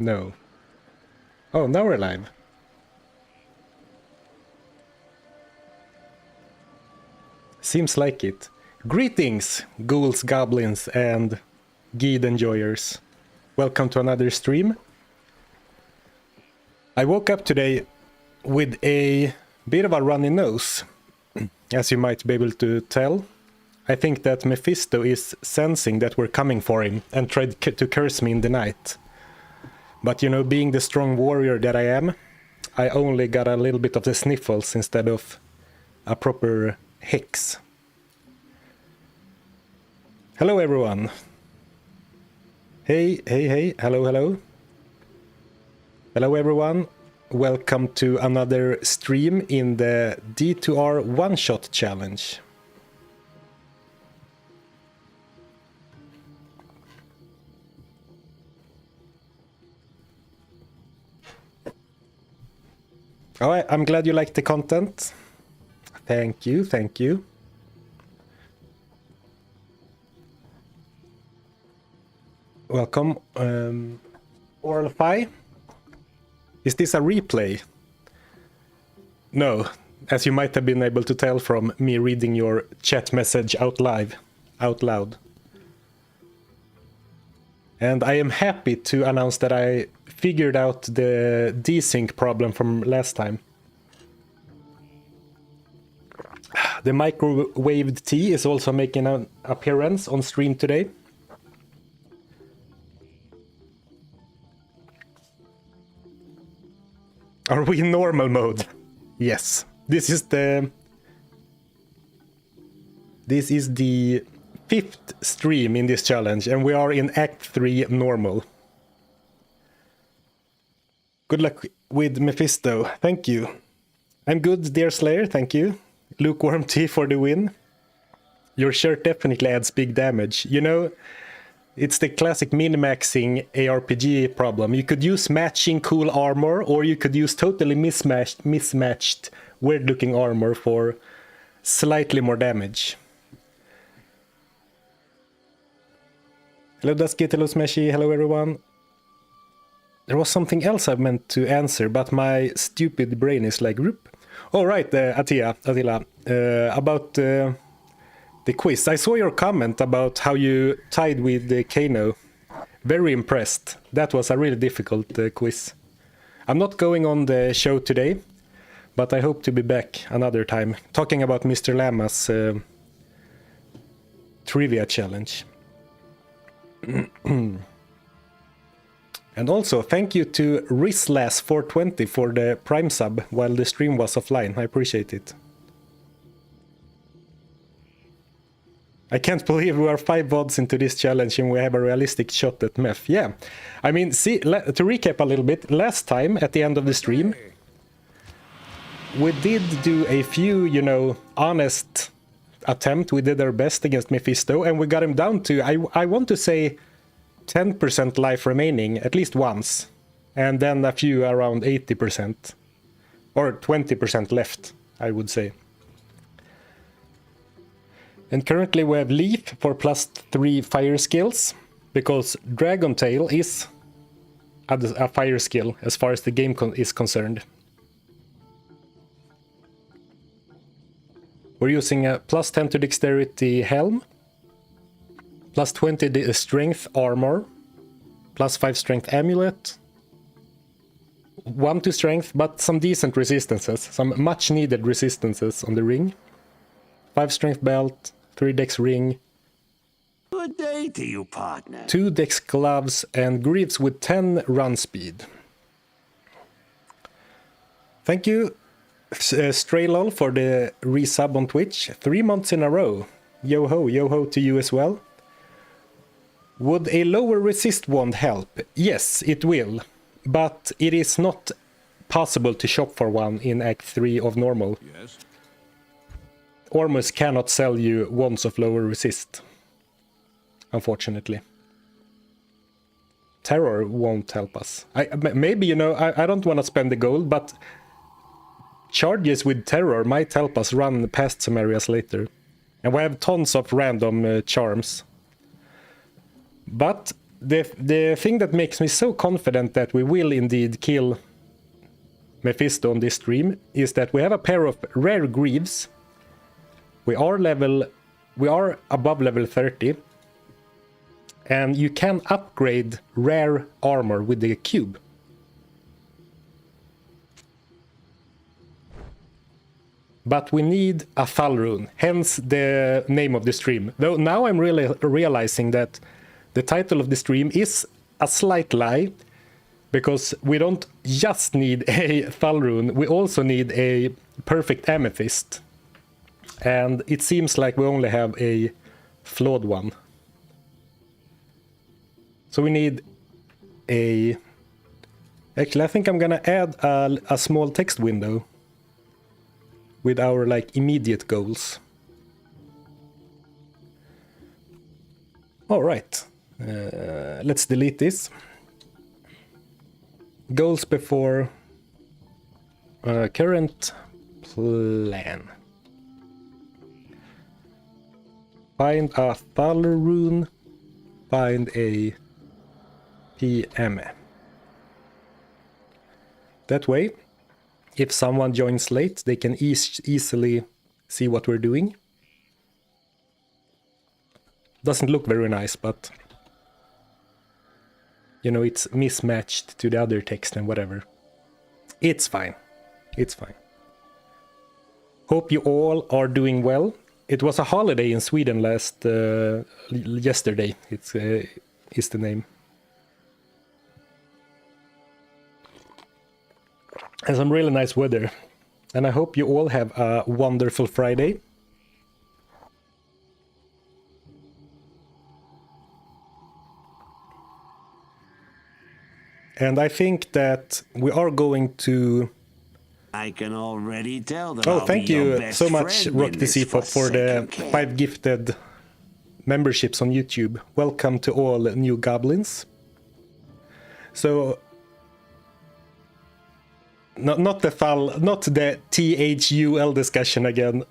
No. Oh, now we're live. Seems like it. Greetings, ghouls, goblins, and Geed enjoyers. Welcome to another stream. I woke up today with a bit of a runny nose, as you might be able to tell. I think that Mephisto is sensing that we're coming for him and tried to curse me in the night. But you know, being the strong warrior that I am, I only got a little bit of the sniffles instead of a proper hex. Hello everyone. Hey, hey, hey, hello, hello. Hello everyone. Welcome to another stream in the D2R one-shot challenge. Oh, I'm glad you liked the content. Thank you, thank you. Welcome. Oralfy. Is this a replay? No, as you might have been able to tell from me reading your chat message out loud. And I am happy to announce that I figured out the desync problem from last time. The microwaved tea is also making an appearance on stream today. Are we in normal mode? Yes. This is the 5th stream in this challenge, and we are in Act 3 normal. Good luck with Mephisto. Thank you. I'm good, dear Slayer. Thank you. Lukewarm tea for the win. Your shirt definitely adds big damage. You know, it's the classic min-maxing ARPG problem. You could use matching cool armor, or you could use totally mismatched weird-looking armor for slightly more damage. Hello Dusky, hello Smashy, hello everyone. There was something else I meant to answer, but my stupid brain is like, whoop. Oh right, Attila, about the quiz. I saw your comment about how you tied with Kano. Very impressed. That was a really difficult quiz. I'm not going on the show today, but I hope to be back another time, talking about Mr. Lama's trivia challenge. And also, thank you to Rislas420 for the Prime sub while the stream was offline. I appreciate it. I can't believe we are 5 VODs into this challenge and we have a realistic shot at Meph. Yeah, I mean, see, to recap a little bit, last time at the end of the stream, we did do a few, you know, honest attempt. We did our best against Mephisto and we got him down to, I want to say, 10% life remaining at least once, and then a few around 80%, or 20% left, I would say. And currently we have Leaf for +3 fire skills, because Dragon Tail is a fire skill as far as the game is concerned. We're using a +10 to dexterity helm, +20 strength armor, +5 strength amulet, 1 to strength, but some decent resistances, some much needed resistances on the ring, 5 strength belt, 3 dex ring, Good day to you, partner. 2 dex gloves, and greaves with 10 run speed. Thank you, Straylol, for the resub on Twitch. 3 months in a row. Yo ho to you as well. Would a lower resist wand help? Yes, it will, but it is not possible to shop for one in Act 3 of normal. Yes. Ormus cannot sell you wands of lower resist, unfortunately. Terror won't help us. Maybe, you know, I don't want to spend the gold, but charges with terror might help us run past some areas later. And we have tons of random charms. But the thing that makes me so confident that we will indeed kill Mephisto on this stream is that we have a pair of rare greaves. We are above level 30. And you can upgrade rare armor with the cube. But we need a Thul rune, hence the name of the stream. Though now I'm really realizing that the title of the stream is a slight lie, because we don't just need a Thul rune, we also need a perfect amethyst. And it seems like we only have a flawed one. So we need a... Actually, I think I'm gonna add a small text window with our like immediate goals. All right, let's delete this. Goals before current plan. Find a Thul rune. Find a PM. That way, if someone joins late, they can easily see what we're doing. Doesn't look very nice, but you know, it's mismatched to the other text and whatever. It's fine. It's fine. Hope you all are doing well. It was a holiday in Sweden yesterday. It's is the name. And some really nice weather. And I hope you all have a wonderful Friday. And I think that we are going to... I can already tell that. Oh, thank you so much, Rock the Seapop, for the 5 gifted memberships on YouTube. Welcome to all new goblins. So... Not the Thul, not the THUL discussion again.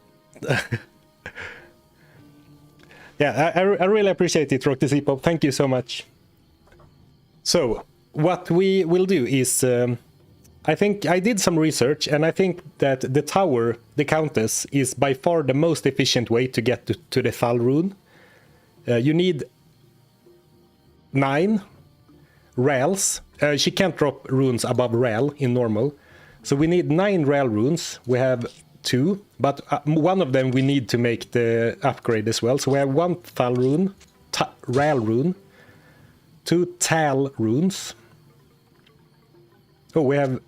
Yeah, I really appreciate it, Rock the Seapop. Thank you so much. So, what we will do is... I think I did some research, and I think that the tower, the Countess, is by far the most efficient way to get to the Thul rune. You need 9 rails. She can't drop runes above rail in normal. So we need 9 rail runes. We have 2, but one of them we need to make the upgrade as well. So we have 1 Thul rune, rail rune, 2 Tal runes. Oh, we have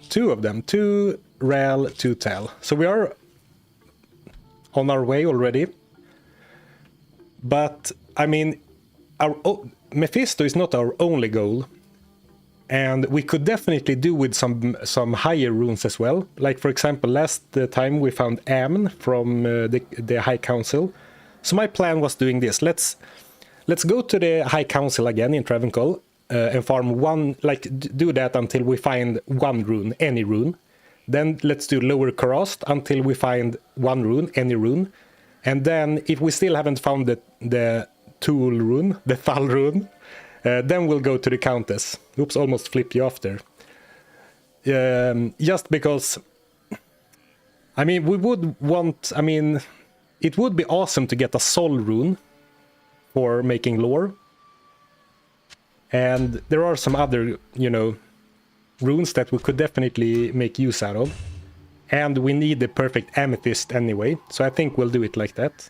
2 of them, 2 rail, 2 Tal. So we are on our way already. But, I mean, Mephisto is not our only goal. And we could definitely do with some higher runes as well. Like, for example, last time we found Amn from the High Council. So my plan was doing this. Let's go to the High Council again in Travancore and farm one, like do that until we find 1 rune, any rune. Then let's do Lower Karast until we find 1 rune, any rune. And then if we still haven't found the Thul rune, the Thul rune, then we'll go to the Countess. Oops, almost flipped you off there. Just because, I mean, we would want, I mean, it would be awesome to get a Sol rune for making lore. And there are some other, you know, runes that we could definitely make use out of. And we need the perfect amethyst anyway, so I think we'll do it like that.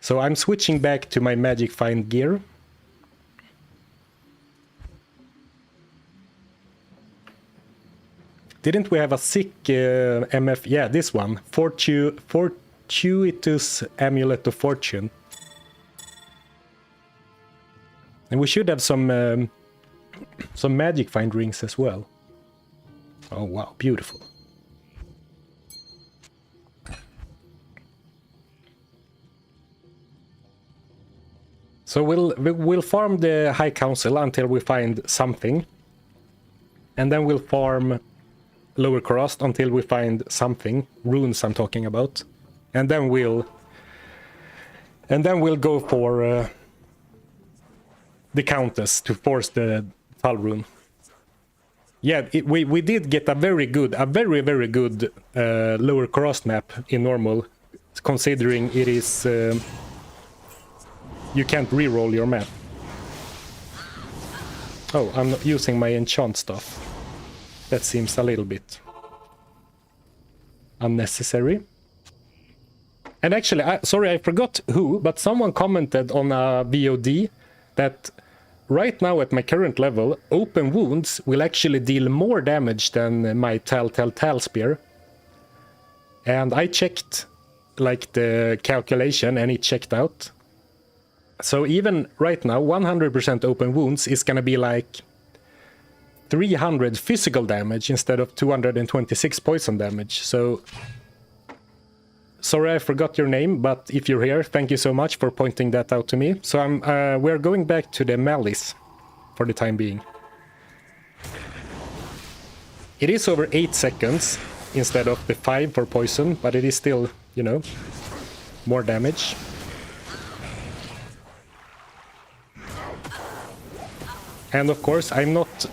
So I'm switching back to my magic find gear. Didn't we have a sick MF? Yeah, this one. Fortuitous Amulet of Fortune. And we should have some magic find rings as well. Oh wow, beautiful. So we'll farm the High Council until we find something. And then we'll farm Lower Karast until we find something, runes I'm talking about, and then we'll go for the Countess to force the Thul rune. Yeah, we did get a very good lower cost map in normal, considering it is you can't reroll your map. Oh, I'm not using my enchant stuff. That seems a little bit unnecessary. And actually, sorry, I forgot who, but someone commented on a VOD that right now at my current level, open wounds will actually deal more damage than my Tell spear. And I checked like the calculation and it checked out. So even right now, 100% open wounds is gonna be like 300 physical damage instead of 226 poison damage. So sorry I forgot your name, but if you're here, thank you so much for pointing that out to me. So we're going back to the Malice for the time being. It is over 8 seconds instead of the 5 for poison, but it is still, you know, more damage. And of course, I'm not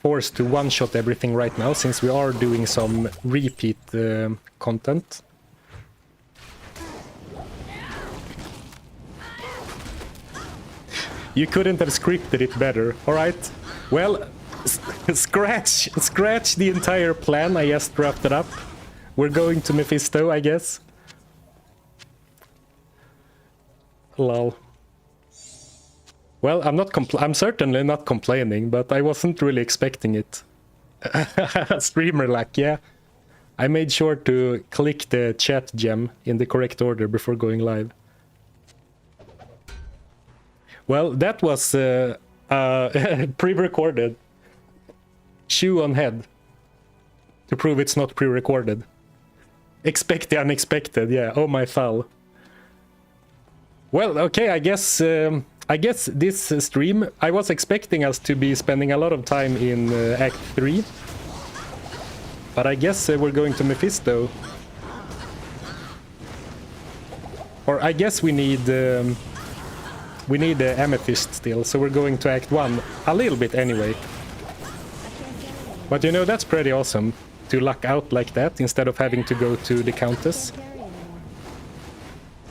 forced to one-shot everything right now, since we are doing some repeat content. You couldn't have scripted it better. Alright, well, scratch the entire plan I just drafted up. We're going to Mephisto, I guess. Lol. Well, I'm certainly not complaining, but I wasn't really expecting it. Streamer luck, yeah. I made sure to click the chat gem in the correct order before going live. Well, that was pre-recorded. Shoe on head. To prove it's not pre-recorded. Expect the unexpected, yeah. Oh my Thul. Well, okay, I guess this stream, I was expecting us to be spending a lot of time in Act 3. But I guess we're going to Mephisto. Or I guess we need the Amethyst still, so we're going to Act 1 a little bit anyway. But you know, that's pretty awesome to luck out like that instead of having to go to the Countess.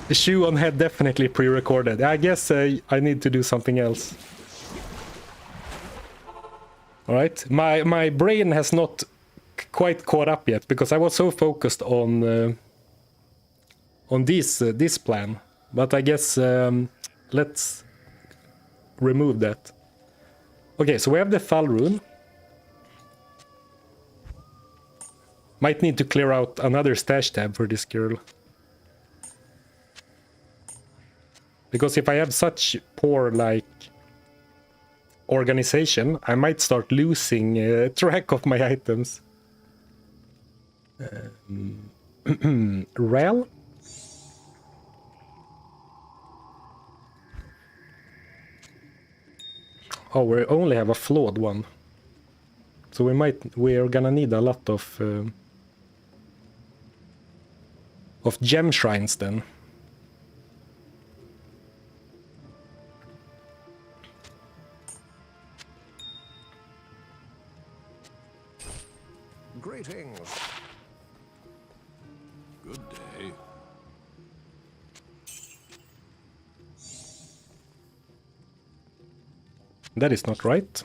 The shoe on head definitely pre-recorded. I guess I need to do something else. Alright, my brain has not quite caught up yet because I was so focused on this plan. But I guess let's remove that. Okay, so we have the Thul rune. Might need to clear out another stash tab for this girl. Because if I have such poor, like, organization, I might start losing track of my items. Rel? Oh, we only have a flawed one. So we're gonna need a lot of gem shrines then. Greetings. Good day. That is not right.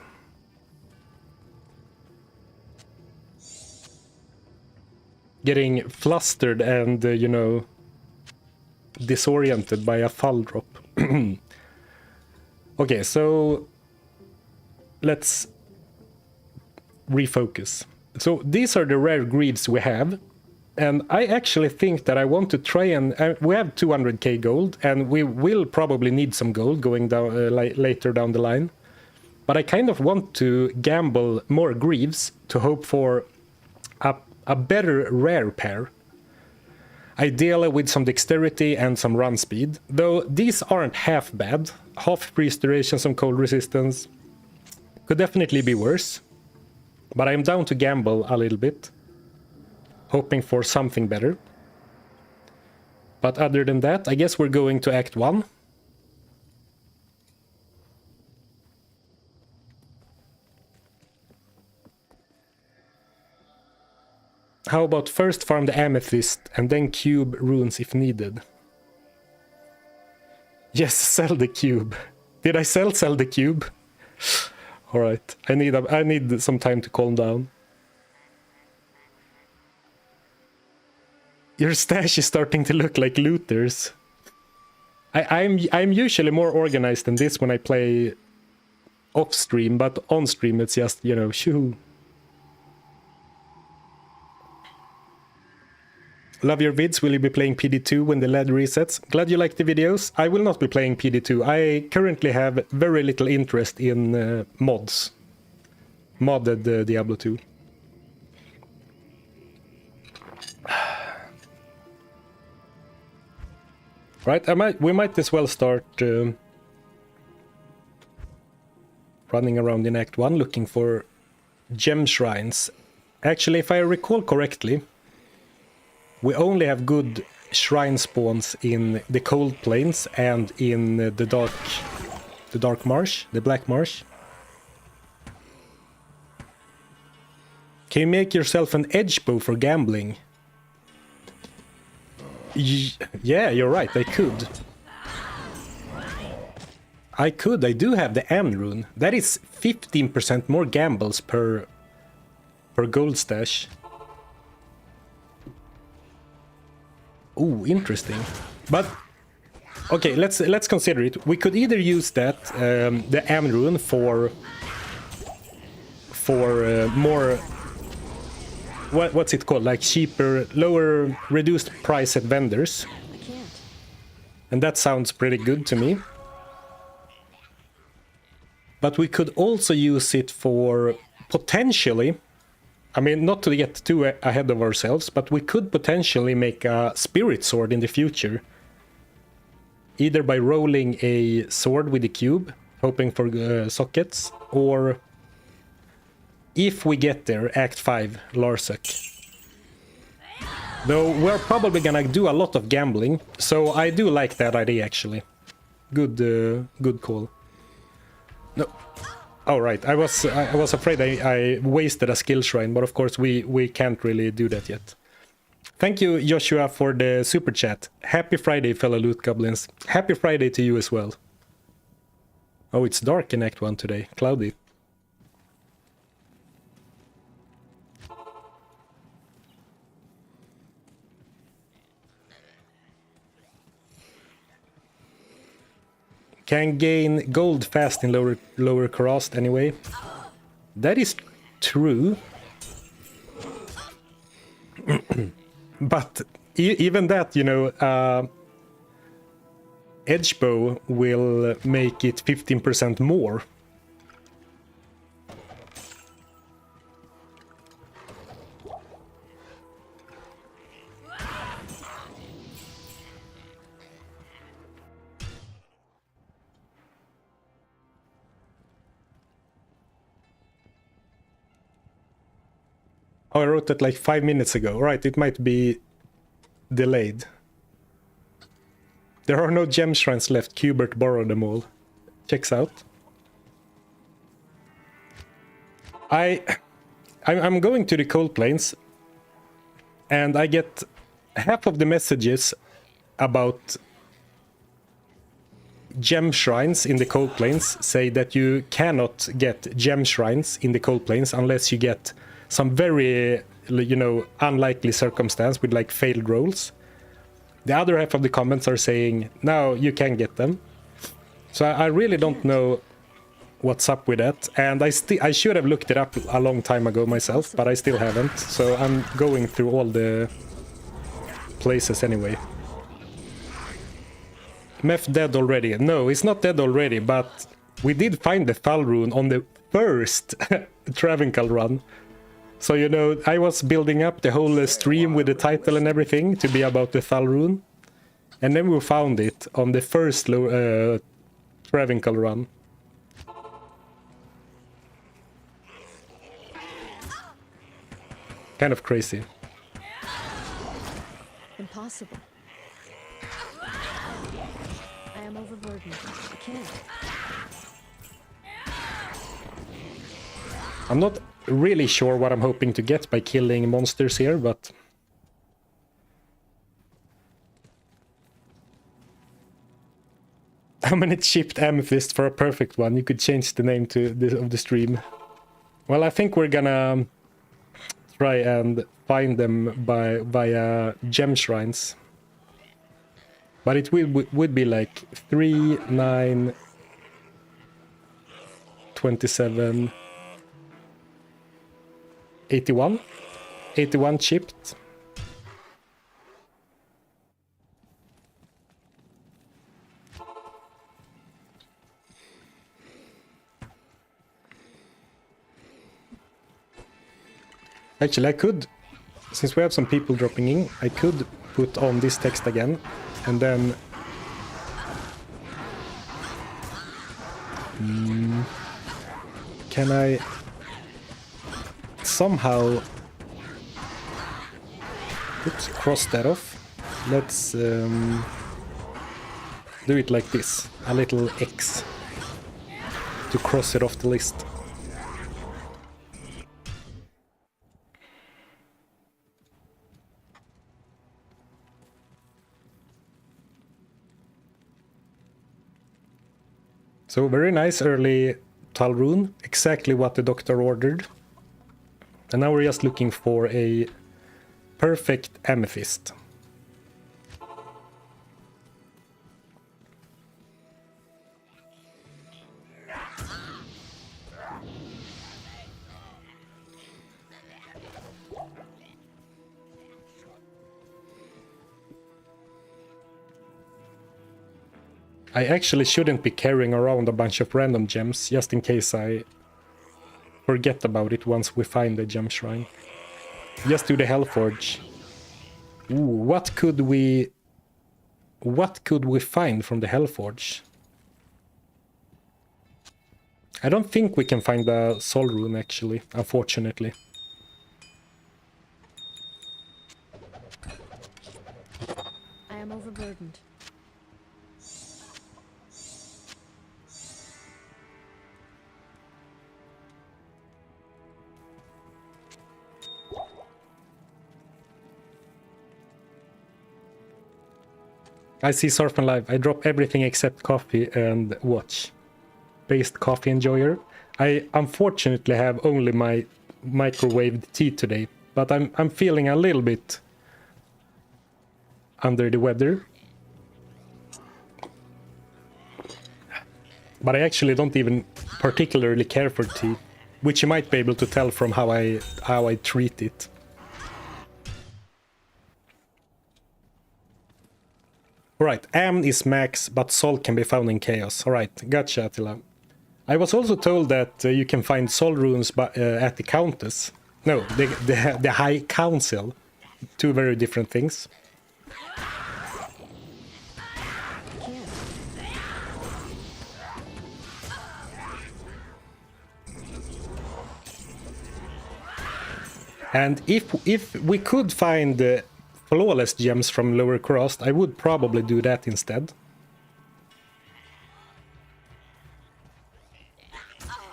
Getting flustered and, you know, disoriented by a Thul drop. Okay, so let's refocus. So these are the rare greaves we have, and I actually think that I want to try and we have 200k gold, and we will probably need some gold going down later down the line. But I kind of want to gamble more greaves to hope for a better rare pair. Ideally with some dexterity and some run speed, though these aren't half bad. Half priest duration, some cold resistance. Could definitely be worse. But I'm down to gamble a little bit, hoping for something better. But other than that, I guess we're going to Act 1. how about first farm the amethyst and then cube runes if needed? Yes, sell the cube. Did I sell the cube? All right, I need some time to calm down. Your stash is starting to look like looters. I'm usually more organized than this when I play off stream, but on stream it's just, you know, shoo. Love your vids. Will you be playing PD2 when the LED resets? Glad you like the videos. I will not be playing PD2. I currently have very little interest in mods. Modded Diablo 2. Right, we might as well start running around in Act 1 looking for gem shrines. Actually, if I recall correctly, we only have good shrine spawns in the cold plains and in the dark marsh, the black marsh. Can you make yourself an edge bow for gambling? Yeah, you're right, I could. I do have the M rune. That is 15% more gambles per gold stash. Ooh, interesting. But okay, let's consider it. We could either use that the M rune for more what's it called, like cheaper, lower, reduced price at vendors, and that sounds pretty good to me. But we could also use it for potentially, I mean, not to get too ahead of ourselves, but we could potentially make a spirit sword in the future. Either by rolling a sword with a cube, hoping for sockets, or if we get there, Act 5, Larsek. Though we're probably gonna do a lot of gambling, so I do like that idea actually. Good call. No. Oh right, I was afraid I wasted a skill shrine, but of course we can't really do that yet. Thank you, Joshua, for the super chat. Happy Friday, fellow loot goblins. Happy Friday to you as well. Oh, it's dark in Act 1 today. Cloudy. Can gain gold fast in lower cost anyway. That is true. But even that, you know, edge bow will make it 15% more. Oh, I wrote that like 5 minutes ago. Right, it might be delayed. There are no gem shrines left. Qbert borrowed them all. Checks out. I'm going to the cold plains, and I get half of the messages about gem shrines in the cold plains say that you cannot get gem shrines in the cold plains unless you get some very, you know, unlikely circumstance with like failed rolls. The other half of the comments are saying, no, you can get them. So I really don't know what's up with that. And I should have looked it up a long time ago myself, but I still haven't. So I'm going through all the places anyway. Meph dead already. No, he's not dead already, but we did find the Thul rune on the first Travincal run. So, you know, I was building up the whole stream with the title and everything to be about the Thul rune. And then we found it on the first Travincal run. Kind of crazy. Impossible. I am overburdened. I can't. I'm not really sure what I'm hoping to get by killing monsters here, but... How many chipped amethyst for a perfect one? You could change the name to of the stream. Well, I think we're gonna try and find them via gem shrines. But it would be like 3, 9, 27, 81? 81 chipped. Actually, I could, since we have some people dropping in, I could put on this text again, and then... Can I somehow... Oops, cross that off. Let's do it like this, a little X, to cross it off the list. So very nice early Thul rune, exactly what the doctor ordered. And now we're just looking for a perfect amethyst. I actually shouldn't be carrying around a bunch of random gems, just in case I forget about it once we find the gem shrine. Just do the Hellforge. Ooh, what could we find from the Hellforge? I don't think we can find the soul rune actually, unfortunately. I am overburdened. I see Surf and Live. I drop everything except coffee and watch. Based coffee enjoyer. I unfortunately have only my microwaved tea today, but I'm feeling a little bit under the weather. But I actually don't even particularly care for tea, which you might be able to tell from how I treat it. Alright, Amn is max, but Sol can be found in Chaos. Alright, gotcha, Attila. I was also told that you can find Sol runes at the Countess. No, the High Council. Two very different things. And if we could find flawless gems from Lower Crossed, I would probably do that instead.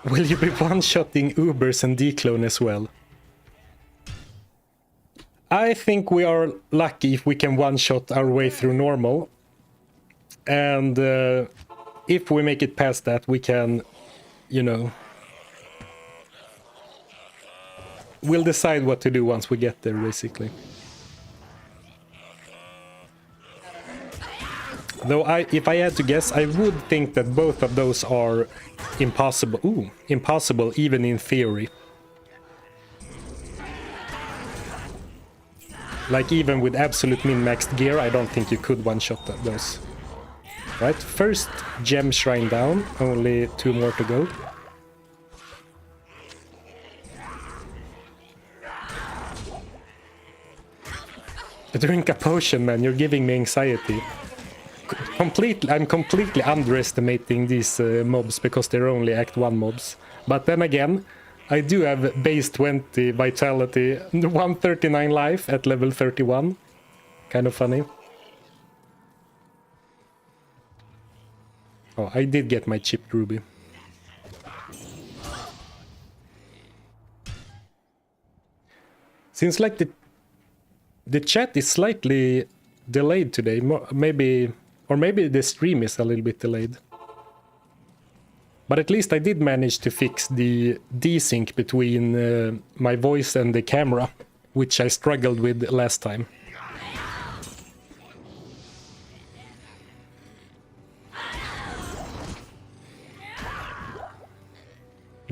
Will you be one-shotting Ubers and Declone as well? I think we are lucky if we can one-shot our way through normal. And if we make it past that, we can, you know... We'll decide what to do once we get there, basically. Though if I had to guess, I would think that both of those are impossible. Ooh, impossible even in theory. Like even with absolute min-maxed gear, I don't think you could one-shot those. Right, first gem shrine down, only 2 more to go. Drink a potion, man, you're giving me anxiety. I'm completely underestimating these mobs because they're only Act 1 mobs. But then again, I do have base 20 vitality, 139 life at level 31. Kind of funny. Oh, I did get my chipped ruby. Seems like the chat is slightly delayed today. Maybe the stream is a little bit delayed. But at least I did manage to fix the desync between my voice and the camera, which I struggled with last time.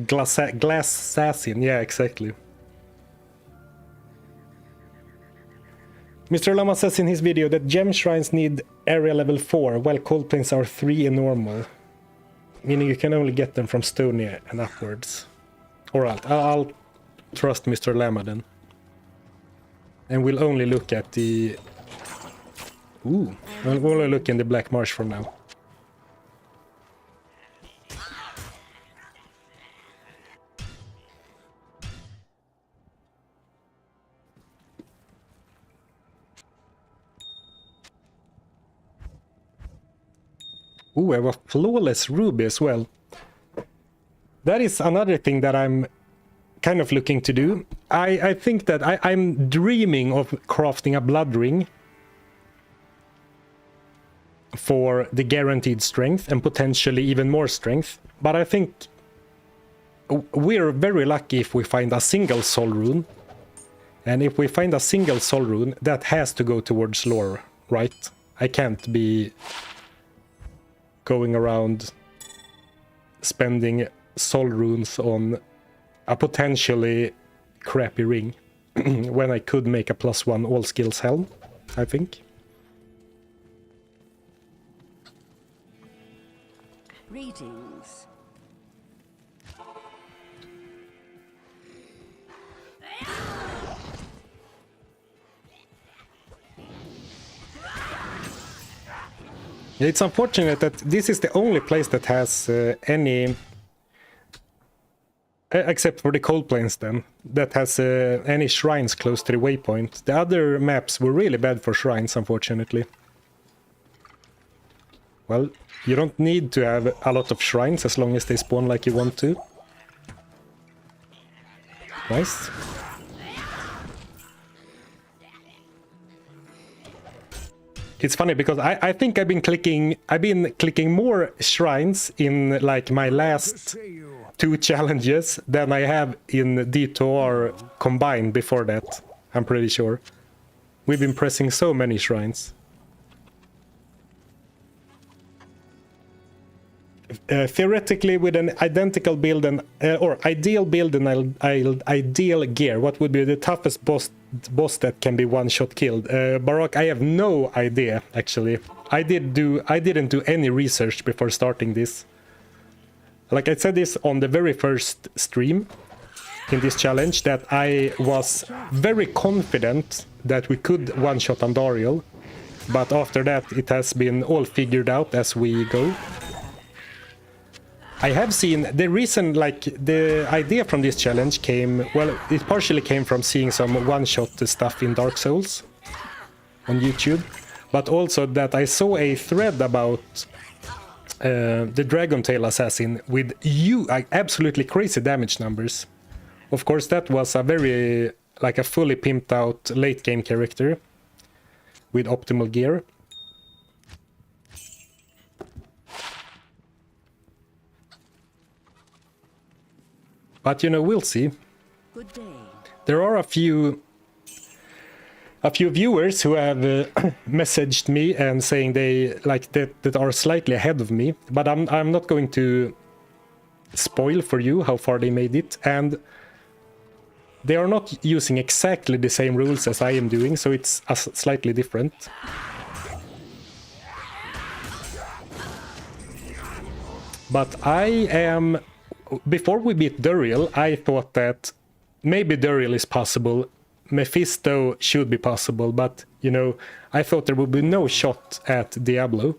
Glass assassin, yeah, exactly. Mr. Lama says in his video that gem shrines need area level 4, while cold plains are 3 in normal. Meaning you can only get them from Stony and upwards. Alright, I'll trust Mr. Lama then. And we'll only look at the... Ooh, we'll only look in the Black Marsh for now. Ooh, I have a flawless ruby as well. That is another thing that I'm kind of looking to do. I think that I'm dreaming of crafting a blood ring for the guaranteed strength and potentially even more strength. But I think we're very lucky if we find a single soul rune. And if we find a single soul rune, that has to go towards lore, right? I can't be going around spending soul runes on a potentially crappy ring when I could make a +1 all skills helm, I think. Greetings. It's unfortunate that this is the only place that has any, except for the cold plains then, that has any shrines close to the waypoint. The other maps were really bad for shrines, unfortunately. Well, you don't need to have a lot of shrines as long as they spawn like you want to. Nice. It's funny because I think I've been clicking more shrines in like my last 2 challenges than I have in D2R combined before that. I'm pretty sure. We've been pressing so many shrines. Theoretically, with an identical build and or ideal build and ideal gear, what would be the toughest boss that can be one-shot killed? Barak, I have no idea actually. I didn't do any research before starting this. Like I said this on the very first stream in this challenge, that I was very confident that we could one-shot Andariel, but after that it has been all figured out as we go. I have seen the reason, like the idea from this challenge came, well, it partially came from seeing some one-shot stuff in Dark Souls on YouTube, but also that I saw a thread about the Dragon Tail Assassin with absolutely crazy damage numbers. Of course, that was a very, like a fully pimped out late game character with optimal gear. But you know, we'll see. Good day. There are a few viewers who have messaged me and saying they like that are slightly ahead of me, but I'm not going to spoil for you how far they made it, and they are not using exactly the same rules as I am doing, so it's slightly different. But I am... Before we beat Duriel, I thought that maybe Duriel is possible, Mephisto should be possible, but, you know, I thought there would be no shot at Diablo.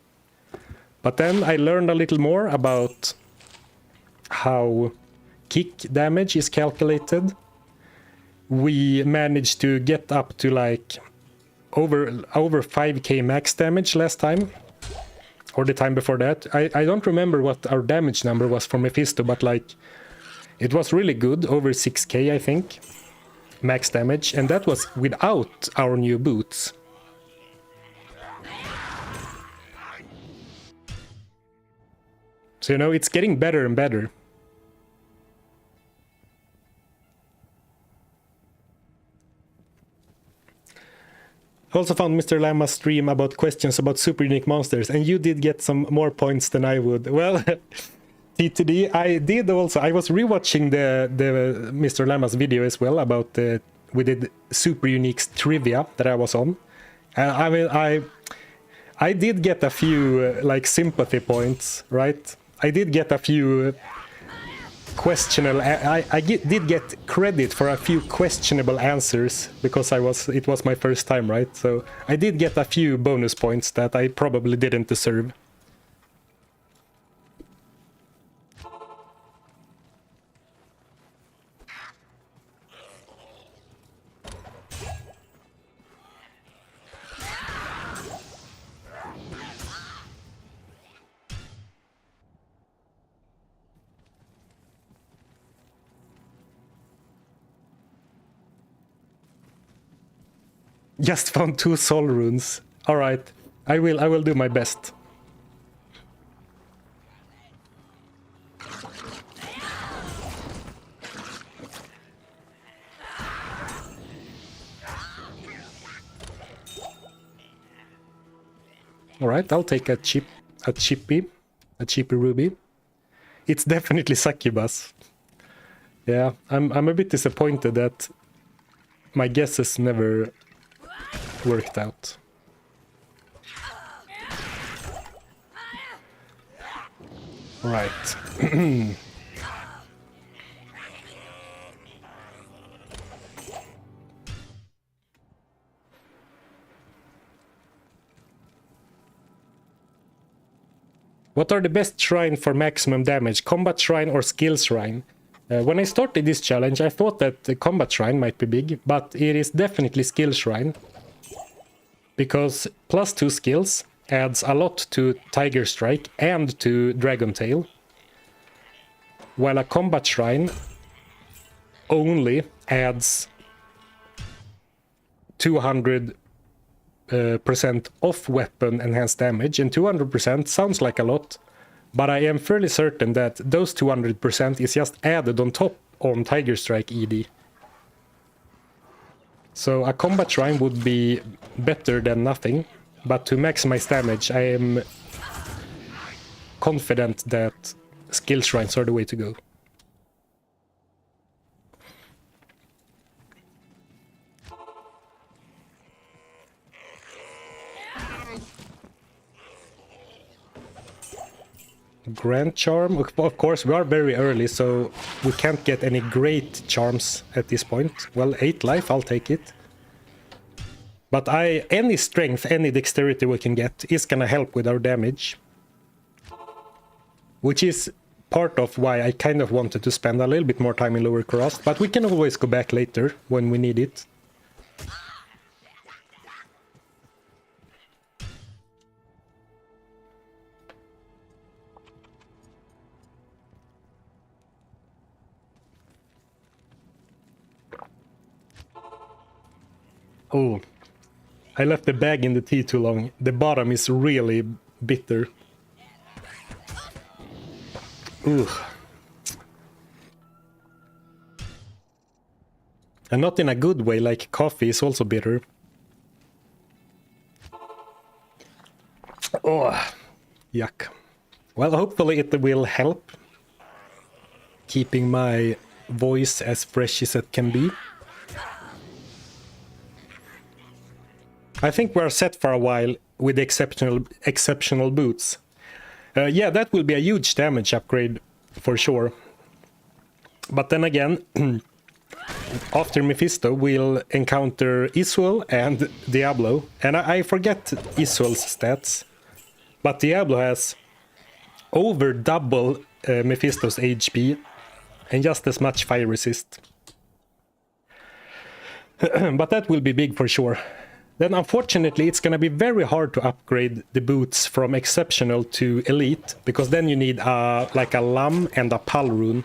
But then I learned a little more about how kick damage is calculated. We managed to get up to like over 5k max damage last time. Or the time before that. I don't remember what our damage number was for Mephisto, but like it was really good, over 6k I think. max damage, and that was without our new boots. So, you know, it's getting better and better. I also found Mr. Lama's stream about questions about super unique monsters, and you did get some more points than I would. Well, T2D, I did also. I was rewatching the Mr. Lama's video as well about the we did super unique trivia that I was on. I mean, I did get a few like sympathy points, right? I did get a few questionable. Did get credit for a few questionable answers because it was my first time, right? So I did get a few bonus points that I probably didn't deserve. Just found 2 soul runes. All right, I will do my best. All right, I'll take a chippy ruby. It's definitely succubus. Yeah, I'm a bit disappointed that my guesses never worked out. Right. What are the best shrine for maximum damage? Combat shrine or skill shrine? When I started this challenge, I thought that the combat shrine might be big, but it is definitely skill shrine. Because +2 skills adds a lot to Tiger Strike and to Dragon Tail. While a combat shrine only adds 200% off weapon enhanced damage, and 200% sounds like a lot, but I am fairly certain that those 200% is just added on top on Tiger Strike ED. So a combat shrine would be better than nothing, but to maximize damage I am confident that skill shrines are the way to go. Grand Charm, of course we are very early, so we can't get any great charms at this point. Well, 8 life, I'll take it. But any strength, any dexterity we can get is gonna help with our damage. Which is part of why I kind of wanted to spend a little bit more time in Lower Cross, but we can always go back later when we need it. Oh, I left the bag in the tea too long. The bottom is really bitter. Ooh. And not in a good way, like coffee is also bitter. Oh, yuck. Well, hopefully it will help. Keeping my voice as fresh as it can be. I think we're set for a while with the exceptional boots. Yeah, that will be a huge damage upgrade for sure. But then again, after Mephisto, we'll encounter Isuel and Diablo. And I forget Isuel's stats, but Diablo has over double Mephisto's HP and just as much fire resist. But that will be big for sure. Then unfortunately it's gonna be very hard to upgrade the boots from exceptional to elite, because then you need like a Lam and a Pal rune.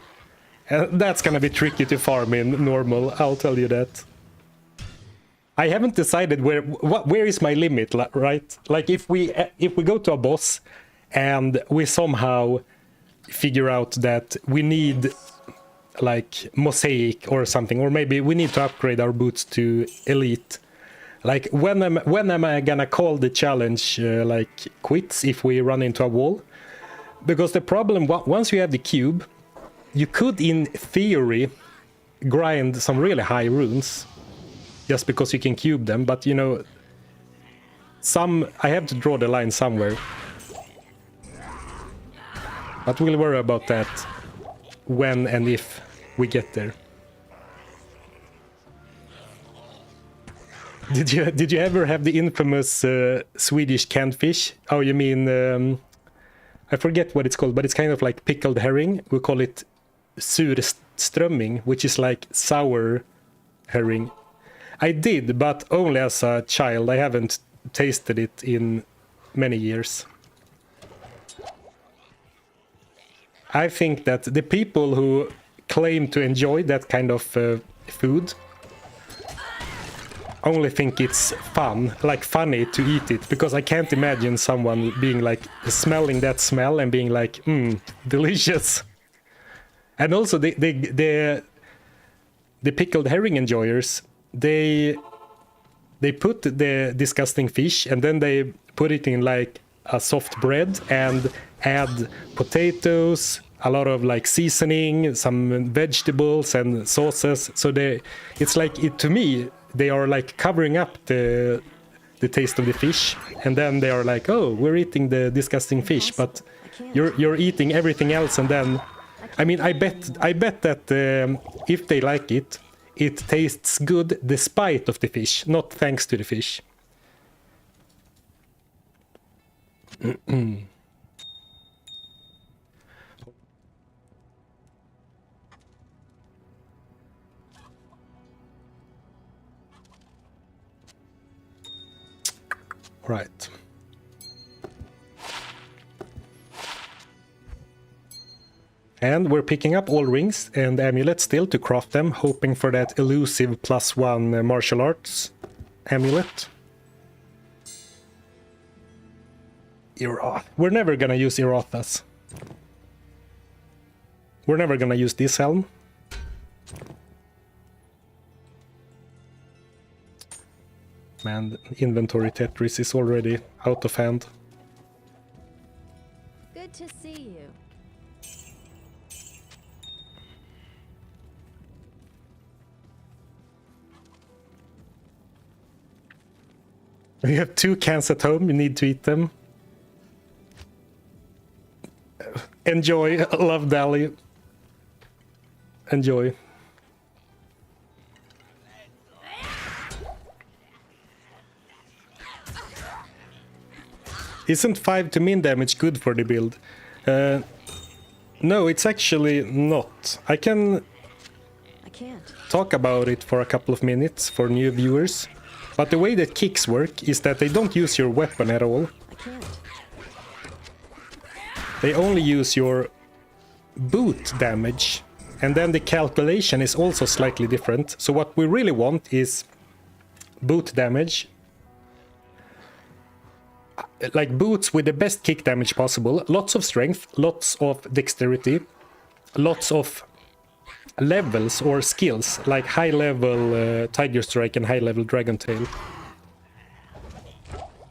And that's gonna be tricky to farm in normal, I'll tell you that. I haven't decided where is my limit, right? Like if we go to a boss and we somehow figure out that we need like mosaic or something, or maybe we need to upgrade our boots to elite. Like when am I gonna call the challenge like quits if we run into a wall? Because the problem, once you have the cube, you could in theory grind some really high runes just because you can cube them, but you know, I have to draw the line somewhere. But we'll worry about that when and if we get there. Did you ever have the infamous Swedish canned fish? Oh, you mean I forget what it's called, but it's kind of like pickled herring. We call it surströmming, which is like sour herring. I did, but only as a child. I haven't tasted it in many years. I think that the people who claim to enjoy that kind of food only think it's fun, like funny to eat it, because I can't imagine someone being like smelling that smell and being like, delicious. And also the pickled herring enjoyers, they put the disgusting fish and then they put it in like a soft bread and add potatoes, a lot of like seasoning, some vegetables and sauces. So it's like, to me, they are like covering up the taste of the fish, and then they are like, oh, we're eating the disgusting fish, but you're eating everything else. And then, I mean, I bet that if they like it, it tastes good despite of the fish, not thanks to the fish. Right. And we're picking up all rings and amulets still to craft them, hoping for that elusive +1 martial arts amulet. We're never gonna use Irathas. We're never gonna use this helm. Man, inventory Tetris is already out of hand. Good to see you. We have 2 cans at home, you need to eat them. Enjoy, love Dali. Enjoy. Isn't 5 to min damage good for the build? No, it's actually not. I can't talk about it for a couple of minutes for new viewers. But the way that kicks work is that they don't use your weapon at all. They only use your boot damage. And then the calculation is also slightly different. So what we really want is boot damage. Like boots with the best kick damage possible. Lots of strength, lots of dexterity, lots of levels or skills, like high level Tiger Strike and high level Dragon Tail.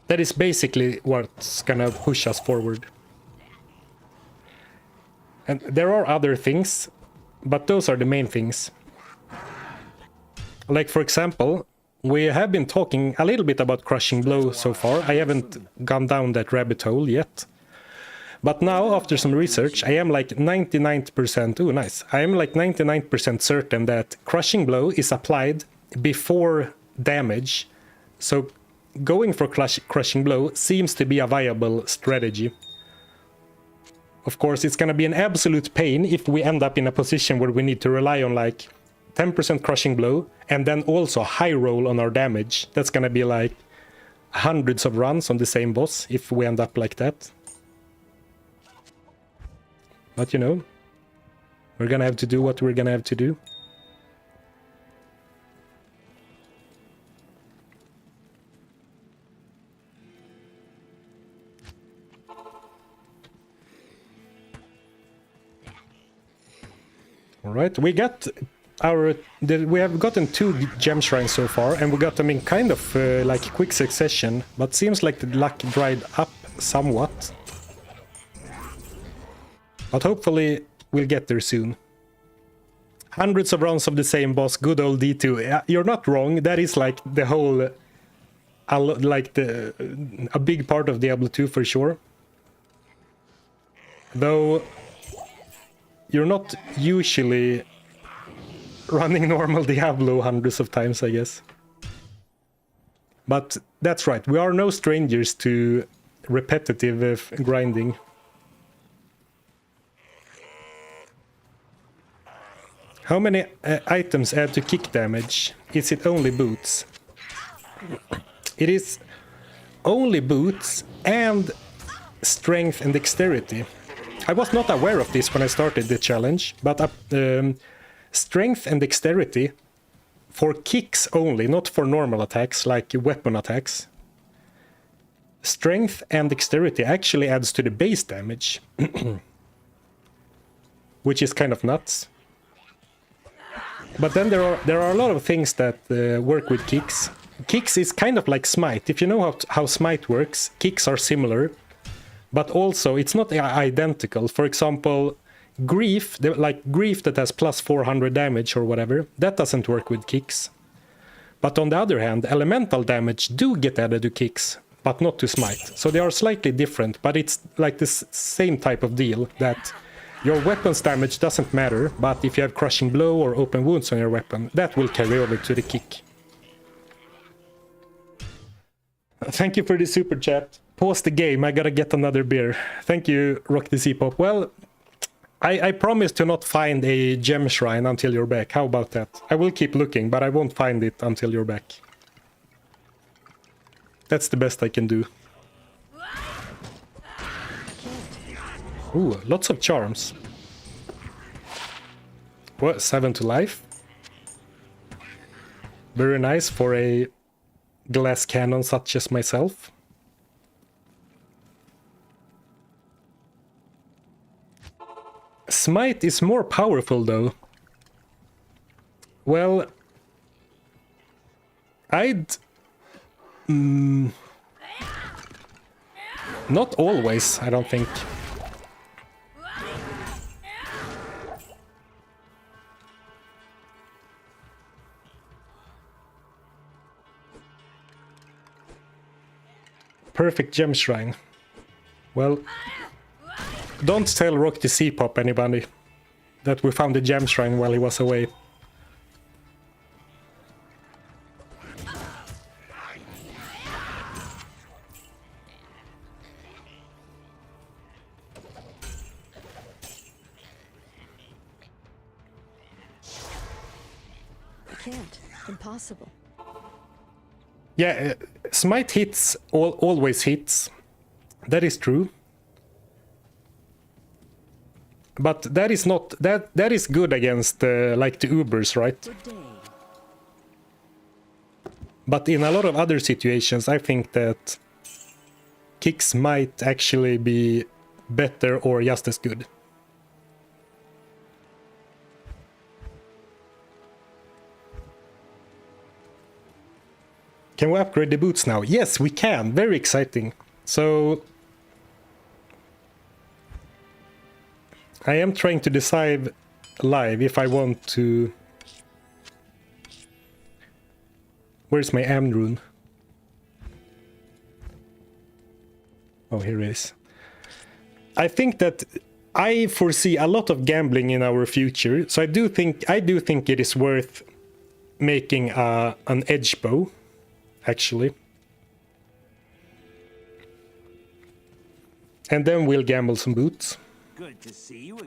That is basically what's gonna push us forward. And there are other things, but those are the main things. Like for example, we have been talking a little bit about Crushing Blow so far. I haven't gone down that rabbit hole yet. But now, after some research, I am like 99%... Ooh, nice. I am like 99% certain that Crushing Blow is applied before damage. So going for Crushing Blow seems to be a viable strategy. Of course, it's gonna be an absolute pain if we end up in a position where we need to rely on like 10% Crushing Blow and then also high roll on our damage. That's gonna be like hundreds of runs on the same boss if we end up like that. But you know, we're gonna have to do what we're gonna have to do. Alright, we got we have gotten 2 gem shrines so far, and we got them in kind of like quick succession, but seems like the luck dried up somewhat. But hopefully we'll get there soon. Hundreds of rounds of the same boss, good old D2. You're not wrong, that is like the whole, like a big part of Diablo 2 for sure. Though you're not usually running normal Diablo hundreds of times, I guess. But that's right, we are no strangers to repetitive grinding. How many items add to kick damage? Is it only boots? It is only boots and strength and dexterity. I was not aware of this when I started the challenge, but strength and dexterity for kicks only, not for normal attacks like weapon attacks. Strength and dexterity actually adds to the base damage, which is kind of nuts. But then there are a lot of things that work with kicks. Kicks is kind of like smite. If you know how smite works, kicks are similar, but also it's not identical. For example, grief, like grief that has plus 400 damage or whatever, that doesn't work with kicks. But on the other hand, elemental damage do get added to kicks, but not to smite. So they are slightly different, but it's like this same type of deal that your weapon's damage doesn't matter, but if you have crushing blow or open wounds on your weapon, that will carry over to the kick. Thank you for the super chat. Pause the game, I gotta get another beer. Thank you, Rock the C-Pop. Well, I promise to not find a gem shrine until you're back. How about that? I will keep looking, but I won't find it until you're back. That's the best I can do. Ooh, lots of charms. What, 7 to life? Very nice for a glass cannon such as myself. Smite is more powerful though. Well, I'd... not always, I don't think. Perfect gem shrine. Well, don't tell Rock the C-Pop, anybody, that we found the gem shrine while he was away. I can't. Impossible. Yeah, smite hits, always hits. That is true. But that is not... that is good against, like, the Ubers, right? Good day. But in a lot of other situations, I think that kicks might actually be better or just as good. Can we upgrade the boots now? Yes, we can. Very exciting. So I am trying to decide live if I want to... Where's my am rune? Oh, here it is. I think that I foresee a lot of gambling in our future, so I do think it is worth making an edge bow, actually. And then we'll gamble some boots. Good to see you.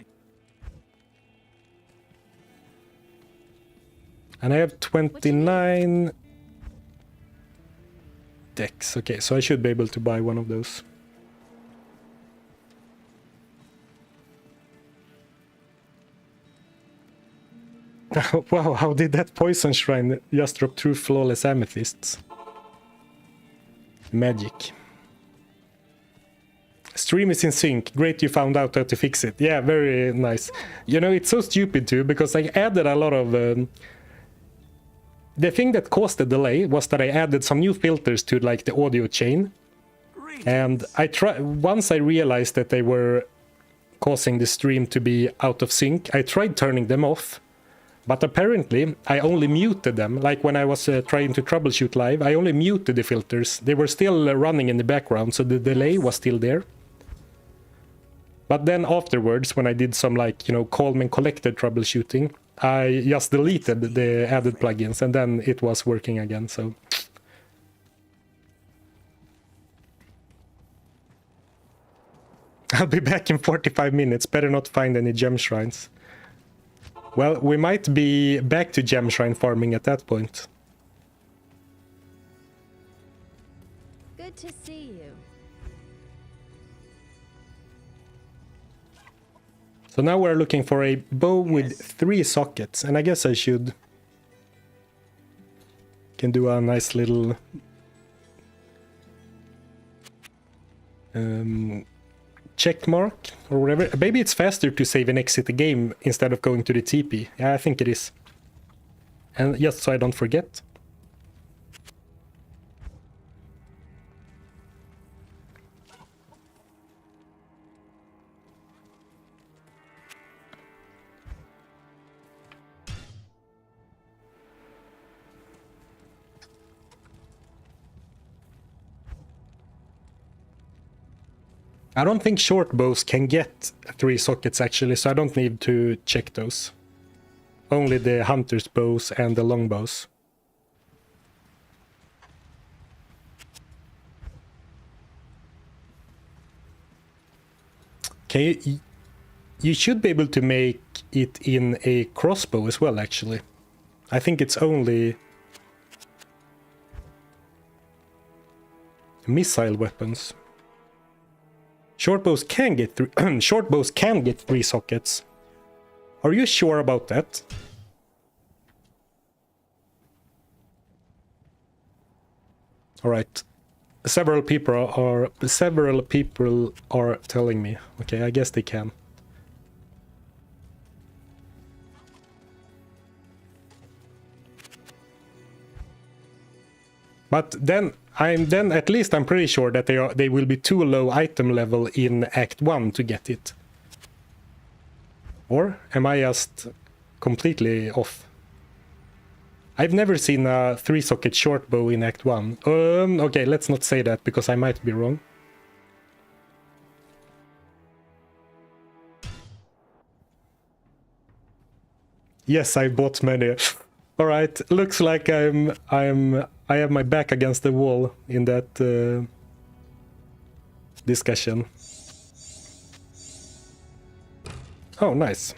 And I have 29 decks. Okay, so I should be able to buy one of those. Wow, how did that poison shrine just drop 2 flawless amethysts? Magic. Stream is in sync. Great you found out how to fix it. Yeah, very nice. You know, it's so stupid too, because I added a lot of... the thing that caused the delay was that I added some new filters to like the audio chain. And once I realized that they were causing the stream to be out of sync, I tried turning them off. But apparently, I only muted them. Like when I was trying to troubleshoot live, I only muted the filters. They were still running in the background, so the delay was still there. But then afterwards, when I did some like, you know, calm and collected troubleshooting, I just deleted the added plugins and then it was working again, so... I'll be back in 45 minutes. Better not find any gem shrines. Well, we might be back to gem shrine farming at that point. Good to see you. So now we're looking for a bow with 3 sockets, and I guess I should... can do a nice little... check mark or whatever. Maybe it's faster to save and exit the game instead of going to the TP. Yeah, I think it is. And just so I don't forget. I don't think short bows can get 3 sockets actually, so I don't need to check those. Only the hunter's bows and the long bows. Okay, you should be able to make it in a crossbow as well, actually. I think it's only missile weapons. Short bows can get 3 short bows can get 3 sockets. Are you sure about that? All right. Several people are telling me. Okay, I guess they can. But then at least I'm pretty sure that they will be too low item level in Act 1 to get it. Or am I just completely off? I've never seen a 3-socket short bow in Act 1. Okay, let's not say that because I might be wrong. Yes, I bought many. All right, looks like I have my back against the wall in that discussion. Oh, nice.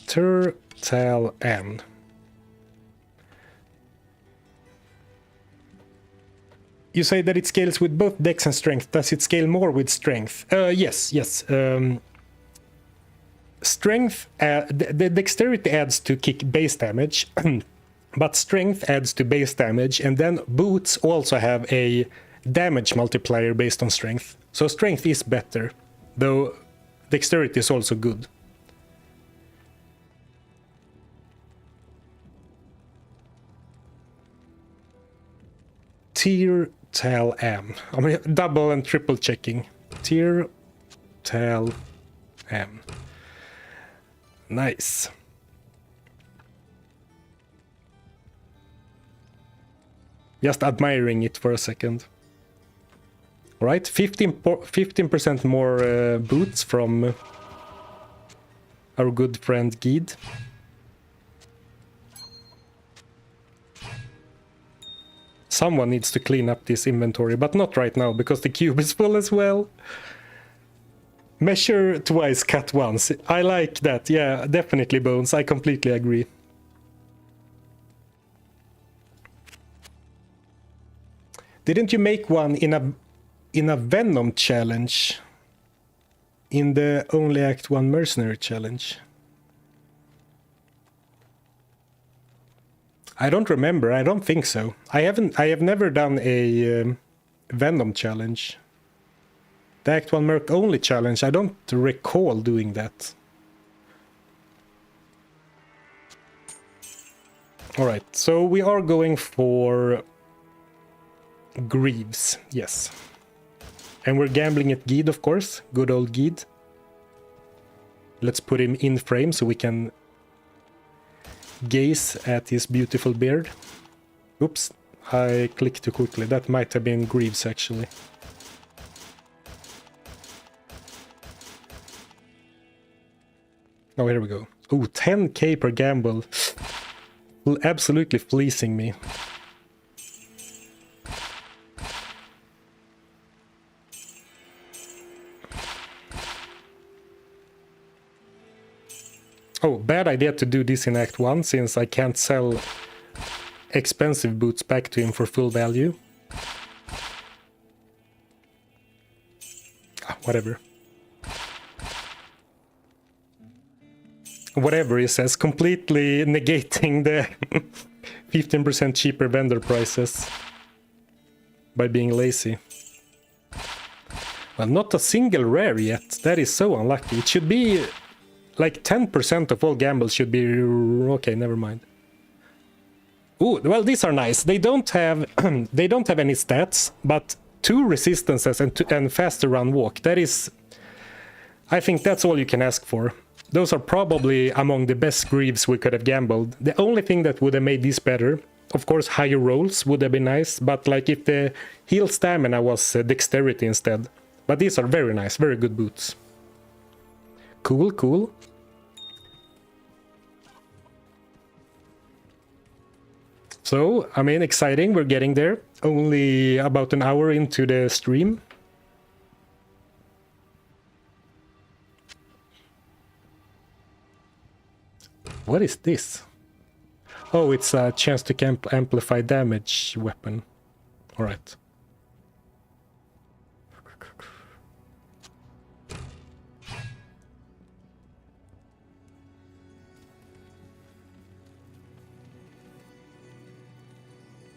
Turtle N. You say that it scales with both dex and strength. Does it scale more with strength? Yes. Strength, the dexterity adds to kick base damage, but strength adds to base damage, and then boots also have a damage multiplier based on strength. So strength is better, though dexterity is also good. Tier Tal M. I mean, double and triple checking. Tier Tal M. Nice. Just admiring it for a second. All right, 15% more boots from our good friend Gid. Someone needs to clean up this inventory, but not right now because the cube is full as well. Measure twice, cut once. I like that. Yeah, definitely, Bones. I completely agree. Didn't you make one in a Venom challenge? In the Only Act 1 Mercenary challenge? I don't remember. I don't think so. I have never done a Venom challenge. The Act 1 Merc only challenge. I don't recall doing that. Alright, so we are going for Greaves, yes. And we're gambling at Geed, of course. Good old Geed. Let's put him in frame so we can gaze at his beautiful beard. Oops, I clicked too quickly. That might have been Greaves, actually. Oh, here we go. Ooh, 10k per gamble. Absolutely fleecing me. Oh, bad idea to do this in Act 1, since I can't sell expensive boots back to him for full value. Whatever. Whatever he says, completely negating the 15% cheaper vendor prices by being lazy. Well, not a single rare yet. That is so unlucky. It should be like 10% of all gambles should be... Okay, never mind. Ooh, well, these are nice. They don't have they don't have any stats, but 2 resistances and faster run walk. That is... I think that's all you can ask for. Those are probably among the best Greaves we could have gambled. The only thing that would have made this better, of course, higher rolls would have been nice, but like if the heal stamina was dexterity instead. But these are very nice, very good boots. Cool, cool. So, I mean, exciting, we're getting there. Only about an hour into the stream. What is this? Oh, it's a chance to amplify damage weapon. Alright.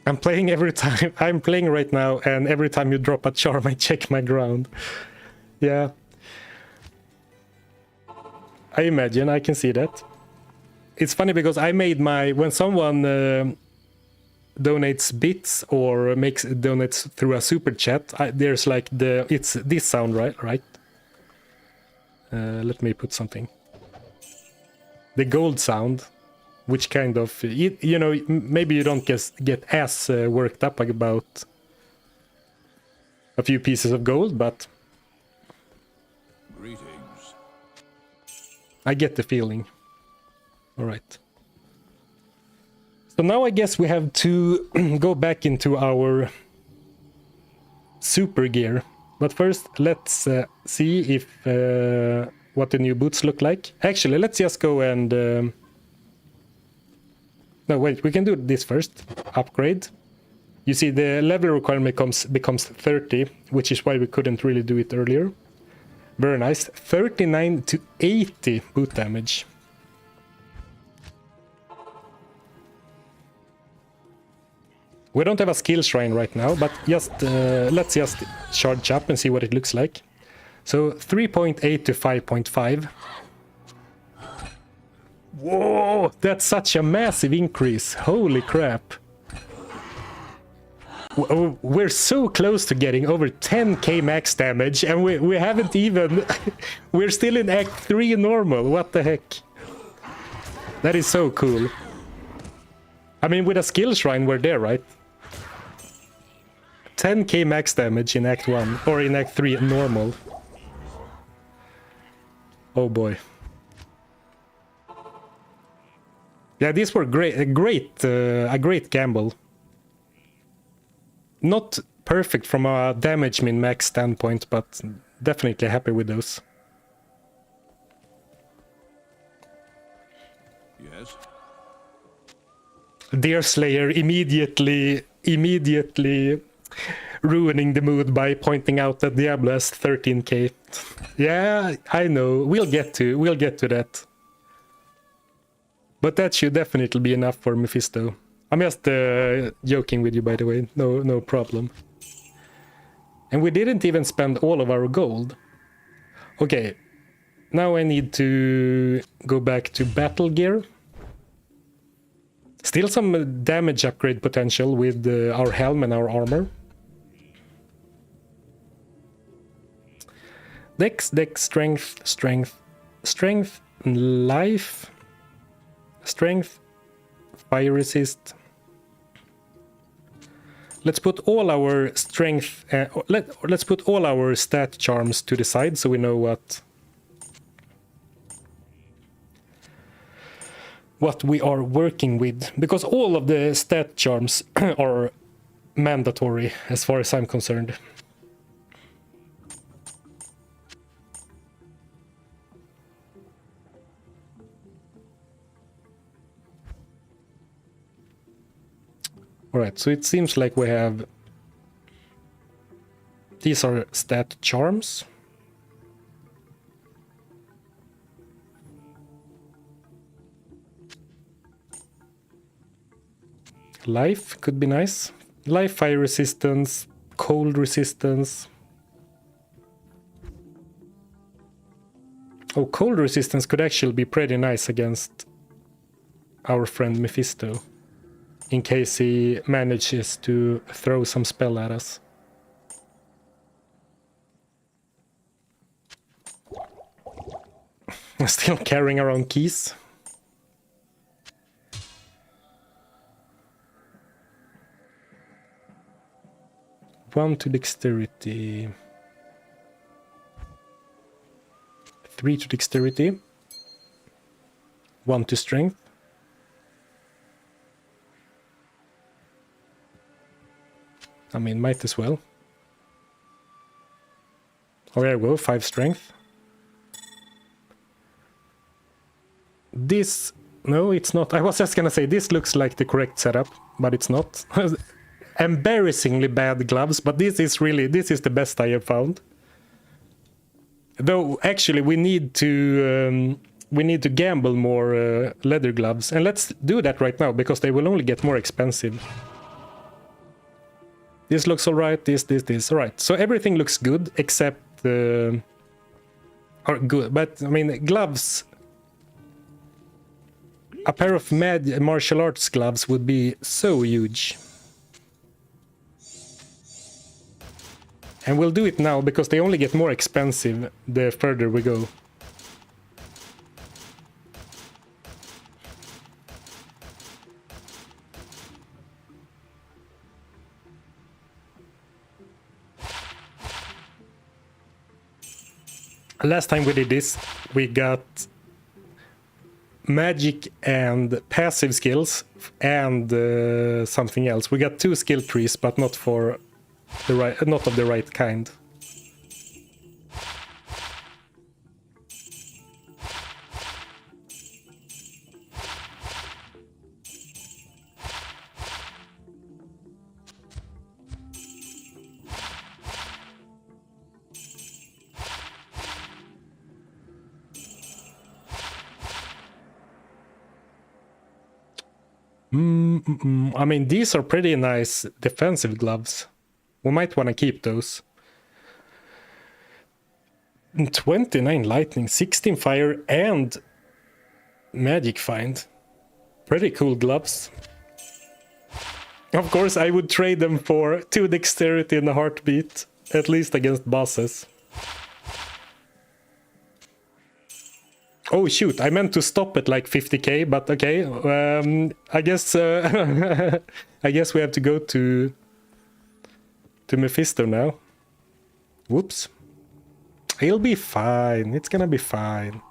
I'm playing every time. I'm playing right now, and every time you drop a charm, I check my ground. Yeah. I imagine, I can see that. It's funny because I made my... When someone donates bits or donates through a super chat, there's like the... It's this sound, right? Let me put something. The gold sound, which kind of... You know, maybe you don't get as worked up about a few pieces of gold, but... Greetings. I get the feeling. All right. So now I guess we have to go back into our super gear. But first, let's see if what the new boots look like. Actually, let's just go and... No, wait, we can do this first. Upgrade. You see, the level requirement becomes 30, which is why we couldn't really do it earlier. Very nice. 39 to 80 boot damage. We don't have a skill shrine right now, but just let's just charge up and see what it looks like. So 3.8 to 5.5. Whoa, that's such a massive increase. Holy crap. We're so close to getting over 10k max damage, and we haven't even... We're still in Act 3 normal. What the heck? That is so cool. I mean, with a skill shrine, we're there, right? 10k max damage in Act 1, or in Act 3 normal. Oh boy. Yeah, these were a great gamble. Not perfect from a damage min max standpoint, but definitely happy with those. Yes. Deer Slayer immediately ruining the mood by pointing out that Diablo has 13k. Yeah, I know. We'll get to that. But that should definitely be enough for Mephisto. I'm just joking with you, by the way. No problem. And we didn't even spend all of our gold. Okay, now I need to go back to battle gear. Still some damage upgrade potential with our helm and our armor. Dex, strength, life, strength, fire resist. Let's put all our strength, let's put all our stat charms to the side so we know what we are working with, because all of the stat charms are mandatory as far as I'm concerned. Alright, so it seems like we have... These are stat charms. Life could be nice. Life, fire resistance, cold resistance. Oh, cold resistance could actually be pretty nice against our friend Mephisto, in case he manages to throw some spell at us. Still carrying around keys. One to dexterity. 3 to dexterity. 1 to strength. I mean, might as well. Oh, there we go, 5 strength. This... No, it's not. I was just gonna say, this looks like the correct setup, but it's not. Embarrassingly bad gloves, but this is the best I have found. Though, actually, we need to gamble more leather gloves. And let's do that right now, because they will only get more expensive. This looks alright, this. Alright, so everything looks good, except... or good, but, I mean, gloves... A pair of martial arts gloves would be so huge. And we'll do it now, because they only get more expensive the further we go. Last time we did this, we got magic and passive skills and something else. We got 2 skill trees, but not for the right, not of the right kind. I mean, these are pretty nice defensive gloves. We might want to keep those. 29 lightning, 16 fire, and magic find. Pretty cool gloves. Of course, I would trade them for 2 dexterity and a heartbeat, at least against bosses. Oh shoot, I meant to stop at like 50k, but okay. I guess I guess we have to go to Mephisto now. Whoops. He'll be fine. It's gonna be fine.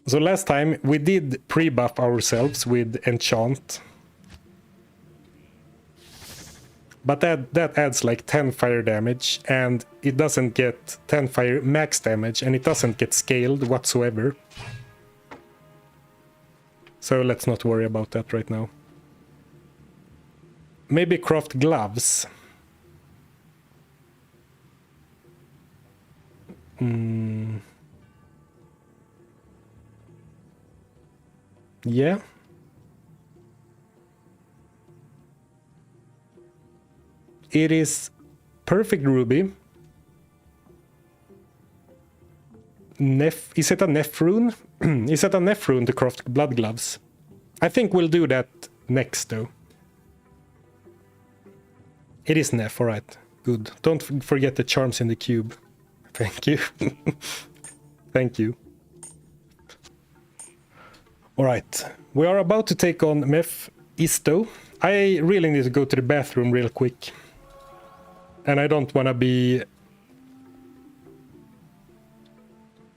So last time we did pre-buff ourselves with enchant. But that adds like 10 fire damage, and it doesn't get 10 fire max damage, and it doesn't get scaled whatsoever. So let's not worry about that right now. Maybe craft gloves. Yeah. It is perfect ruby. Is it a Neph rune? Is it a Neph rune to craft blood gloves? I think we'll do that next though. It is Neph, alright. Good. Don't forget the charms in the cube. Thank you. Thank you. Alright. We are about to take on Mephisto. I really need to go to the bathroom real quick. And I don't want to be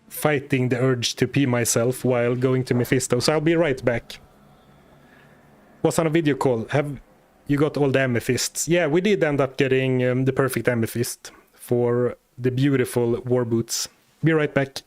fighting the urge to pee myself while going to Mephisto, so I'll be right back. Was on a video call. Have you got all the amethysts? Yeah, we did end up getting the perfect amethyst for the beautiful war boots. Be right back.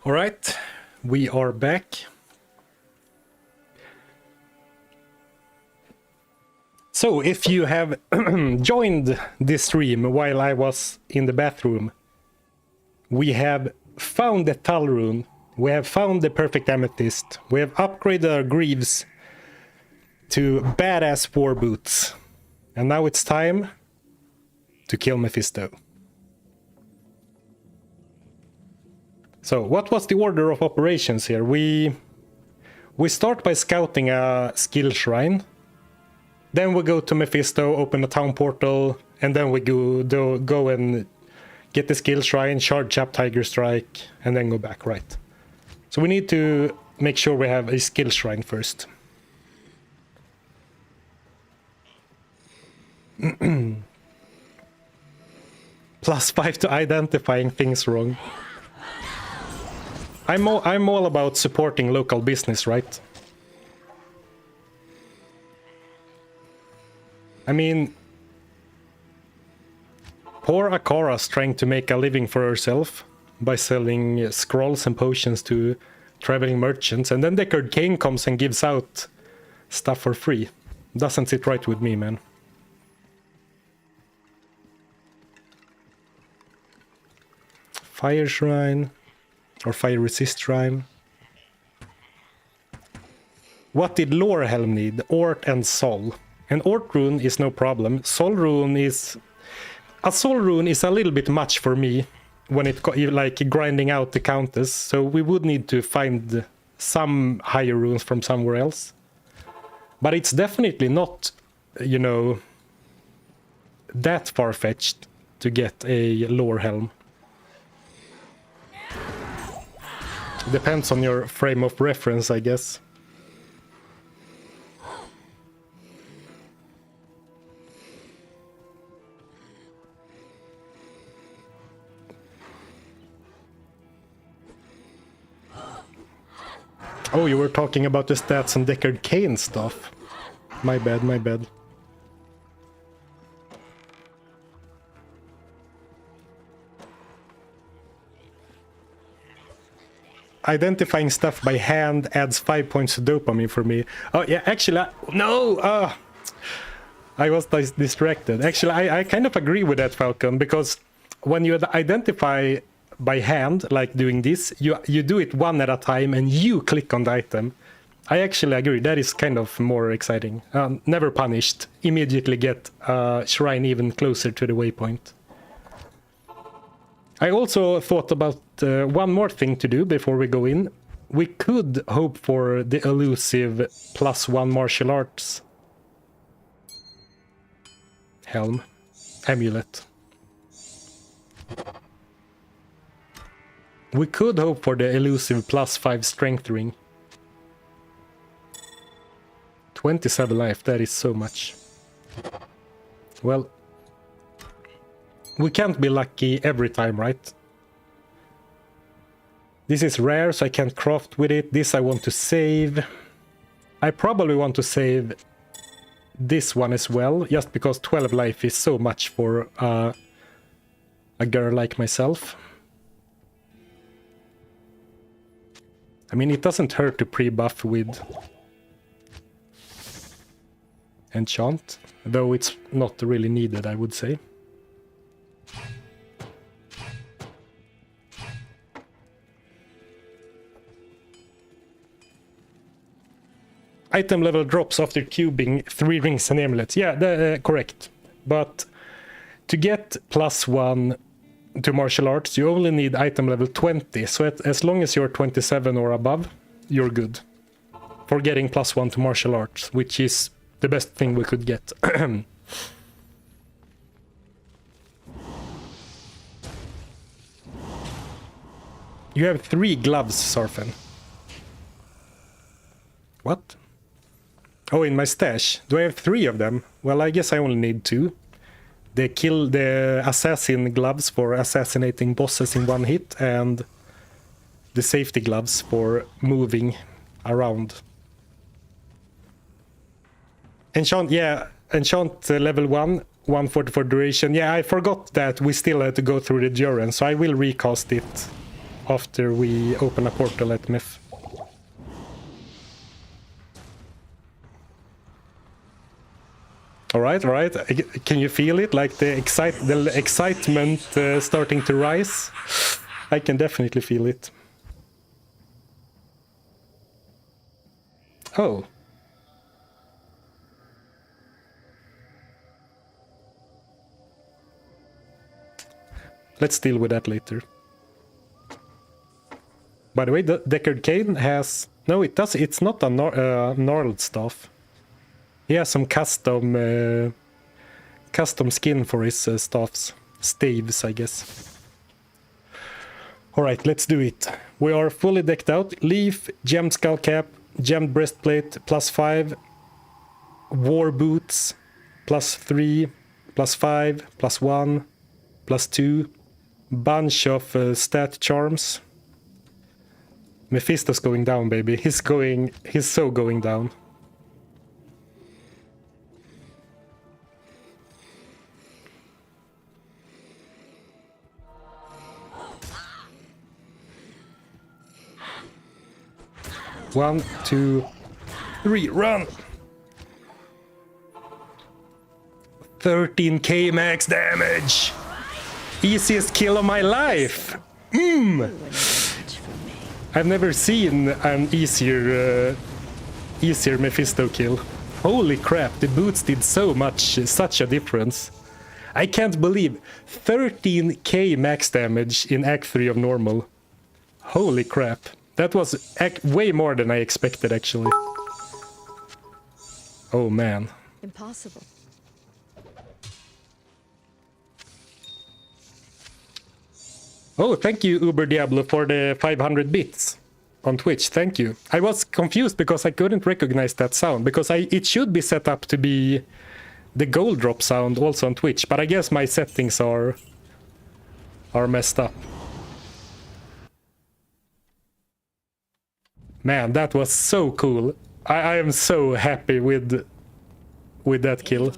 All right, we are back. So if you have joined this stream while I was in the bathroom, we have found the Thul rune, we have found the perfect amethyst, we have upgraded our greaves to badass war boots, and now it's time to kill Mephisto. So what was the order of operations here? We start by scouting a skill shrine, then we go to Mephisto, open a town portal, and then we go and get the skill shrine, charge up Tiger Strike, and then go back, right? So we need to make sure we have a skill shrine first. +5 to identifying things wrong. I'm all about supporting local business, right? I mean, poor Akara's trying to make a living for herself by selling scrolls and potions to traveling merchants, and then Deckard Cain comes and gives out stuff for free. Doesn't sit right with me, man. Fire Shrine. Or Fire Resist Shrine. What did Lorehelm need? Ort and Sol. And Ort Rune is no problem. Soul Rune is... A Soul Rune is a little bit much for me when it like grinding out the counters, so we would need to find some higher runes from somewhere else. But it's definitely not, you know, that far-fetched to get a lore helm. Depends on your frame of reference, I guess. Oh, you were talking about the stats and Deckard Cain stuff. My bad, my bad. Identifying stuff by hand adds 5 points to dopamine for me. Oh yeah, actually, no! I was distracted. Actually, I kind of agree with that, Falcon, because when you identify by hand, like doing this, you do it one at a time and you click on the item. I actually agree, that is kind of more exciting. Never punished, immediately get a shrine even closer to the waypoint. I also thought about one more thing to do before we go in. We could hope for the elusive +1 martial arts helm, amulet. We could hope for the elusive +5 strength ring. 27 life, that is so much. Well, we can't be lucky every time, right? This is rare, so I can't craft with it. This I want to save. I probably want to save this one as well, just because 12 life is so much for a girl like myself. I mean, it doesn't hurt to pre-buff with enchant, though it's not really needed, I would say. Item level drops after cubing 3 rings and amulets. Yeah, correct. But to get +1 to martial arts, you only need item level 20. So as long as you're 27 or above, you're good for getting +1 to martial arts, which is the best thing we could get. You have 3 gloves, Sarfen. What? Oh, in my stash. Do I have 3 of them? Well, I guess I only need 2. The assassin gloves for assassinating bosses in one hit, and the safety gloves for moving around. Enchant, yeah, enchant level 1, 144 duration. Yeah, I forgot that we still had to go through the Duran, so I will recast it after we open a portal at Meph. All right. Can you feel it? Like the excitement starting to rise? I can definitely feel it. Oh. Let's deal with that later. By the way, the Deckard Cain has... No, it does. It's not a gnarled staff. He has some custom skin for his staffs. Staves, I guess. Alright, let's do it. We are fully decked out. Leaf, gemmed skull cap, gemmed breastplate, +5. War boots, +3, +5, +1, +2. Bunch of stat charms. Mephisto's going down, baby. He's so going down. One, 2, 3, run! 13k max damage! Easiest kill of my life! I've never seen an easier Mephisto kill. Holy crap, the boots did so much, such a difference. I can't believe 13k max damage in Act 3 of normal. Holy crap. That was way more than I expected, actually. Oh man. Impossible. Oh, thank you, Uber Diablo, for the 500 bits on Twitch. Thank you. I was confused because I couldn't recognize that sound, because it should be set up to be the gold drop sound also on Twitch, but I guess my settings are messed up. Man, that was so cool. I am so happy with that kill.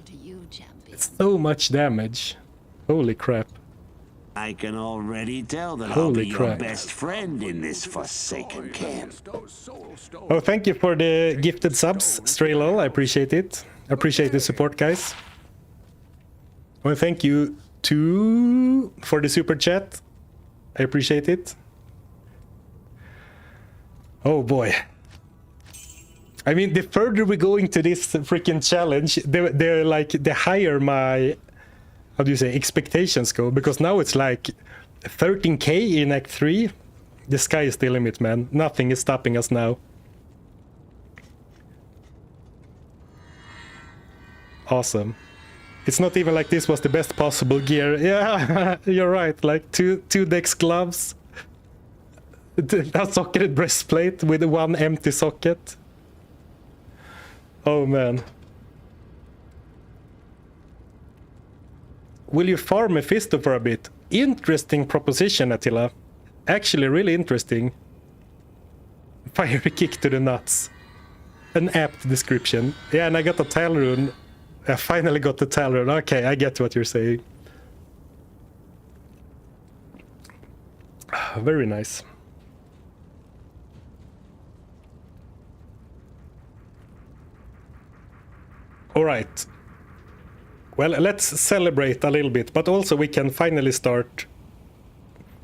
It's so much damage. Holy crap. I can already tell that I'll Holy be crap. your best friend in this forsaken camp. Oh, thank you for the gifted subs, Straylol. I appreciate it. Appreciate the support, guys. Well, thank you for the super chat. I appreciate it. Oh boy. I mean, the further we go into this freaking challenge, the higher my, how do you say, expectations go, because now it's like 13k in Act 3. The sky is the limit, man. Nothing is stopping us now. Awesome. It's not even like this was the best possible gear. Yeah, you're right. Like two dex gloves, a socketed breastplate with one empty socket. Oh man. Will you farm Mephisto for a bit? Interesting proposition, Attila. Actually, really interesting. Fire kick to the nuts. An apt description. Yeah, and I got a Thul rune. I finally got the Thul rune. Okay, I get what you're saying. Very nice. All right. Well, let's celebrate a little bit, but also we can finally start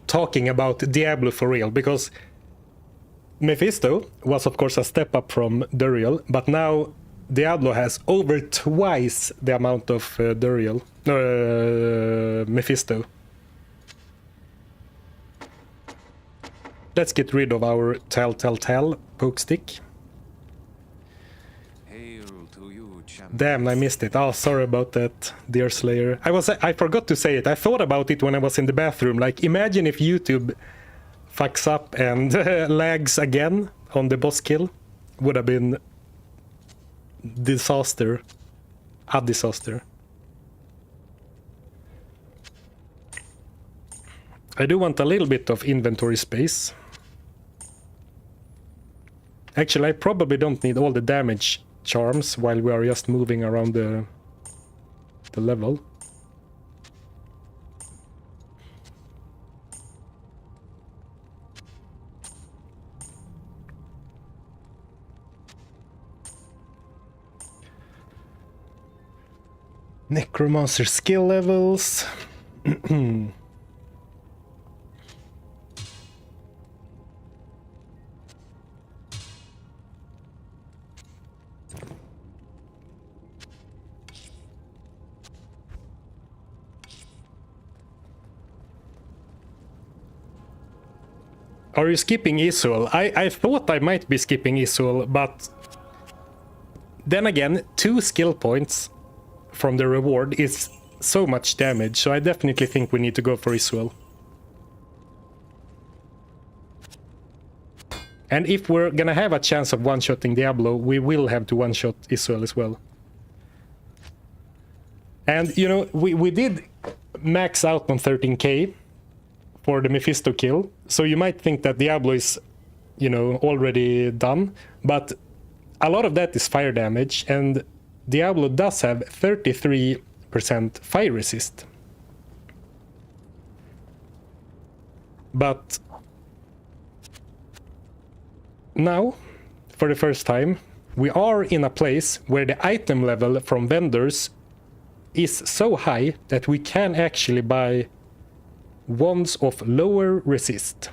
talking about Diablo for real, because Mephisto was of course a step up from Duriel, but now Diablo has over twice the amount of Duriel, Mephisto. Let's get rid of our Tal poke stick. Damn, I missed it. Oh, sorry about that, dear Slayer. I forgot to say it. I thought about it when I was in the bathroom. Like, imagine if YouTube fucks up and lags again on the boss kill. Would have been disaster. A disaster. I do want a little bit of inventory space. Actually, I probably don't need all the damage charms while we are just moving around the level. Necromancer skill levels. Are you skipping Isul? I thought I might be skipping Isul, but then again, 2 skill points from the reward is so much damage, so I definitely think we need to go for Isul. And if we're gonna have a chance of one-shotting Diablo, we will have to one-shot Isul as well. And, you know, we did max out on 13k for the Mephisto kill, so you might think that Diablo is, you know, already done, but a lot of that is fire damage, and Diablo does have 33% fire resist. But now, for the first time, we are in a place where the item level from vendors is so high that we can actually buy wands of lower resist.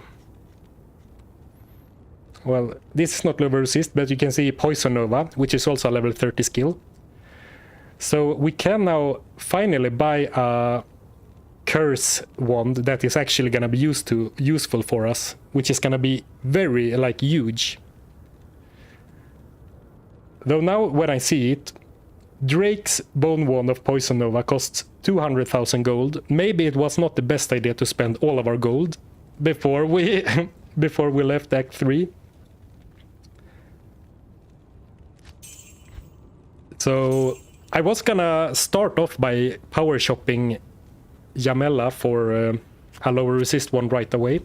Well, this is not level resist, but you can see Poison Nova, which is also a level 30 skill. So we can now finally buy a curse wand that is actually gonna be useful for us, which is gonna be very, like, huge. Though now when I see it, Drake's Bone Wand of Poison Nova costs 200,000 gold. Maybe it was not the best idea to spend all of our gold before we before we left Act 3. So I was gonna start off by power shopping Yamela for a lower resist one right away.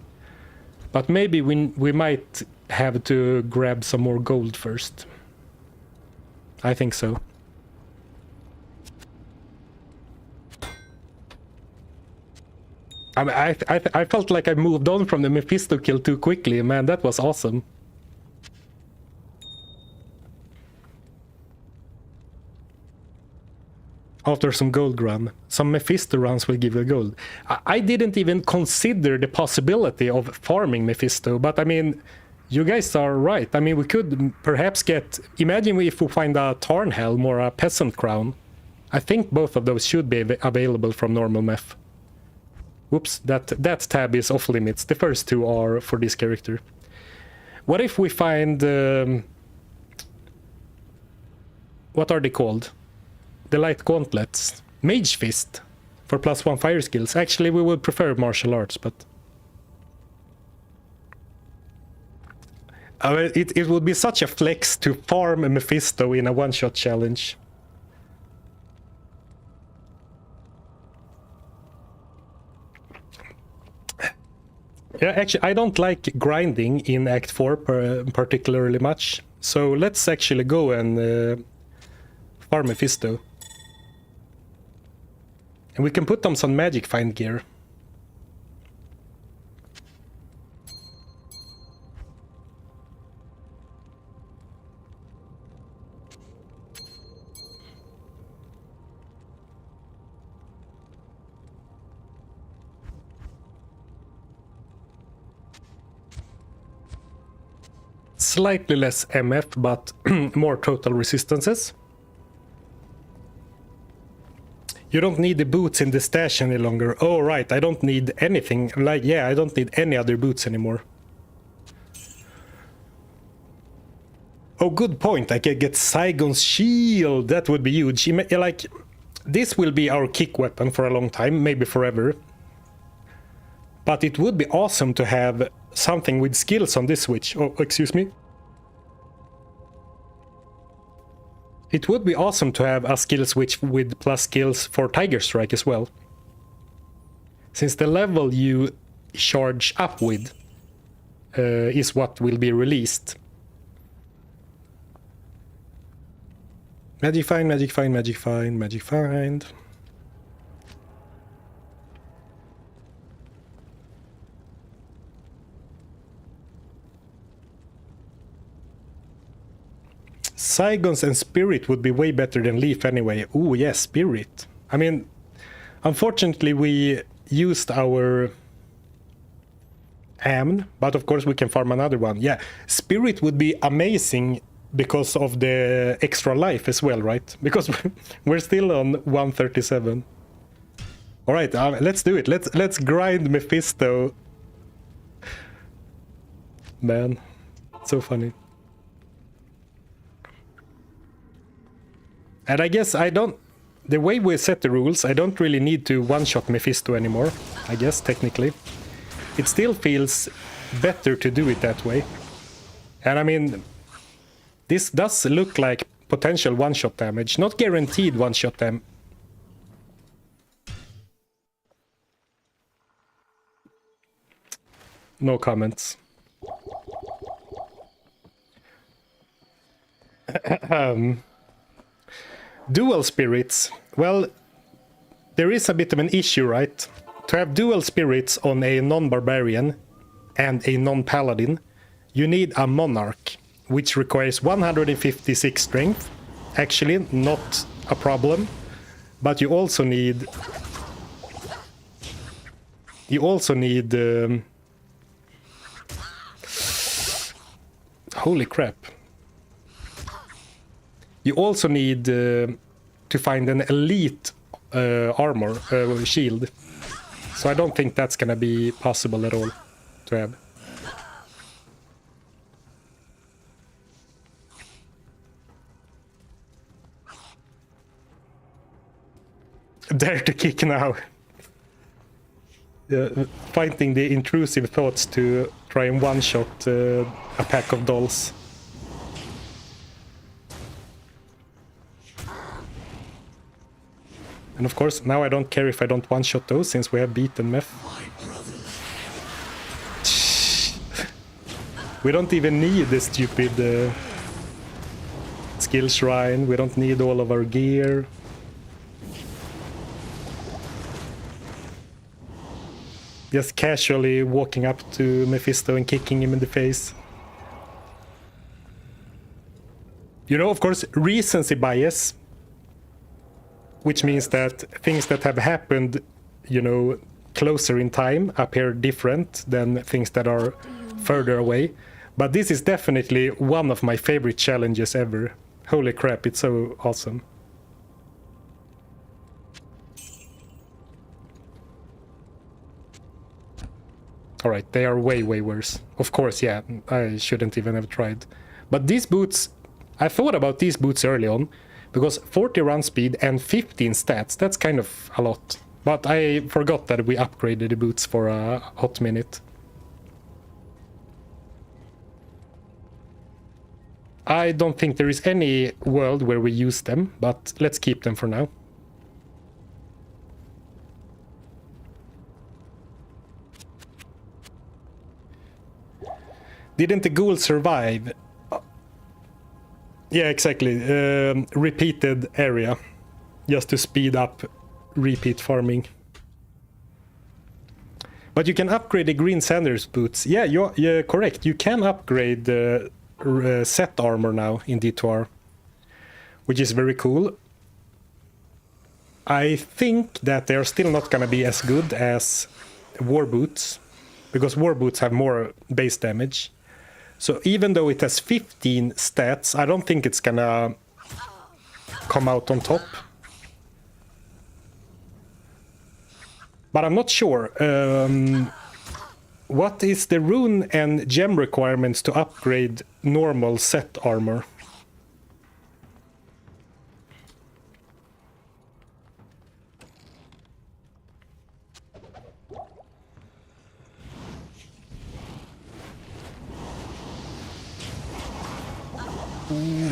But maybe we might have to grab some more gold first. I think so. I felt like I moved on from the Mephisto kill too quickly. Man, that was awesome. After some gold run. Some Mephisto runs will give you gold. I didn't even consider the possibility of farming Mephisto, but I mean, you guys are right. I mean, we could perhaps get... Imagine if we find a Tarn Helm or a Peasant Crown. I think both of those should be available from normal Meph. Whoops, that tab is off limits. The first two are for this character. What if we find... what are they called? The light gauntlets. Mage Fist for +1 fire skills. Actually, we would prefer martial arts, but... it would be such a flex to farm a Mephisto in a one-shot challenge. Yeah, actually, I don't like grinding in Act 4 particularly much. So let's actually go and farm Mephisto. And we can put them some magic find gear. Slightly less MF, but more total resistances. You don't need the boots in the stash any longer. Oh, right, I don't need anything. Like, yeah, I don't need any other boots anymore. Oh, good point. I can get Saigon's shield. That would be huge. Like, this will be our kick weapon for a long time, maybe forever. But it would be awesome to have something with skills on this switch. Oh, excuse me. It would be awesome to have a skill switch with plus skills for Tiger Strike as well. Since the level you charge up with is what will be released. Magic find, magic find, magic find, magic find. Saigons and Spirit would be way better than Leaf anyway. Ooh, yes, Spirit. I mean, unfortunately we used our Amn, but of course we can farm another one. Yeah, Spirit would be amazing because of the extra life as well, right? Because we're still on 137. All right, let's do it. Let's grind Mephisto. Man, so funny. And I guess the way we set the rules, I don't really need to one-shot Mephisto anymore, I guess, technically. It still feels better to do it that way. And I mean, this does look like potential one-shot damage, not guaranteed one-shot damage. No comments. Dual spirits. Well, there is a bit of an issue, right? To have dual spirits on a non-barbarian and a non-paladin, you need a monarch, which requires 156 strength. Actually, not a problem. But you also need... Holy crap. You also need to find an elite armor, shield. So I don't think that's gonna be possible at all to have. Dare to kick now. Fighting the intrusive thoughts to try and one-shot a pack of dolls. And of course, now I don't care if I don't one-shot those, since we have beaten Meph. We don't even need the stupid skill shrine, we don't need all of our gear. Just casually walking up to Mephisto and kicking him in the face. You know, of course, recency bias, which means that things that have happened, you know, closer in time appear different than things that are further away. But this is definitely one of my favorite challenges ever. Holy crap, it's so awesome. Alright, they are way, way worse. Of course, yeah, I shouldn't even have tried. But these boots, I thought about these boots early on, because 40 run speed and 15 stats, that's kind of a lot. But I forgot that we upgraded the boots for a hot minute. I don't think there is any world where we use them, but let's keep them for now. Didn't the ghoul survive? Yeah, exactly. Repeated area. Just to speed up repeat farming. But you can upgrade the Green Sanders boots. Yeah, you're correct. You can upgrade the set armor now in D2R. Which is very cool. I think that they're still not gonna be as good as war boots. Because war boots have more base damage. So even though it has 15 stats, I don't think it's gonna come out on top. But I'm not sure. What is the rune and gem requirements to upgrade normal set armor?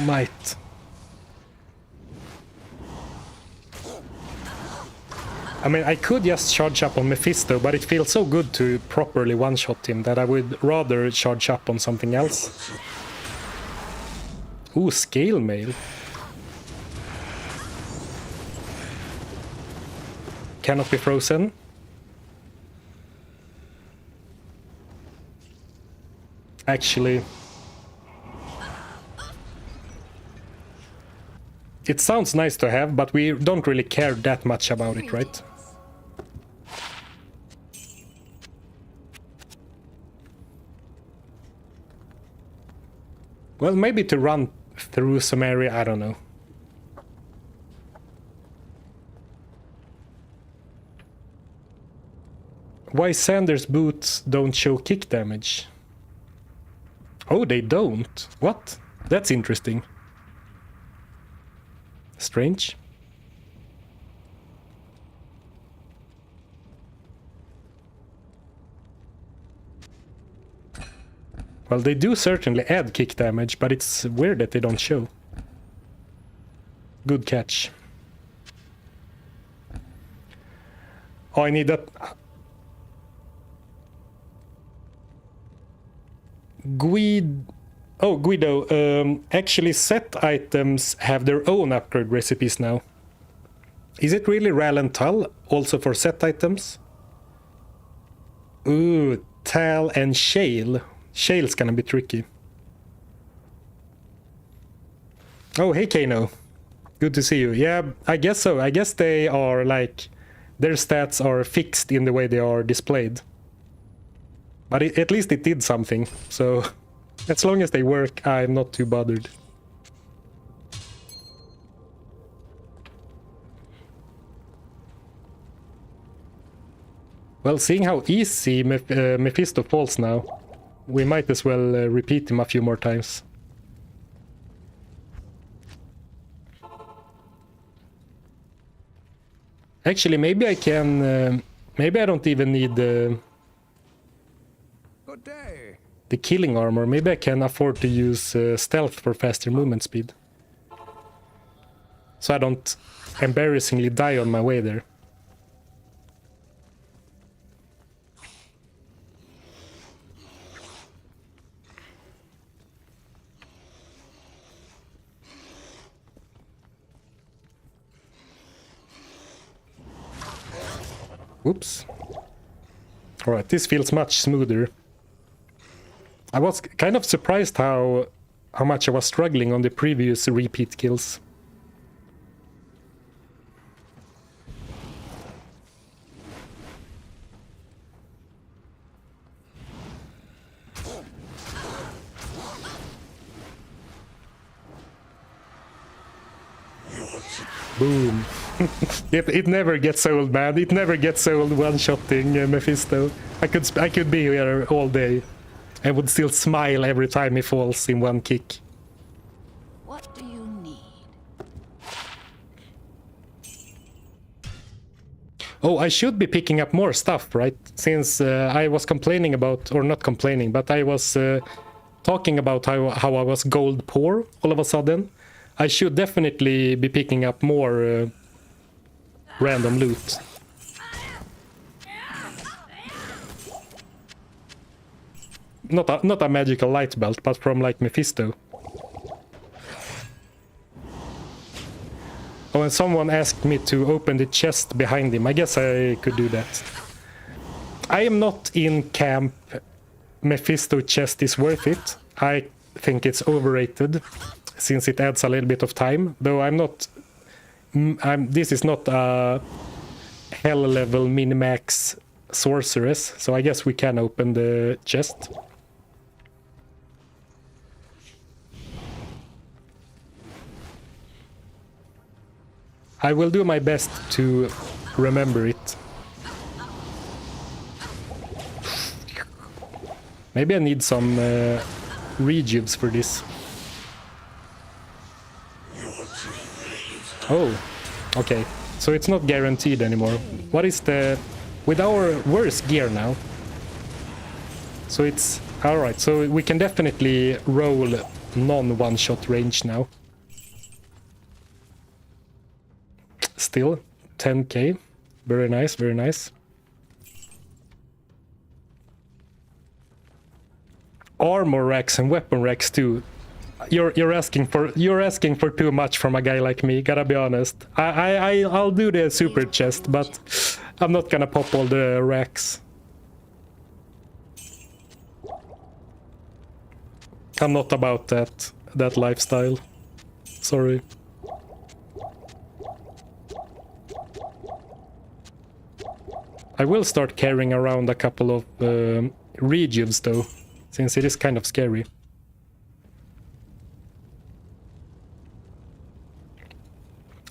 Might. I mean, I could just charge up on Mephisto, but it feels so good to properly one-shot him that I would rather charge up on something else. Ooh, scale mail. Cannot be frozen. Actually... it sounds nice to have, but we don't really care that much about it, right? Well, maybe to run through some area, I don't know. Why Sanders' boots don't show kick damage? Oh, they don't? What? That's interesting. Strange. Well, they do certainly add kick damage, but it's weird that they don't show. Good catch. Oh, I need that. Guido, actually set items have their own upgrade recipes now. Is it really Ral and Thul also for set items? Ooh, Tal and Shale. Shale's gonna be tricky. Oh, hey Kano. Good to see you. Yeah, I guess so. I guess they are like... their stats are fixed in the way they are displayed. But at least it did something, so... As long as they work, I'm not too bothered. Well, seeing how easy Mephisto falls now, we might as well repeat him a few more times. Actually, maybe I can... maybe I don't even need the killing armor. Maybe I can afford to use stealth for faster movement speed. So I don't embarrassingly die on my way there. Whoops. Alright, this feels much smoother. I was kind of surprised how much I was struggling on the previous repeat kills. Boom. It never gets old, man. It never gets old one-shotting Mephisto. I could be here all day and would still smile every time he falls in one kick. What do you need? Oh, I should be picking up more stuff, right? Since I was complaining about, or not complaining, but I was talking about how I was gold poor all of a sudden. I should definitely be picking up more random loot. Not a magical light belt, but from like Mephisto. Oh, and someone asked me to open the chest behind him. I guess I could do that. I am not in camp Mephisto chest is worth it. I think it's overrated, since it adds a little bit of time. Though I'm not... this is not a hell level min-max sorceress, so I guess we can open the chest. I will do my best to remember it. Maybe I need some rejuves for this. Oh, okay. So it's not guaranteed anymore. What is the... with our worse gear now? So it's... alright, so we can definitely roll non-one-shot range now. Still, 10k. Very nice, very nice. Armor racks and weapon racks too. You're asking for too much from a guy like me, gotta be honest. I'll do the super chest, but I'm not gonna pop all the racks. I'm not about that lifestyle. Sorry. I will start carrying around a couple of rejuves though, since it is kind of scary.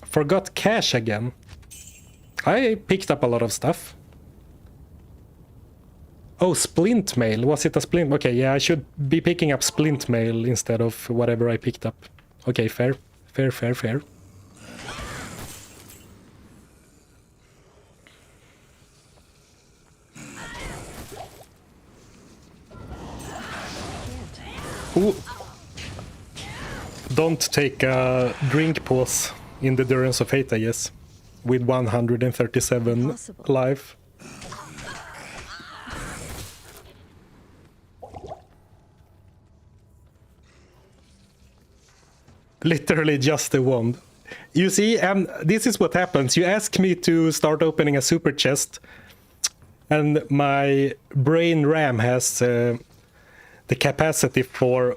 Forgot cash again. I picked up a lot of stuff. Oh, splint mail. Was it a splint? Okay, yeah, I should be picking up splint mail instead of whatever I picked up. Okay, fair. Fair, fair, fair. Ooh. Don't take a drink pause in the Durance of Hate, I guess. With 137 life. Literally just a wand. You see, and this is what happens. You ask me to start opening a super chest, and my brain RAM has the capacity for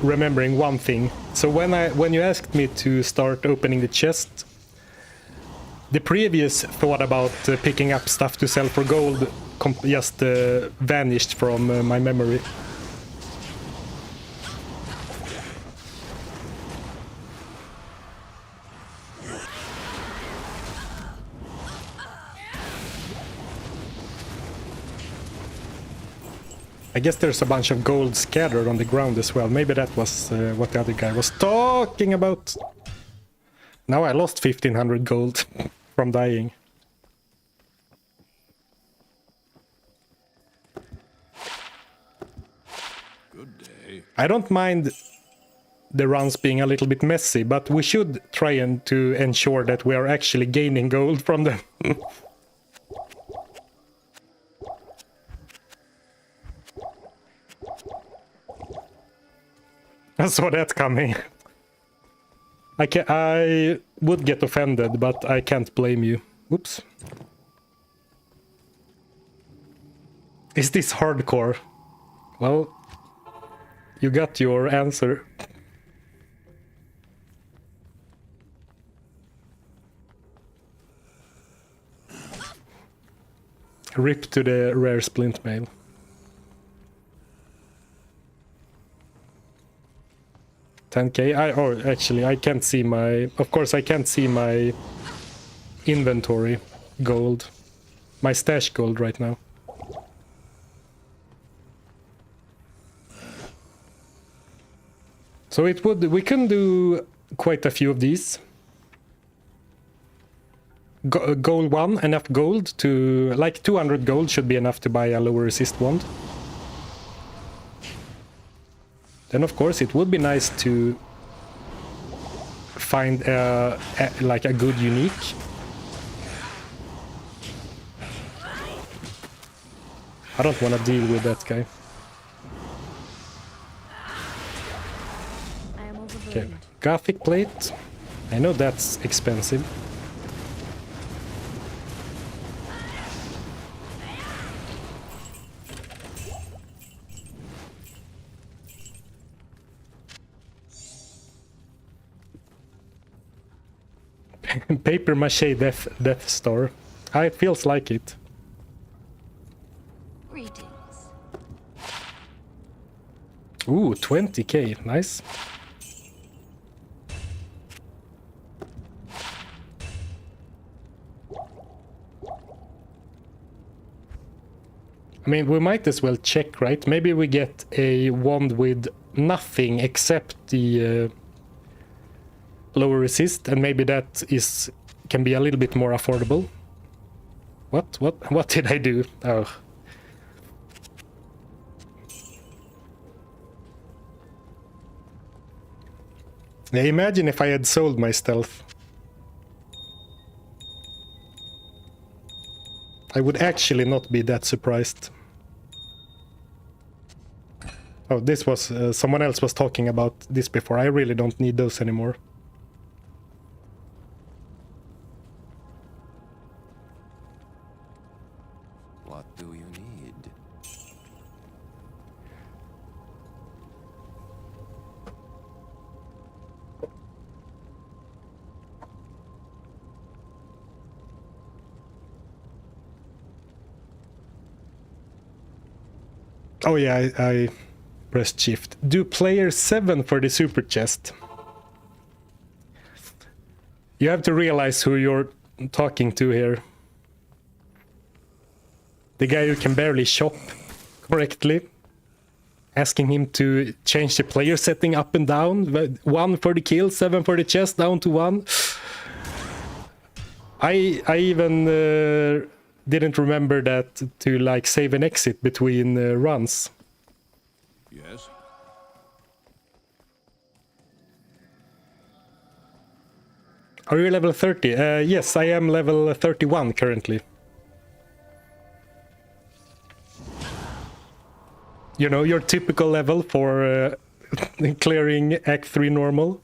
remembering one thing. So when you asked me to start opening the chest, the previous thought about picking up stuff to sell for gold just vanished from my memory. I guess there's a bunch of gold scattered on the ground as well. Maybe that was what the other guy was talking about. Now I lost 1500 gold from dying. Good day. I don't mind the runs being a little bit messy, but we should try and to ensure that we are actually gaining gold from them. I saw that coming. I would get offended, but I can't blame you. Oops. Is this hardcore? Well, you got your answer. Rip to the rare splint mail. $10K. Actually, I can't see my. Of course, I can't see my inventory gold, my stash gold right now. So it would. We can do quite a few of these. Goal 1, enough gold to like 200 gold should be enough to buy a lower resist wand. Then of course it would be nice to find like a good unique. I don't want to deal with that guy. I am Okay, overburdened. Gothic plate. I know that's expensive. Paper mache Death Star. It feels like it. Greetings. Ooh, 20k, nice. I mean, we might as well check, right? Maybe we get a wand with nothing except the lower resist, and maybe that can be a little bit more affordable. What did I do? Oh. Yeah, imagine if I had sold my stealth. I would actually not be that surprised. Oh, this was someone else was talking about this before. I really don't need those anymore. What do you need? Oh yeah, I pressed shift. Do player 7 for the super chest. You have to realize who you're talking to here. The guy who can barely shop correctly. Asking him to change the player setting up and down. 1 for the kill, 7 for the chest, down to 1. I even didn't remember that to like save and exit between runs. Yes? Are you level 30? Yes, I am level 31 currently. You know, your typical level for clearing Act 3 normal.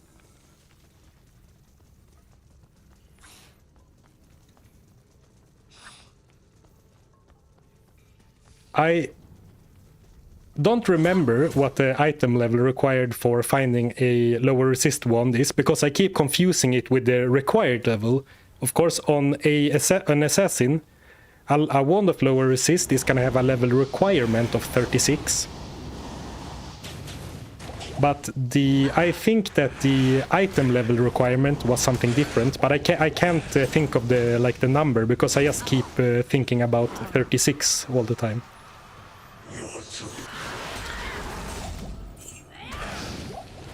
I don't remember what the item level required for finding a lower resist wand is, because I keep confusing it with the required level. Of course, on an assassin, a wand of lower resist is gonna have a level requirement of 36. But I think that the item level requirement was something different, but I can't think of the number, because I just keep thinking about 36 all the time.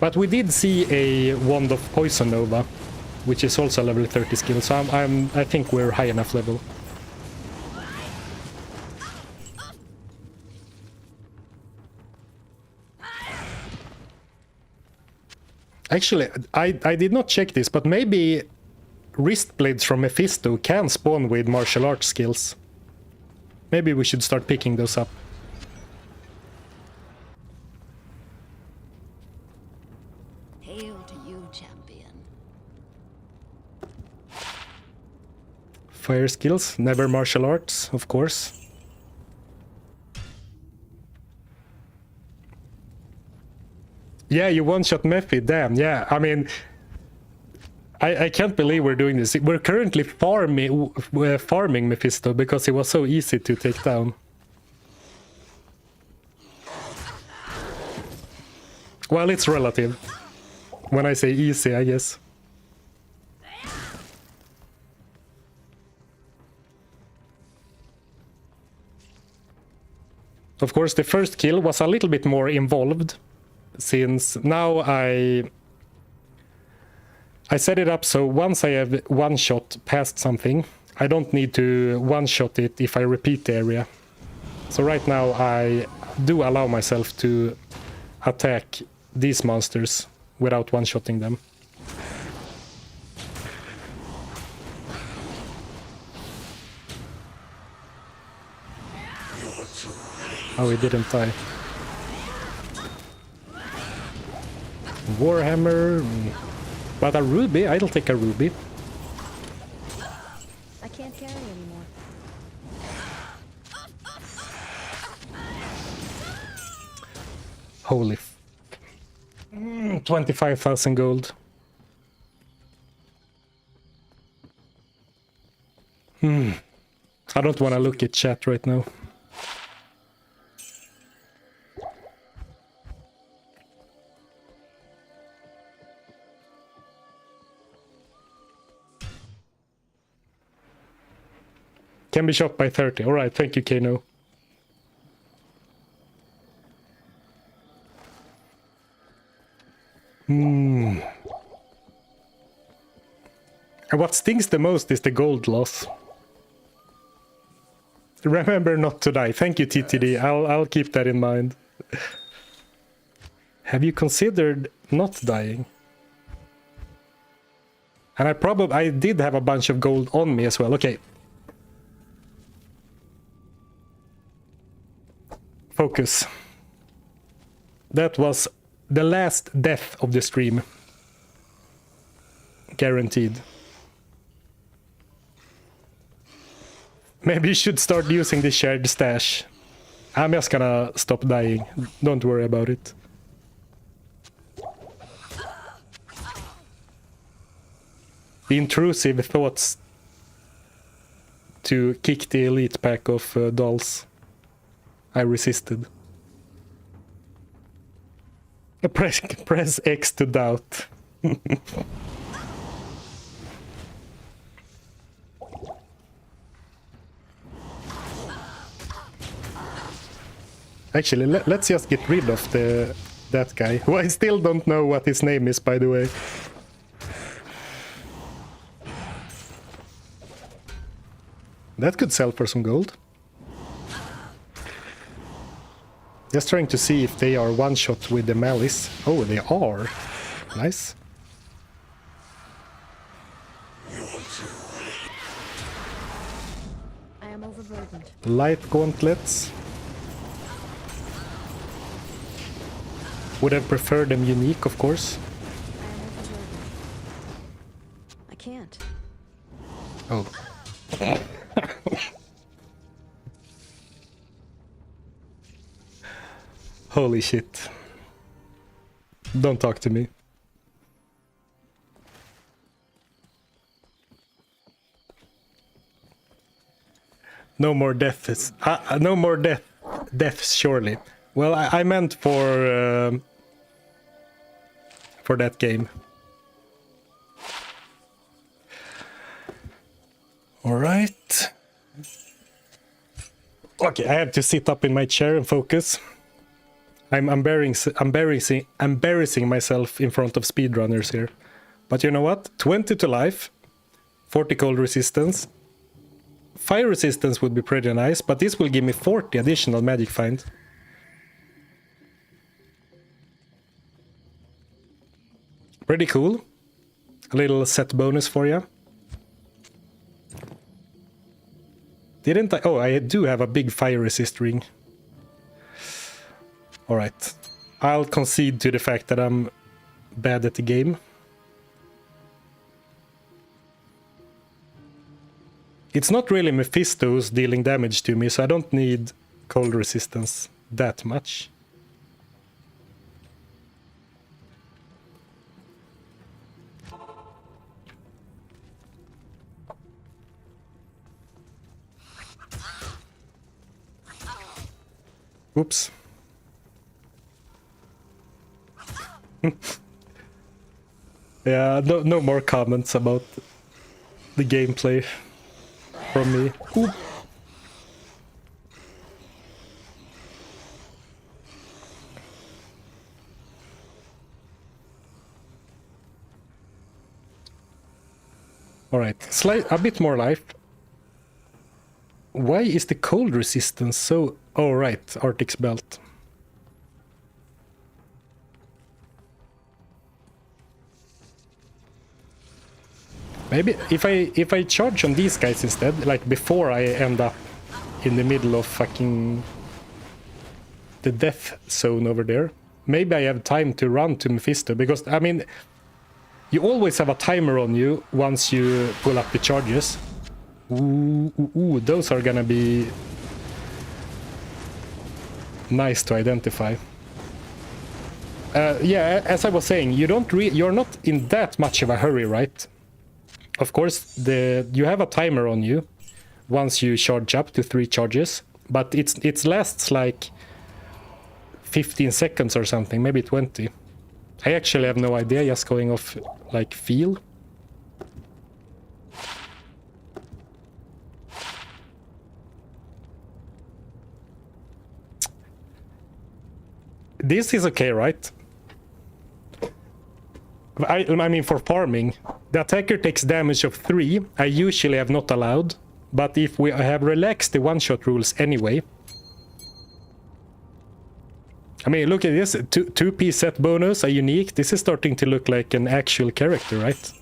But we did see a Wand of Poison Nova, which is also a level 30 skill, so I think we're high enough level. Actually, I did not check this, but maybe wrist blades from Mephisto can spawn with martial arts skills. Maybe we should start picking those up. Hail to you, champion. Fire skills, never martial arts, of course. Yeah, you one-shot Mephi, damn, yeah. I mean, I can't believe we're doing this. We're currently farming Mephisto because it was so easy to take down. Well, it's relative. When I say easy, I guess. Of course, the first kill was a little bit more involved, since now I set it up so once I have one shot past something, I don't need to one-shot it if I repeat the area. So right now I do allow myself to attack these monsters without one-shotting them. Oh, he didn't die. Warhammer. But a ruby? I'll take a ruby. I can't carry anymore. Holy 25,000 gold. I don't want to look at chat right now. Can be shot by 30. Alright, thank you, Kano. And what stings the most is the gold loss. Remember not to die. Thank you, TTD. I'll keep that in mind. Have you considered not dying? And I did have a bunch of gold on me as well. Okay. Focus. That was the last death of the stream. Guaranteed. Maybe you should start using the shared stash. I'm just gonna stop dying. Don't worry about it. The intrusive thoughts to kick the elite pack of dolls. I resisted. Press X to doubt. Actually, let's just get rid of that guy, who I still don't know what his name is, by the way. That could sell for some gold. Just trying to see if they are one-shot with the malice. Oh, they are. Nice. I am overburdened. Light gauntlets. Would have preferred them unique, of course. I am overburdened. I can't. Oh. Holy shit. Don't talk to me. No more deaths. No more deaths, surely. Well, I meant for that game. All right. Okay, I have to sit up in my chair and focus. I'm embarrassing myself in front of speedrunners here. But you know what? 20 to life, 40 cold resistance. Fire resistance would be pretty nice, but this will give me 40 additional magic find. Pretty cool. A little set bonus for you. Didn't I? Oh, I do have a big fire resist ring. Alright. I'll concede to the fact that I'm bad at the game. It's not really Mephisto who's dealing damage to me, so I don't need cold resistance that much. Oops. Yeah, no more comments about the gameplay from me. Oop. All right, a bit more life. Why is the cold resistance so... Oh, right, Arctic's belt. Maybe if I charge on these guys instead, like before I end up in the middle of fucking the death zone over there, maybe I have time to run to Mephisto, because I mean, you always have a timer on you once you pull up the charges. Ooh, those are gonna be nice to identify. Yeah, as I was saying, you're not in that much of a hurry, right? Of course, you have a timer on you once you charge up to 3 charges, but it lasts like 15 seconds or something, maybe 20. I actually have no idea, just going off like feel. This is okay, right? I mean, for farming, the attacker takes damage of 3. I usually have not allowed, but if we have relaxed the one-shot rules anyway. I mean, look at this, 2p set bonus, a unique. This is starting to look like an actual character, right?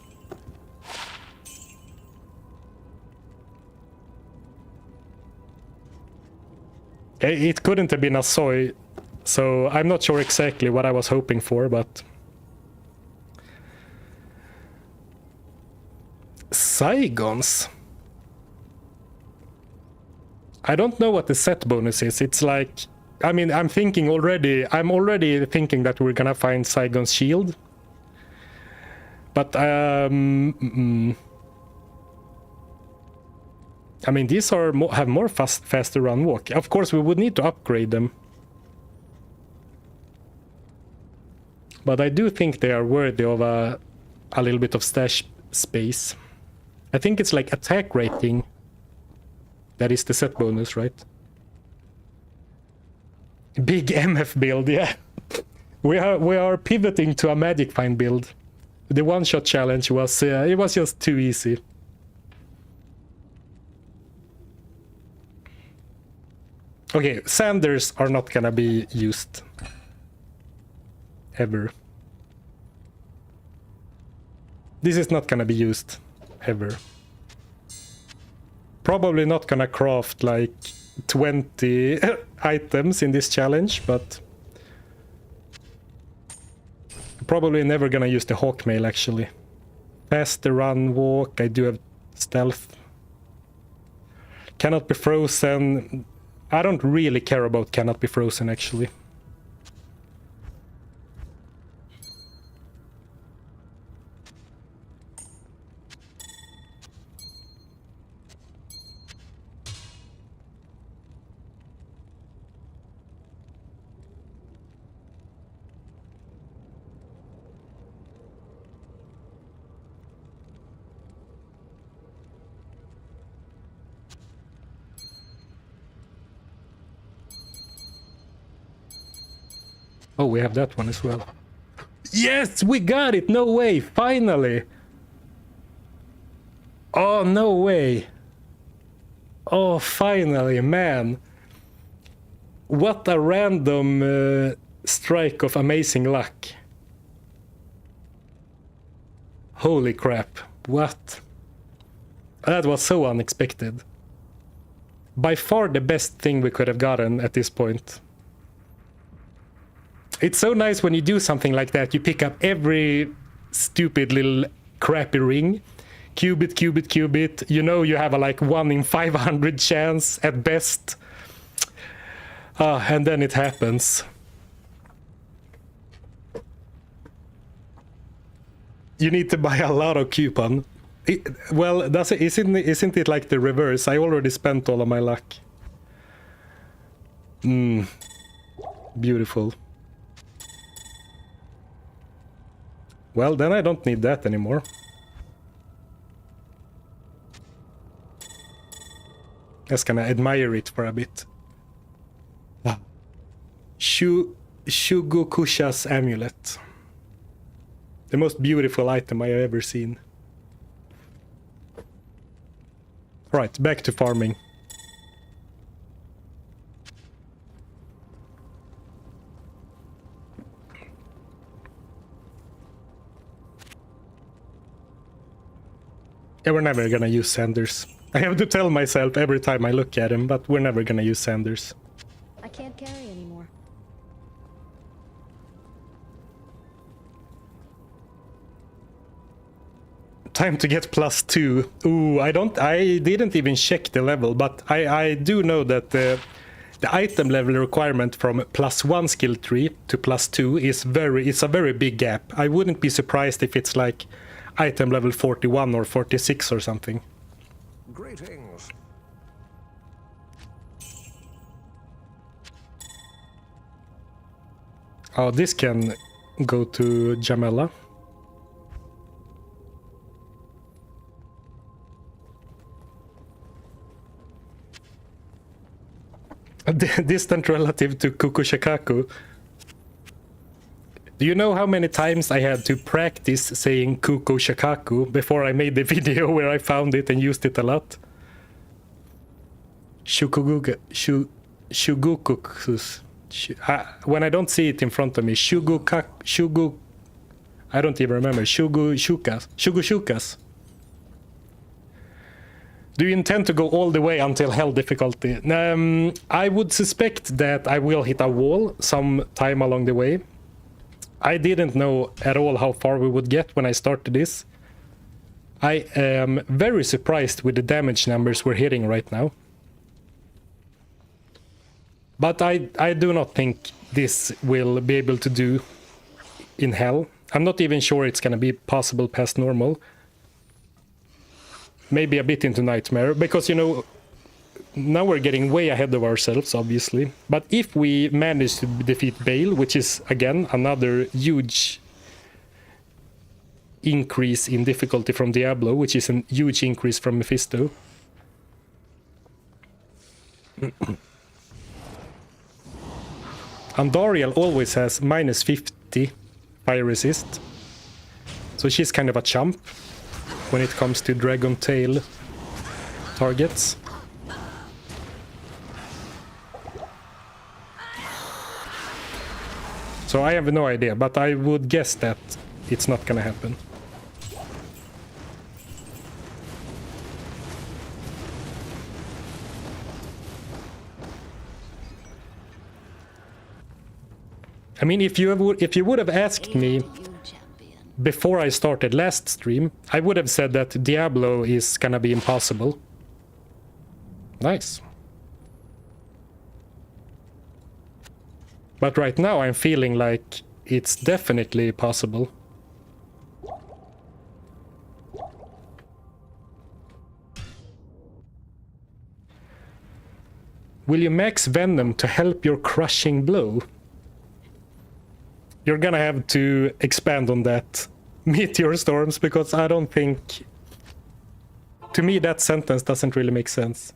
It couldn't have been a soy, so I'm not sure exactly what I was hoping for, but... Saigons. I don't know what the set bonus is. It's like, I mean, I'm already thinking that we're gonna find Saigon's shield. But I mean, these have more faster run walk. Of course, we would need to upgrade them. But I do think they are worthy of a little bit of stash space. I think it's like attack rating. That is the set bonus, right? Big MF build, yeah. we are pivoting to a magic find build. The one-shot challenge was it was just too easy. Okay, Sanders are not gonna be used ever. This is not gonna be used ever. Probably not gonna craft like 20 items in this challenge, but probably never gonna use the Hawkmail actually. Faster run, walk, I do have stealth. Cannot be frozen. I don't really care about cannot be frozen actually. Oh, we have that one as well. Yes, we got it! No way! Finally! Oh, no way! Oh, finally, man! What a random strike of amazing luck. Holy crap, what? That was so unexpected. By far the best thing we could have gotten at this point. It's so nice when you do something like that, you pick up every stupid little crappy ring, cubit, cubit, cubit, you know you have a like 1 in 500 chance at best. And then it happens. You need to buy a lot of coupon. Well, isn't it like the reverse? I already spent all of my luck. Beautiful. Well, then I don't need that anymore. Just gonna admire it for a bit. Shugokusha's amulet. The most beautiful item I have ever seen. Right, back to farming. Yeah, we're never gonna use Sanders. I have to tell myself every time I look at him, but we're never gonna use Sanders. I can't carry anymore. Time to get +2. Ooh, I didn't even check the level, but I do know that the item level requirement from +1 skill tree to +2 is a very big gap. I wouldn't be surprised if it's like item level 41 or 46 or something. Greetings. Oh, this can go to Jamela. Distant relative to Kukushikaku. Do you know how many times I had to practice saying Kukushikaku before I made the video where I found it and used it a lot? Shugukukus. When I don't see it in front of me, I don't even remember. Shugushukas. Do you intend to go all the way until hell difficulty? I would suspect that I will hit a wall sometime along the way. I didn't know at all how far we would get when I started this. I am very surprised with the damage numbers we're hitting right now. But I do not think this will be able to do in hell. I'm not even sure it's gonna be possible past normal. Maybe a bit into nightmare, because you know, now we're getting way ahead of ourselves, obviously. But if we manage to defeat Bale, which is again another huge increase in difficulty from Diablo, which is a huge increase from Mephisto. Andariel always has -50 fire resist, so she's kind of a chump when it comes to Dragon Tail targets. So I have no idea, but I would guess that it's not gonna happen. I mean, if you would have asked me before I started last stream, I would have said that Diablo is gonna be impossible. Nice. But right now I'm feeling like it's definitely possible. Will you max Venom to help your crushing blow? You're gonna have to expand on that, Meteor Storms, because I don't think... To me, that sentence doesn't really make sense.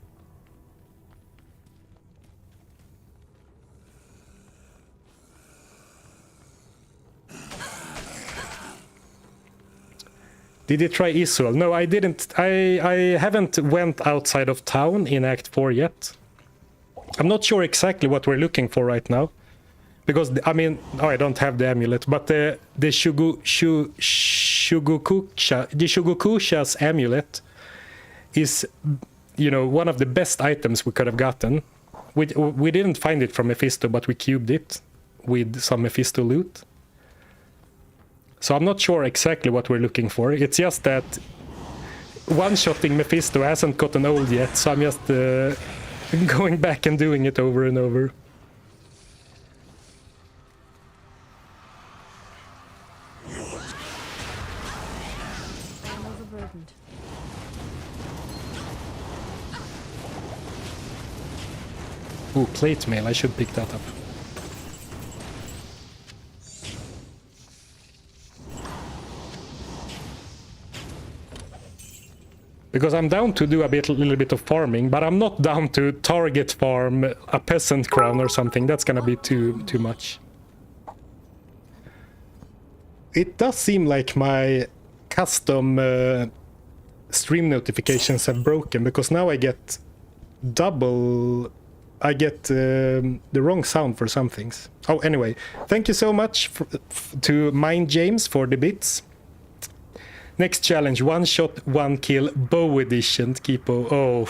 Did you try Isuel? No, I didn't. I haven't went outside of town in Act 4 yet. I'm not sure exactly what we're looking for right now. Because, I mean, oh, I don't have the amulet, but the Shugokusha's amulet is, you know, one of the best items we could have gotten. We didn't find it from Mephisto, but we cubed it with some Mephisto loot. So I'm not sure exactly what we're looking for. It's just that one-shotting Mephisto hasn't gotten old yet, so I'm just going back and doing it over and over. I'm overburdened. Ooh, plate mail, I should pick that up. Because I'm down to do a little bit of farming, but I'm not down to target farm a peasant crown or something. That's gonna be too much. It does seem like my custom stream notifications have broken, because now I get double... I get the wrong sound for some things. Oh, anyway, thank you so much to Mind James for the bits. Next challenge, 1 shot, 1 kill, bow edition, Kipo. Oh,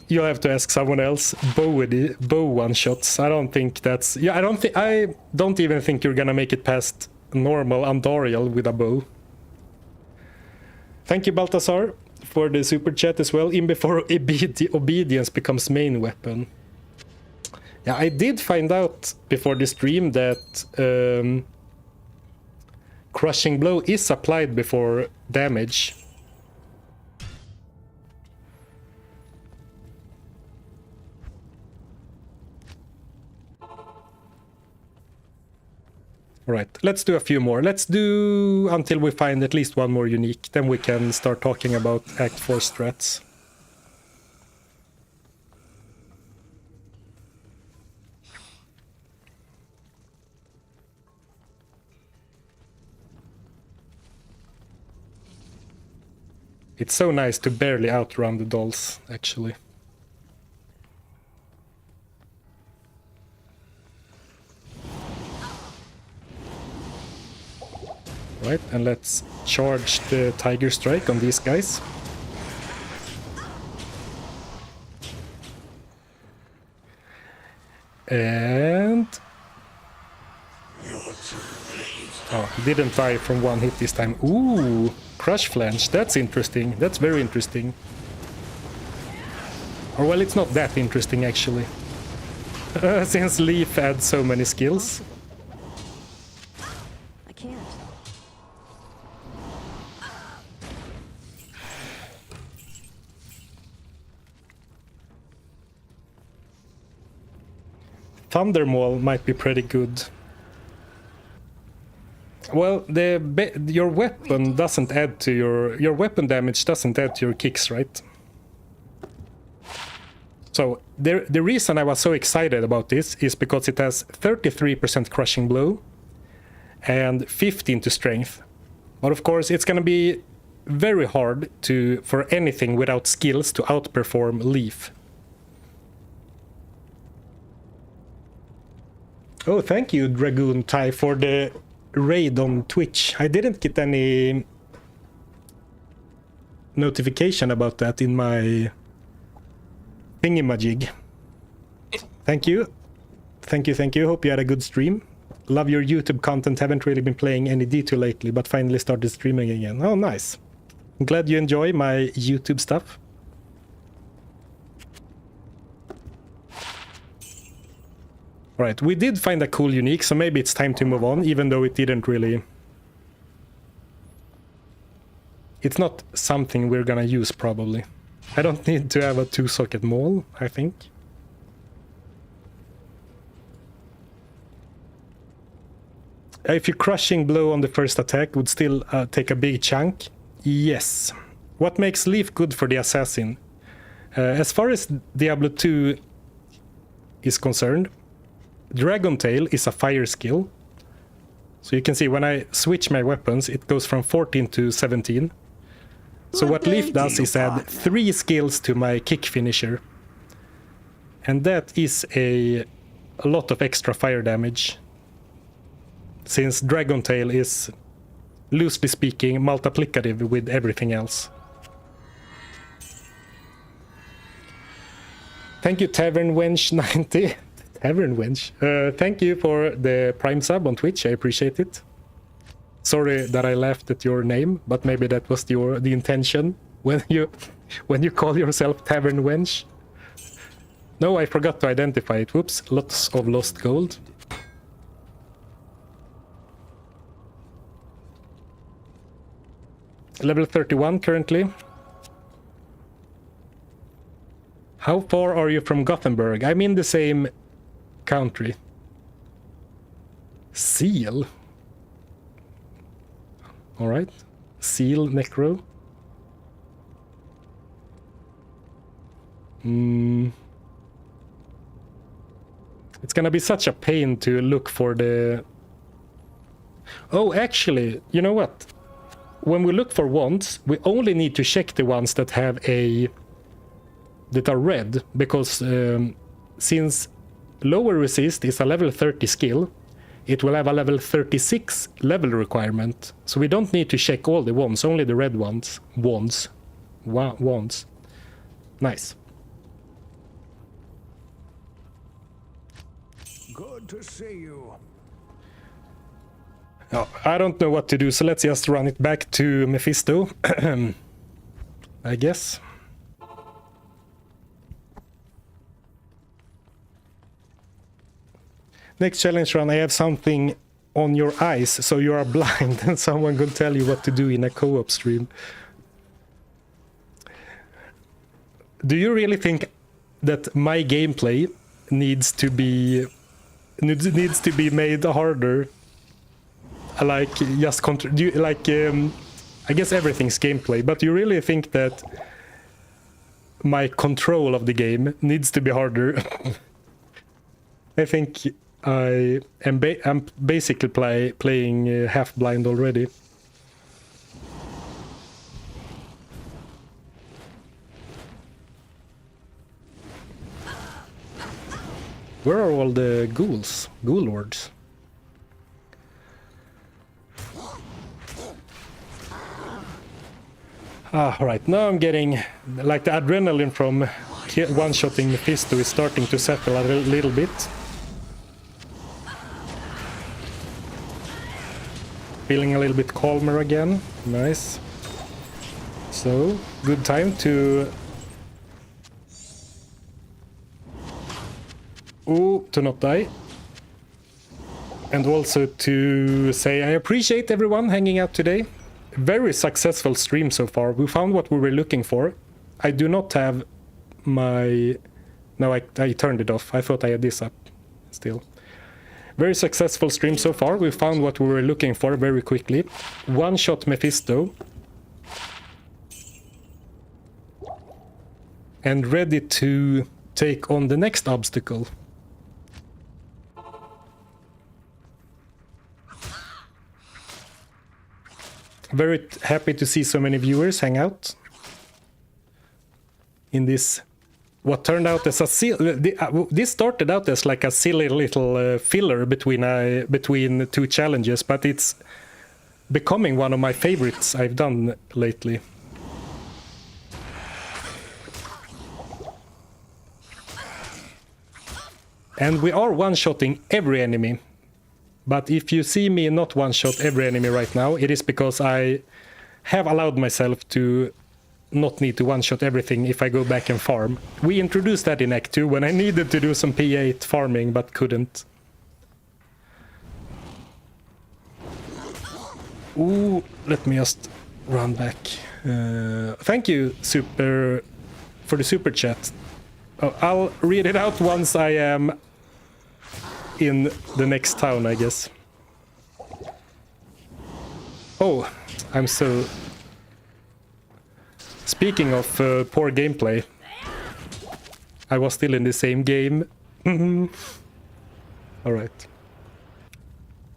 you have to ask someone else. Bow 1 shots. I don't think that's... Yeah, I don't even think you're gonna make it past normal Andariel with a bow. Thank you, Baltasar, for the super chat as well. In before obedience becomes main weapon. Yeah, I did find out before the stream that crushing blow is applied before damage. Right, let's do a few more. Let's do until we find at least one more unique. Then we can start talking about Act 4 strats. It's so nice to barely outrun the dolls, actually. Right, and let's charge the Tiger Strike on these guys. And... oh, he didn't die from one hit this time. Ooh, Crush Flange, that's interesting. That's very interesting. Or well, it's not that interesting actually. Since Leaf adds so many skills. I can't. Thunder Maul might be pretty good. Well, your weapon doesn't add to your weapon damage doesn't add to your kicks, right? So the reason I was so excited about this is because it has 33% crushing blow and 15 to strength. But of course, it's gonna be very hard for anything without skills to outperform Leaf. Oh, thank you, Dragoon Tai, for the raid on Twitch. I didn't get any notification about that in my thingamajig. Thank you. Thank you, thank you. Hope you had a good stream. Love your YouTube content. Haven't really been playing any D2 lately, but finally started streaming again. Oh, nice. I'm glad you enjoy my YouTube stuff. Right, we did find a cool unique, so maybe it's time to move on, even though it didn't really... It's not something we're gonna use, probably. I don't need to have a 2-socket maul, I think. If you're crushing blow on the first attack, would still take a big chunk? Yes. What makes Leaf good for the assassin? As far as Diablo 2 is concerned, Dragon Tail is a fire skill. So you can see when I switch my weapons, it goes from 14 to 17. So what Leaf does is add 3 skills to my kick finisher. And that is a lot of extra fire damage. Since Dragon Tail is, loosely speaking, multiplicative with everything else. Thank you, Tavern Wench 90. Tavern Wench. Thank you for the Prime sub on Twitch. I appreciate it. Sorry that I laughed at your name, but maybe that was the intention when you call yourself Tavern Wench. No, I forgot to identify it. Whoops, lots of lost gold. Level 31 currently. How far are you from Gothenburg? I'm in the same country. Seal. Alright. Seal Necro. It's gonna be such a pain to look for the... Oh, actually, you know what? When we look for wands, we only need to check the ones that have that are red, because since lower resist is a level 30 skill, it will have a level 36 level requirement. So we don't need to check all the wands, only the red ones. Wands. Nice. Good to see you. Oh, I don't know what to do, so let's just run it back to Mephisto. I guess. Next challenge run, I have something on your eyes, so you are blind and someone can tell you what to do in a co-op stream. Do you really think that my gameplay needs to be made harder? Like just I guess everything's gameplay, but you really think that my control of the game needs to be harder? I think I am I'm basically playing half blind already. Where are all the ghouls? Ghoul lords? Right, now I'm getting, like, the adrenaline from one-shotting Mephisto is starting to settle a little bit. Feeling a little bit calmer again, nice. So, good time to... to not die. And also to say I appreciate everyone hanging out today. Very successful stream so far. We found what we were looking for. I do not have my... No, I turned it off. I thought I had this up still. Very successful stream so far. We found what we were looking for very quickly. One-shot Mephisto. And ready to take on the next obstacle. Very happy to see so many viewers hang out in this, what turned out as a this started out as like a silly little filler between two challenges, but it's becoming one of my favorites I've done lately. And we are one-shotting every enemy. But if you see me not one-shot every enemy right now, it is because I have allowed myself to not need to one-shot everything if I go back and farm. We introduced that in Act 2 when I needed to do some P8 farming but couldn't. Ooh, let me just run back. Thank you, Super, for the super chat. Oh, I'll read it out once I am in the next town, I guess. Oh, I'm so... Speaking of poor gameplay, I was still in the same game. Alright.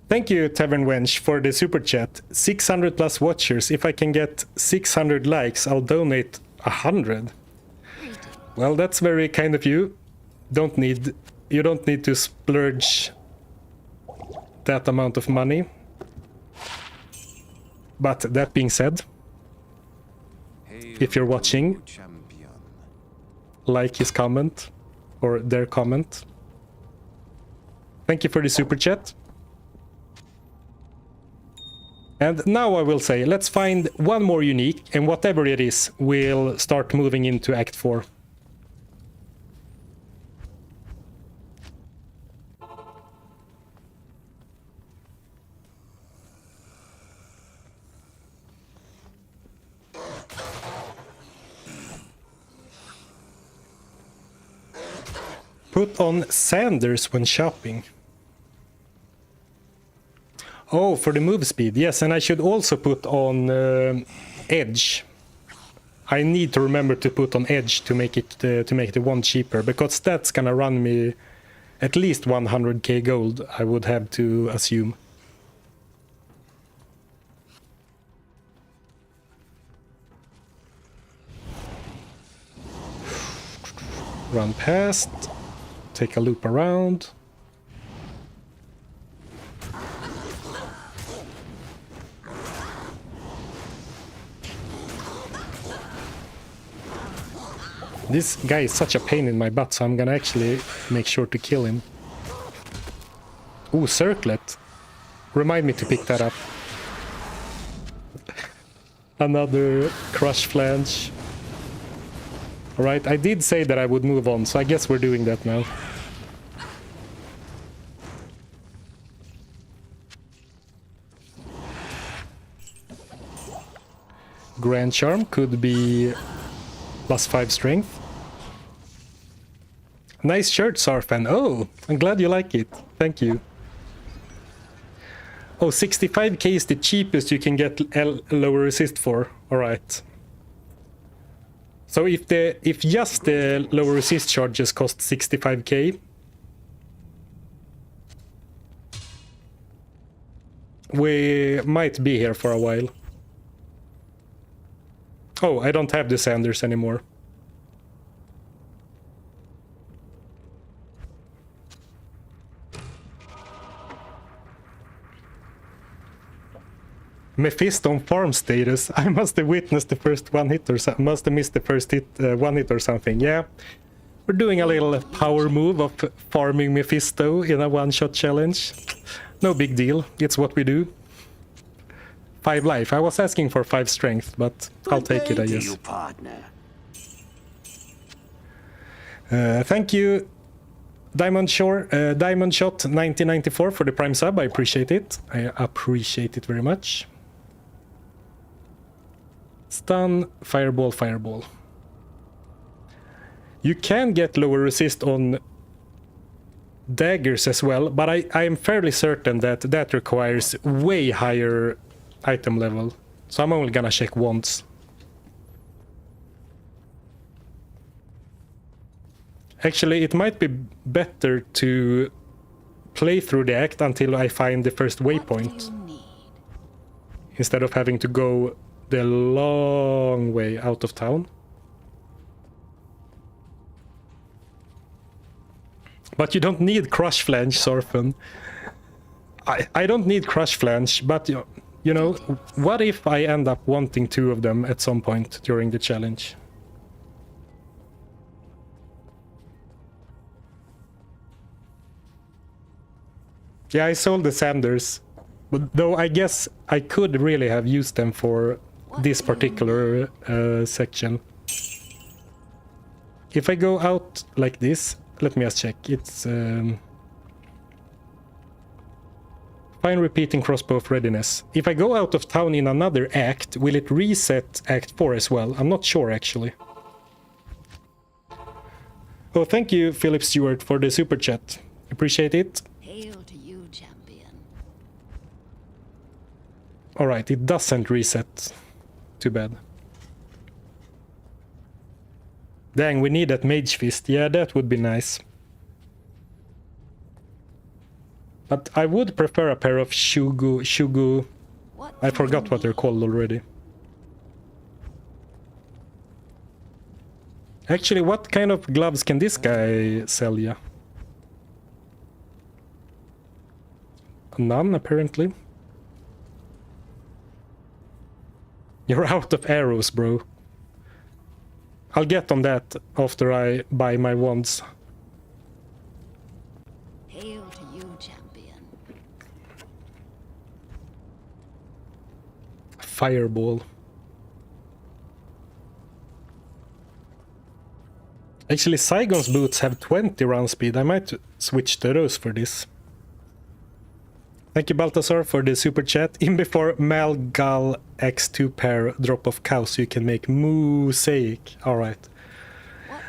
Thank you, Tavern Wench, for the super chat. 600 plus watchers. If I can get 600 likes, I'll donate 100. Well, that's very kind of you. You don't need to splurge that amount of money. But that being said, if you're watching, like his comment or their comment. Thank you for the super chat. And now I will say, let's find one more unique, and whatever it is, we'll start moving into Act 4. Put on Sanders when shopping. Oh, for the move speed. Yes, and I should also put on Edge. I need to remember to put on Edge to make it the one cheaper, because that's gonna run me at least 100k gold, I would have to assume. Run past. Take a loop around. This guy is such a pain in my butt, so I'm gonna actually make sure to kill him. Ooh, Circlet. Remind me to pick that up. Another Crush Flange. Alright, I did say that I would move on, so I guess we're doing that now. Grand Charm could be +5 strength. Nice shirt, Sarfan. Oh, I'm glad you like it. Thank you. Oh, 65k is the cheapest you can get lower resist for. Alright. So if just the lower resist charges cost 65k, we might be here for a while. Oh, I don't have the Sanders anymore. Mephisto on farm status. I must have witnessed the first one hit or something. Must have missed the first hit, one hit or something. Yeah. We're doing a little power move of farming Mephisto in a one-shot challenge. No big deal. It's what we do. 5 life. I was asking for 5 strength, but I'll take it, I guess. You, partner. Thank you, Diamond Shot 1994 for the Prime sub. I appreciate it. I appreciate it very much. Stun, fireball, fireball. You can get lower resist on daggers as well, but I am fairly certain that that requires way higher item level. So I'm only gonna check once. Actually, it might be better to play through the act until I find the first waypoint, instead of having to go the long way out of town. But you don't need Crush Flange, Sorfen. I don't need Crush Flange, but you know, what if I end up wanting 2 of them at some point during the challenge? Yeah, I sold the Sanders, but though I guess I could really have used them for this particular section. If I go out like this, let me just check. It's fine repeating crossbow of readiness. If I go out of town in another act, will it reset Act 4 as well? I'm not sure actually. Oh, thank you, Philip Stewart, for the super chat. Appreciate it. Hail to you, champion. Alright, it doesn't reset. Too bad. Dang, we need that Mage Fist. Yeah, that would be nice. But I would prefer a pair of Shugu. What I do forgot you what they're need? called already. Actually, what kind of gloves can this guy sell ya? None, apparently. You're out of arrows, bro. I'll get on that after I buy my wands. Hail to you, champion. Fireball. Actually, Saigon's boots have 20 round speed. I might switch to those for this. Thank you, Balthazar, for the super chat. In before Malgal X2 pair drop of cows so you can make mosaic. Alright.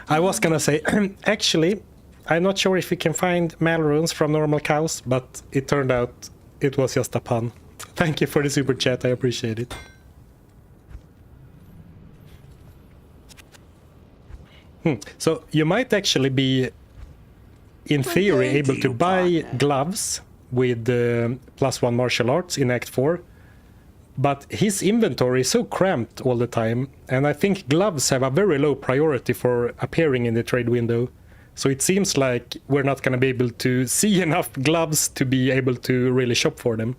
I was gonna say, actually, I'm not sure if you can find mal runes from normal cows, but it turned out it was just a pun. Thank you for the super chat, I appreciate it. So you might actually be, in theory, able to buy gloves with +1 martial arts in Act 4, but his inventory is so cramped all the time, and I think gloves have a very low priority for appearing in the trade window. So it seems like we're not going to be able to see enough gloves to be able to really shop for them.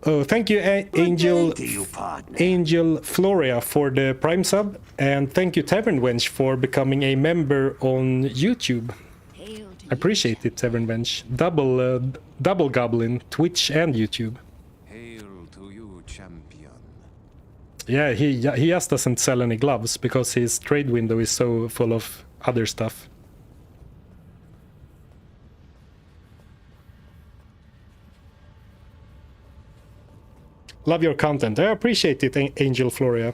Oh, thank you, Angel Floria, for the Prime sub, and thank you, Tavern Wench, for becoming a member on YouTube. Hail to I appreciate it, Tavern Wench. Double goblin, Twitch and YouTube. Hail to you, champion. Yeah, he just doesn't sell any gloves because his trade window is so full of other stuff. Love your content. I appreciate it, Angel Floria.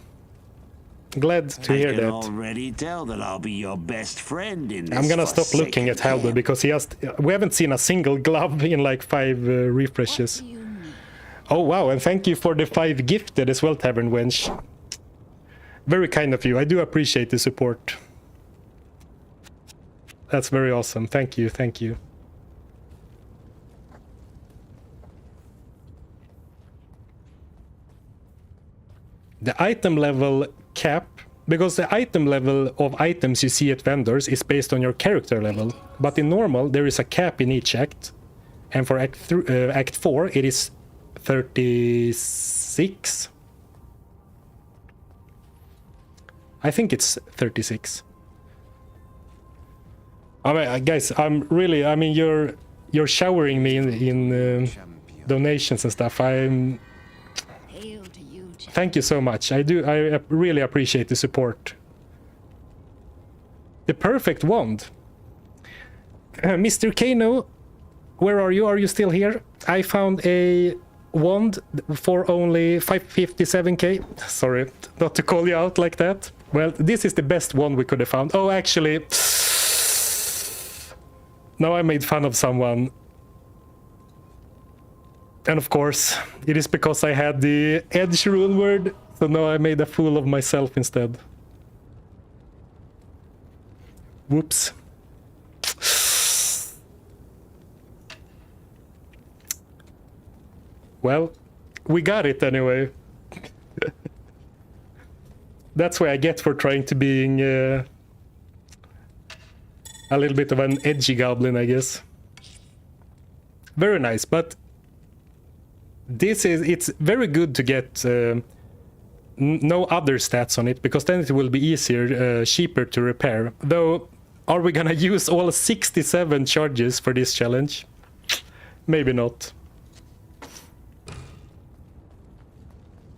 Glad to hear I can that. already tell that I'll be your best friend in this I'm gonna stop looking at forsaken Haldo camp. because we haven't seen a single glove in like 5 refreshes. What do you need? Oh wow, and thank you for the 5 gifted as well, Tavern Wench. Very kind of you. I do appreciate the support. That's very awesome. Thank you, thank you. The item level cap, because the item level of items you see at vendors is based on your character level, but in normal there is a cap in each act, and for Act 4 it is 36. I think it's 36. I mean, guys, I mean, you're showering me in donations and stuff. Hail to you, champion. Thank you so much. I really appreciate the support. The perfect wand. Mr. Kano, where are you? Are you still here? I found a wand for only 557k. Sorry, not to call you out like that. Well, this is the best wand we could have found. Oh, actually, now I made fun of someone. And of course, it is because I had the edge rune word, so now I made a fool of myself instead. Whoops. Well, we got it anyway. That's what I get for trying to being a little bit of an edgy goblin, I guess. Very nice, but it's very good to get no other stats on it, because then it will be easier, cheaper to repair. Though, are we gonna use all 67 charges for this challenge? Maybe not.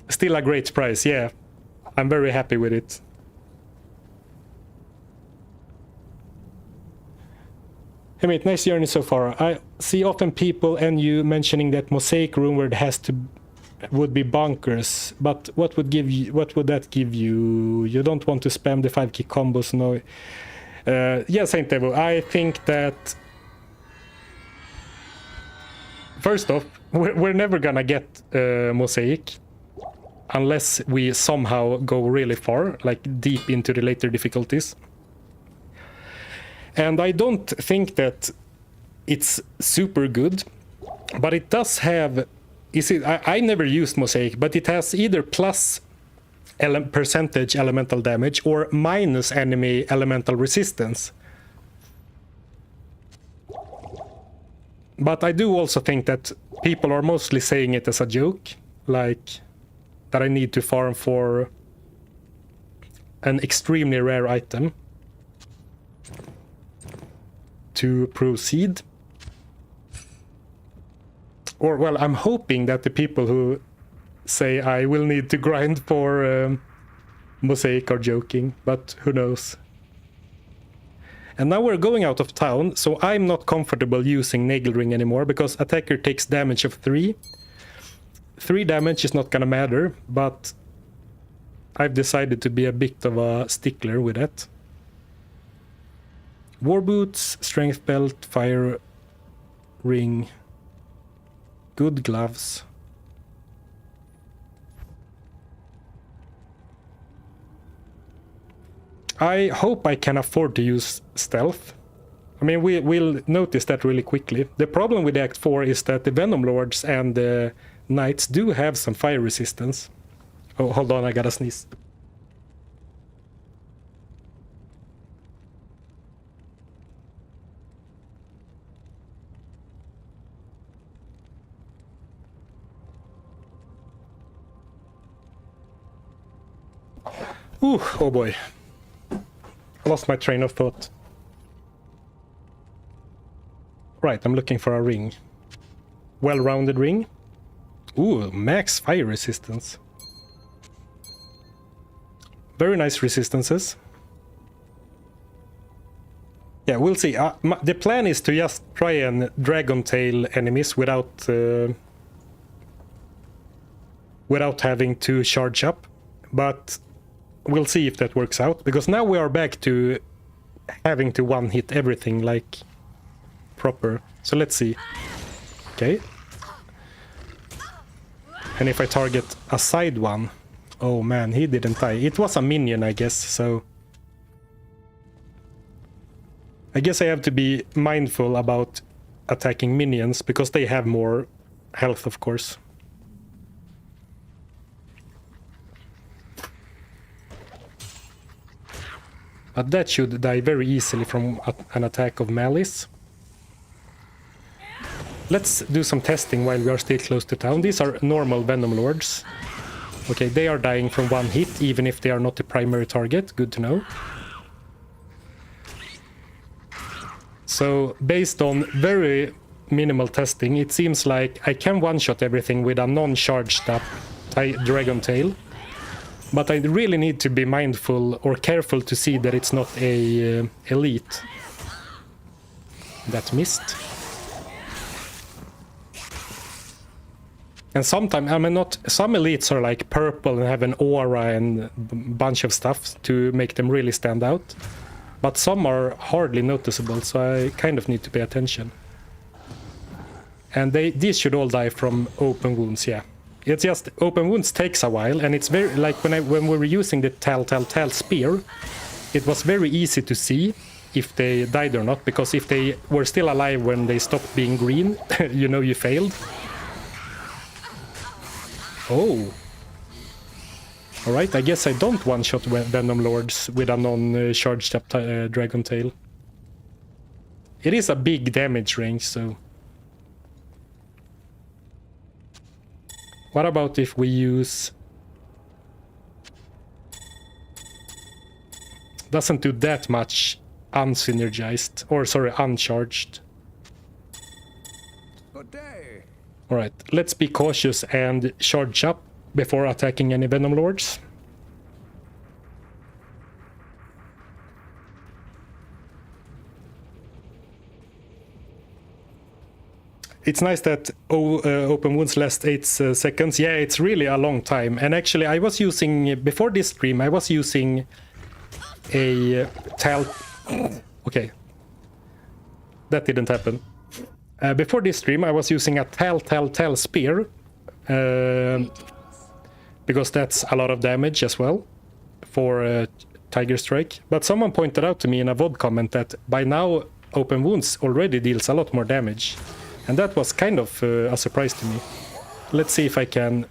Still a great price, yeah. I'm very happy with it. Hey mate, nice journey so far. I see often people and you mentioning that mosaic rune word would be bonkers, but what would that give you? You don't want to spam the 5 kick combos, no. Yeah, Saint Devo, I think that first off, we're never gonna get mosaic unless we somehow go really far, like deep into the later difficulties. And I don't think that it's super good, but it does have... I never used Mosaic, but it has either plus percentage elemental damage or minus enemy elemental resistance. But I do also think that people are mostly saying it as a joke, like that I need to farm for an extremely rare item to proceed. Or, well, I'm hoping that the people who say I will need to grind for Mosaic are joking, but who knows. And now we're going out of town, so I'm not comfortable using Nagle Ring anymore, because attacker takes damage of 3. 3 damage is not gonna matter, but I've decided to be a bit of a stickler with that. War Boots, Strength Belt, Fire Ring, good gloves. I hope I can afford to use stealth. I mean, we'll notice that really quickly. The problem with Act 4 is that the Venom Lords and the Knights do have some fire resistance. Oh, hold on, I gotta sneeze. Ooh, oh boy. I lost my train of thought. Right, I'm looking for a ring. Well-rounded ring. Ooh, max fire resistance. Very nice resistances. Yeah, we'll see. The plan is to just try and Dragon Tail enemies without having to charge up. But we'll see if that works out, because now we are back to having to one-hit everything like proper. So let's see. Okay. And if I target a side one... Oh man, he didn't die. It was a minion, I guess, so... I guess I have to be mindful about attacking minions, because they have more health, of course. But that should die very easily from an attack of Malice. Let's do some testing while we are still close to town. These are normal Venom Lords. Okay, they are dying from one hit, even if they are not the primary target. Good to know. So, based on very minimal testing, it seems like I can one-shot everything with a non-charged up Dragon Tail. But I really need to be mindful or careful to see that it's not a elite. That missed. And sometimes, I mean, not some elites are like purple and have an aura and a bunch of stuff to make them really stand out. But some are hardly noticeable, so I kind of need to pay attention. And these should all die from open wounds, yeah. It's just open wounds takes a while, and it's very like when we were using the Tal spear, it was very easy to see if they died or not, because if they were still alive when they stopped being green, you know you failed. Oh. Alright, I guess I don't one-shot Venom Lords with a non-charged up Dragon Tail. It is a big damage range, so... What about if we use... Doesn't do that much unsynergized, or sorry, uncharged. Good day. Alright, let's be cautious and charge up before attacking any Venom Lords. It's nice that open wounds last 8 seconds. Yeah, it's really a long time. And actually, I was using, before this stream, I was using a Tal... Okay. That didn't happen. Before this stream, I was using a Tal spear. Because that's a lot of damage as well. For Tiger Strike, but someone pointed out to me in a VOD comment that by now open wounds already deals a lot more damage, and that was kind of a surprise to me. Let's see if I can,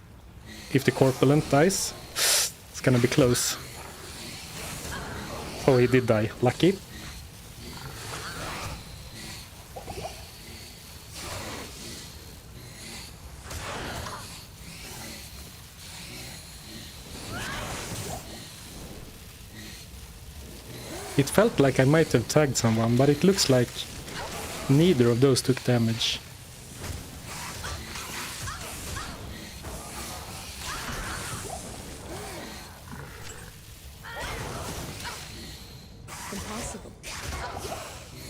if the corpulent dies. It's gonna be close. Oh, he did die. Lucky. It felt like I might have tagged someone, but it looks like neither of those took damage. Impossible.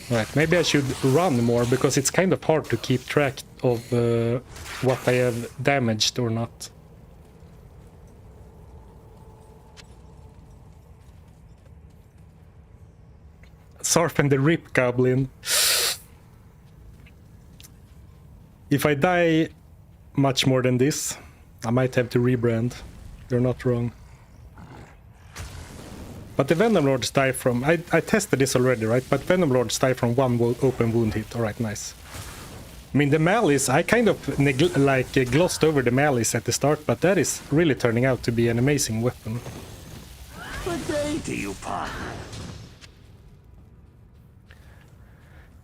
Right, maybe I should run more, because it's kind of hard to keep track of what I have damaged or not. Sarpen the Rip Goblin. If I die much more than this, I might have to rebrand. You're not wrong. But the Venom Lords die from... I tested this already, right? But Venom Lords die from one open wound hit. Alright, nice. I mean, the Malice, I kind of glossed over the Malice at the start, but that is really turning out to be an amazing weapon. Good day to you, partner.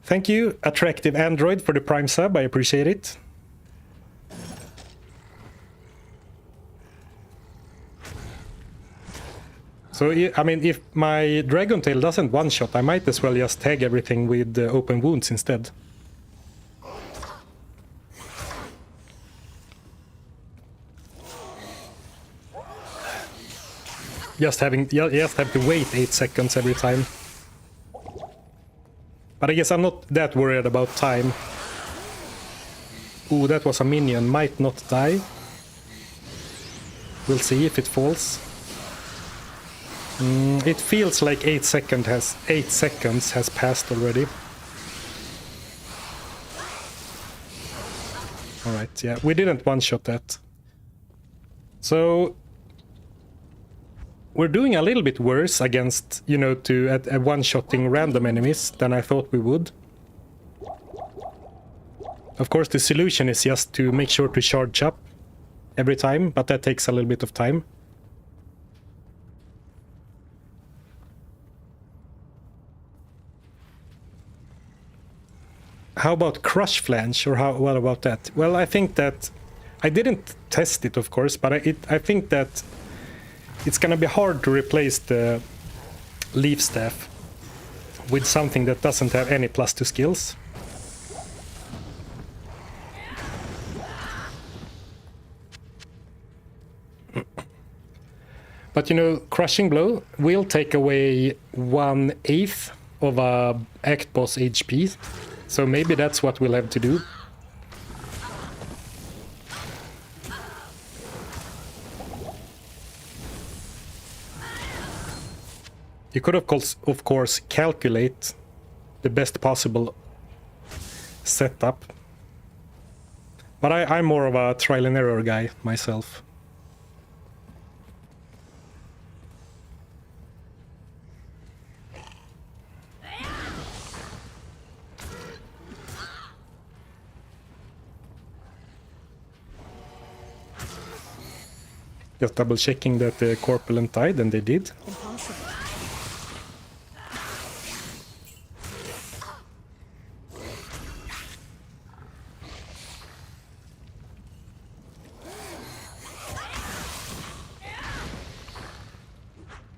Thank you, Attractive Android, for the Prime sub. I appreciate it. So, I mean, if my Dragon Tail doesn't one-shot, I might as well just tag everything with open wounds instead. Just have to wait 8 seconds every time. But I guess I'm not that worried about time. Ooh, that was a minion. Might not die. We'll see if it falls. It feels like 8 seconds has passed already. Alright, yeah, we didn't one-shot that. So we're doing a little bit worse against, you know, at one-shotting random enemies than I thought we would. Of course, the solution is just to make sure to charge up every time, but that takes a little bit of time. How about Crush Flange, or what about that? Well, I think that... I didn't test it, of course, but I think that it's gonna be hard to replace the Leaf Staff with something that doesn't have any +2 skills. But you know, Crushing Blow will take away 1/8 of a Act Boss HP, so maybe that's what we'll have to do. You could of course calculate the best possible setup, but I'm more of a trial and error guy myself. Just double checking that the Corpulent died, and they did. Impossible.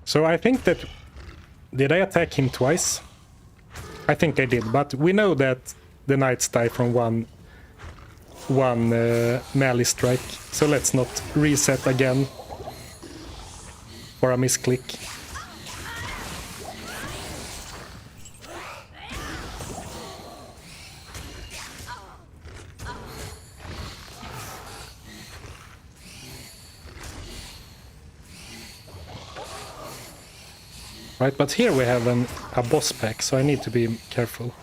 So I think that... Did I attack him twice? I think I did, but we know that the knights die from one melee strike, so let's not reset again for a misclick. Right, but here we have a boss pack, so I need to be careful.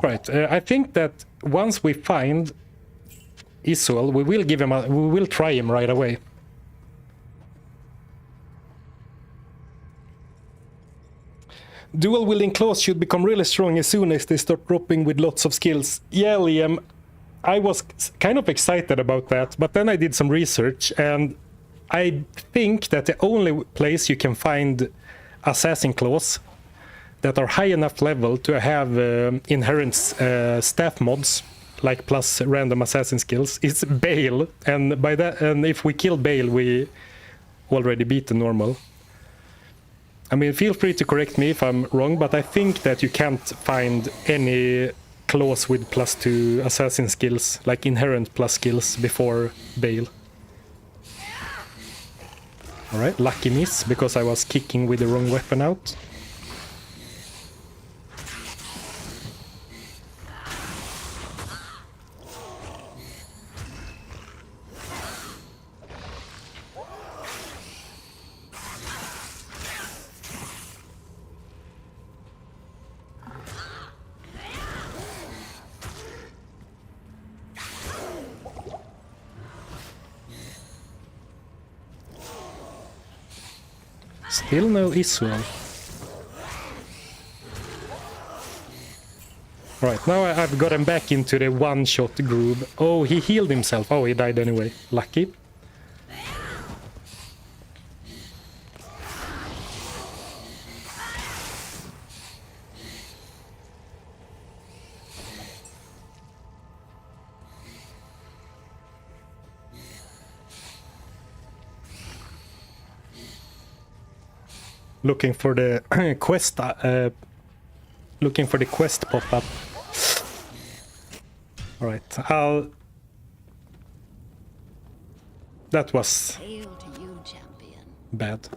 Right, I think that once we find Isuel, we will try him right away. Dual wielding claws should become really strong as soon as they start dropping with lots of skills. Yeah, Liam, I was kind of excited about that, but then I did some research, and I think that the only place you can find assassin claws that are high enough level to have inherent staff mods, like plus random assassin skills, is Bale, and by that, and if we kill Bale, we already beat the normal. I mean, feel free to correct me if I'm wrong, but I think that you can't find any claws with +2 assassin skills, like inherent plus skills, before Bale. Alright, lucky miss, because I was kicking with the wrong weapon out. Still no Isuel. Right, now I've got him back into the one-shot groove. Oh, he healed himself. Oh, he died anyway. Lucky. Looking for the quest. Looking for the quest pop-up. All right, that was Hail to you, champion. bad.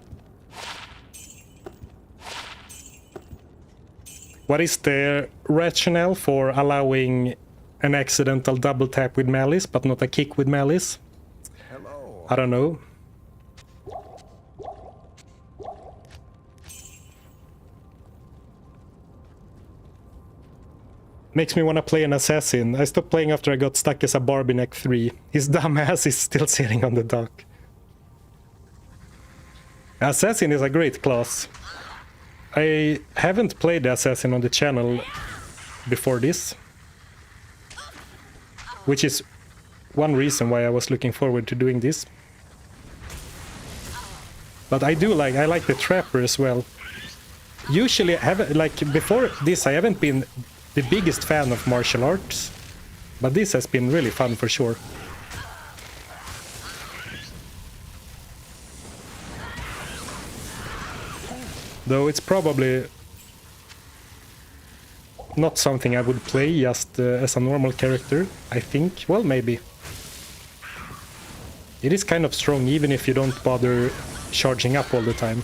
What is the rationale for allowing an accidental double tap with malice, but not a kick with malice? Hello. I don't know. Makes me want to play an assassin. I stopped playing after I got stuck as a Barbie in Act 3. His dumb ass is still sitting on the dock. Assassin is a great class. I haven't played the assassin on the channel before this, which is one reason why I was looking forward to doing this. But I like the trapper as well. Usually, before this, I haven't been the biggest fan of martial arts, but this has been really fun for sure. Though it's probably not something I would play just as a normal character, I think. Well, maybe. It is kind of strong even if you don't bother charging up all the time.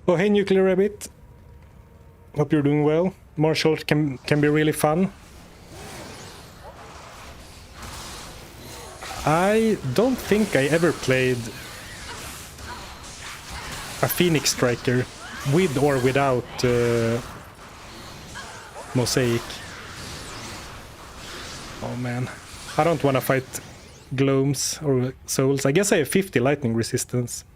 Oh, hey, Nuclear Rabbit. Hope you're doing well. Martial can be really fun. I don't think I ever played a Phoenix Striker with or without Mosaic. Oh man, I don't want to fight Gloams or Souls. I guess I have 50 lightning resistance.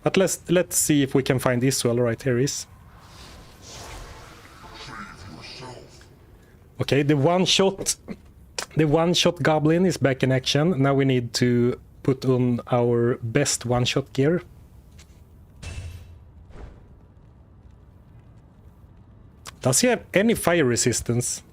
But let's see if we can find Isuel. Right, here is. Okay, the one-shot goblin is back in action. Now we need to put on our best one-shot gear. Does he have any fire resistance?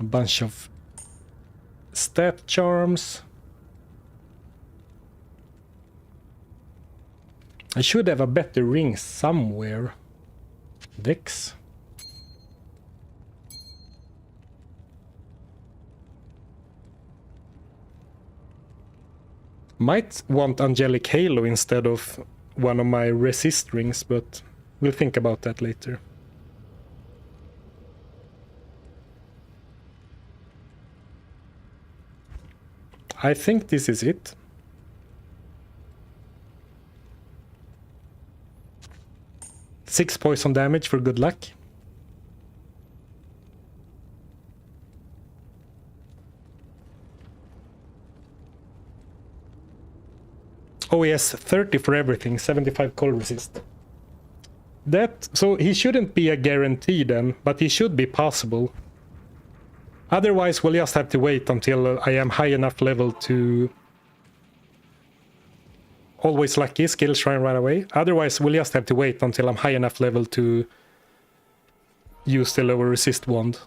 A bunch of stat charms. I should have a better ring somewhere. Dex. Might want Angelic Halo instead of one of my resist rings, but we'll think about that later. I think this is it. Six poison damage for good luck. Oh yes, 30 for everything, 75 cold resist. That, so he shouldn't be a guarantee then, but he should be possible. Otherwise we'll just have to wait until I am high enough level to... Always lucky, skill shrine right away. Otherwise we'll just have to wait until I'm high enough level to use the lower resist wand.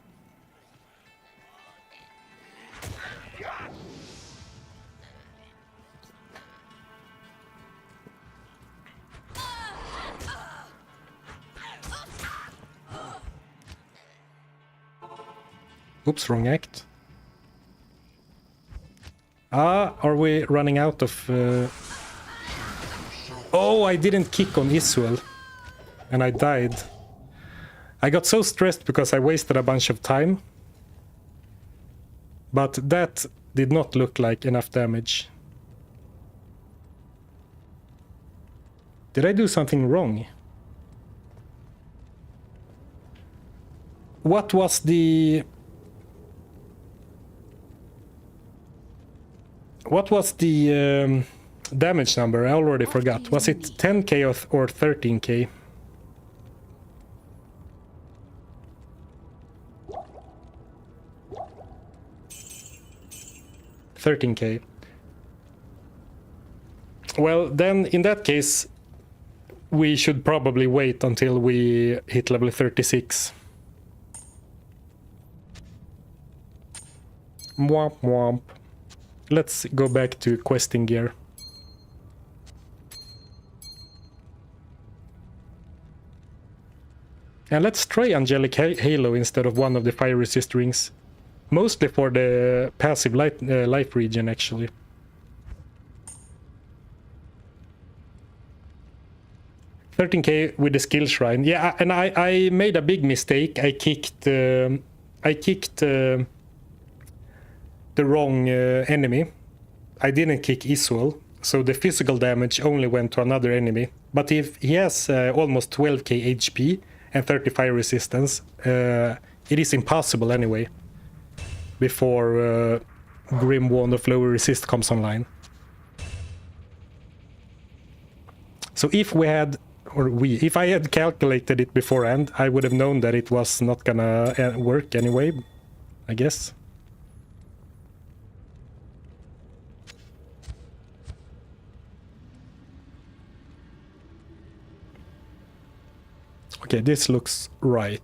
Oops, wrong act. Are we running out of... Oh, I didn't kick on Isuel. And I died. I got so stressed because I wasted a bunch of time. But that did not look like enough damage. Did I do something wrong? What was the... What was the damage number? I already forgot. Was it 10k or 13k? 13k. Well, then in that case, we should probably wait until we hit level 36. Womp womp. Let's go back to questing gear. And let's try Angelic Halo instead of one of the fire resist rings. Mostly for the passive life regen, actually. $13k with the skill shrine. Yeah, and I made a big mistake. I kicked the wrong enemy. I didn't kick Isuel, so the physical damage only went to another enemy. But if he has almost 12k HP and 35 resistance, it is impossible anyway. Before Grim Wand of Lower Resist comes online. So if we had, if I had calculated it beforehand, I would have known that it was not gonna work anyway, I guess. Okay, this looks right.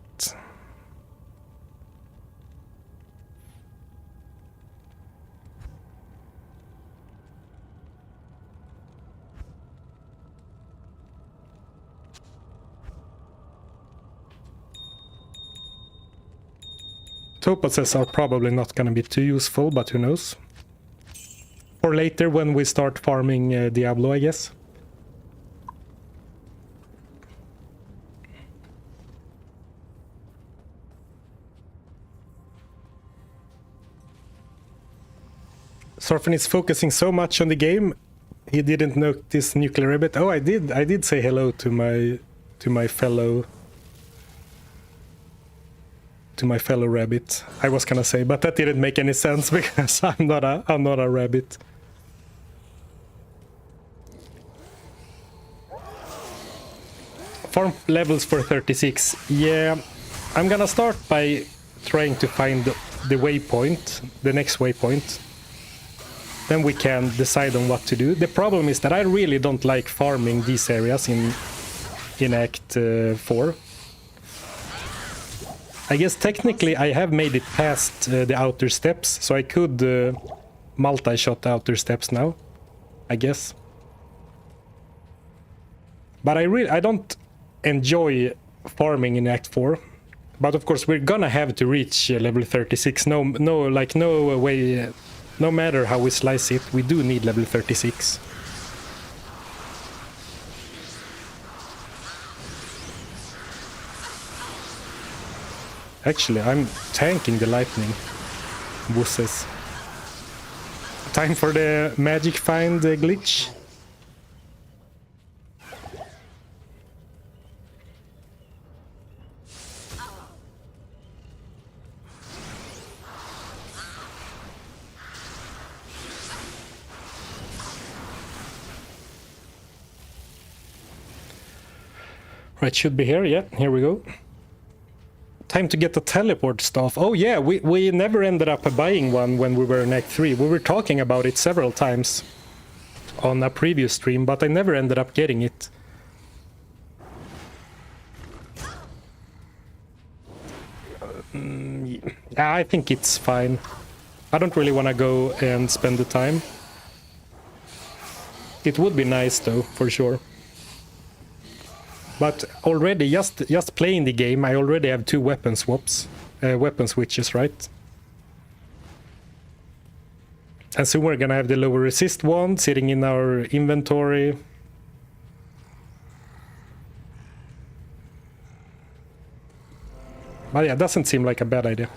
Topazes are probably not going to be too useful, but who knows. Or later when we start farming Diablo, I guess. Sorfin is focusing so much on the game, he didn't notice Nuclear Rabbit. Oh, I did say hello to my fellow rabbit. I was gonna say, but that didn't make any sense because I'm not a rabbit. Farm levels for 36. Yeah, I'm gonna start by trying to find the waypoint, the next waypoint. Then we can decide on what to do. The problem is that I really don't like farming these areas in Act 4. I guess technically I have made it past the outer steps, so I could multi-shot the outer steps now, I guess. But I don't enjoy farming in Act 4. But of course we're gonna have to reach level 36. No way No matter how we slice it, we do need level 36. Actually, I'm tanking the lightning. Wusses. Time for the magic find glitch. Right, should be here. Yeah, here we go. Time to get the teleport stuff. Oh yeah, we never ended up buying one when we were in Act 3. We were talking about it several times on a previous stream, but I never ended up getting it. Yeah, I think it's fine. I don't really want to go and spend the time. It would be nice though, for sure. But already, just playing the game, I already have 2 weapon swaps, weapon switches, right? And soon we're gonna have the lower resist wand sitting in our inventory. But yeah, it doesn't seem like a bad idea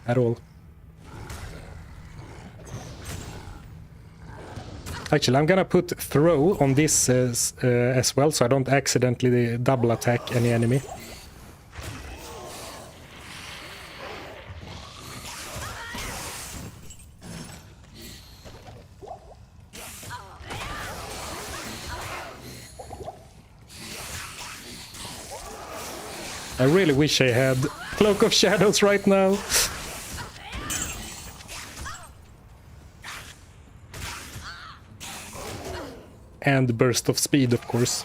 at all. Actually, I'm gonna put throw on this as well, so I don't accidentally double attack any enemy. I really wish I had Cloak of Shadows right now. And Burst of Speed, of course.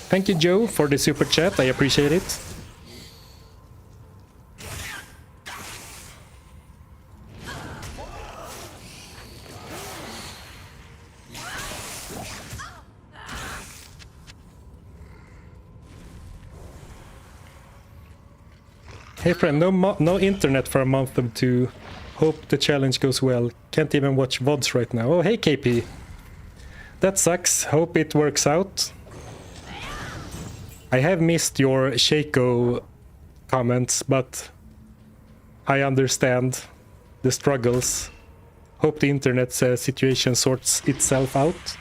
Thank you, Joe, for the super chat. I appreciate it. Hey friend, no internet for a month or 2. Hope the challenge goes well. Can't even watch VODs right now. Oh, hey KP. That sucks. Hope it works out. I have missed your Shaco comments, but I understand the struggles. Hope the internet situation sorts itself out.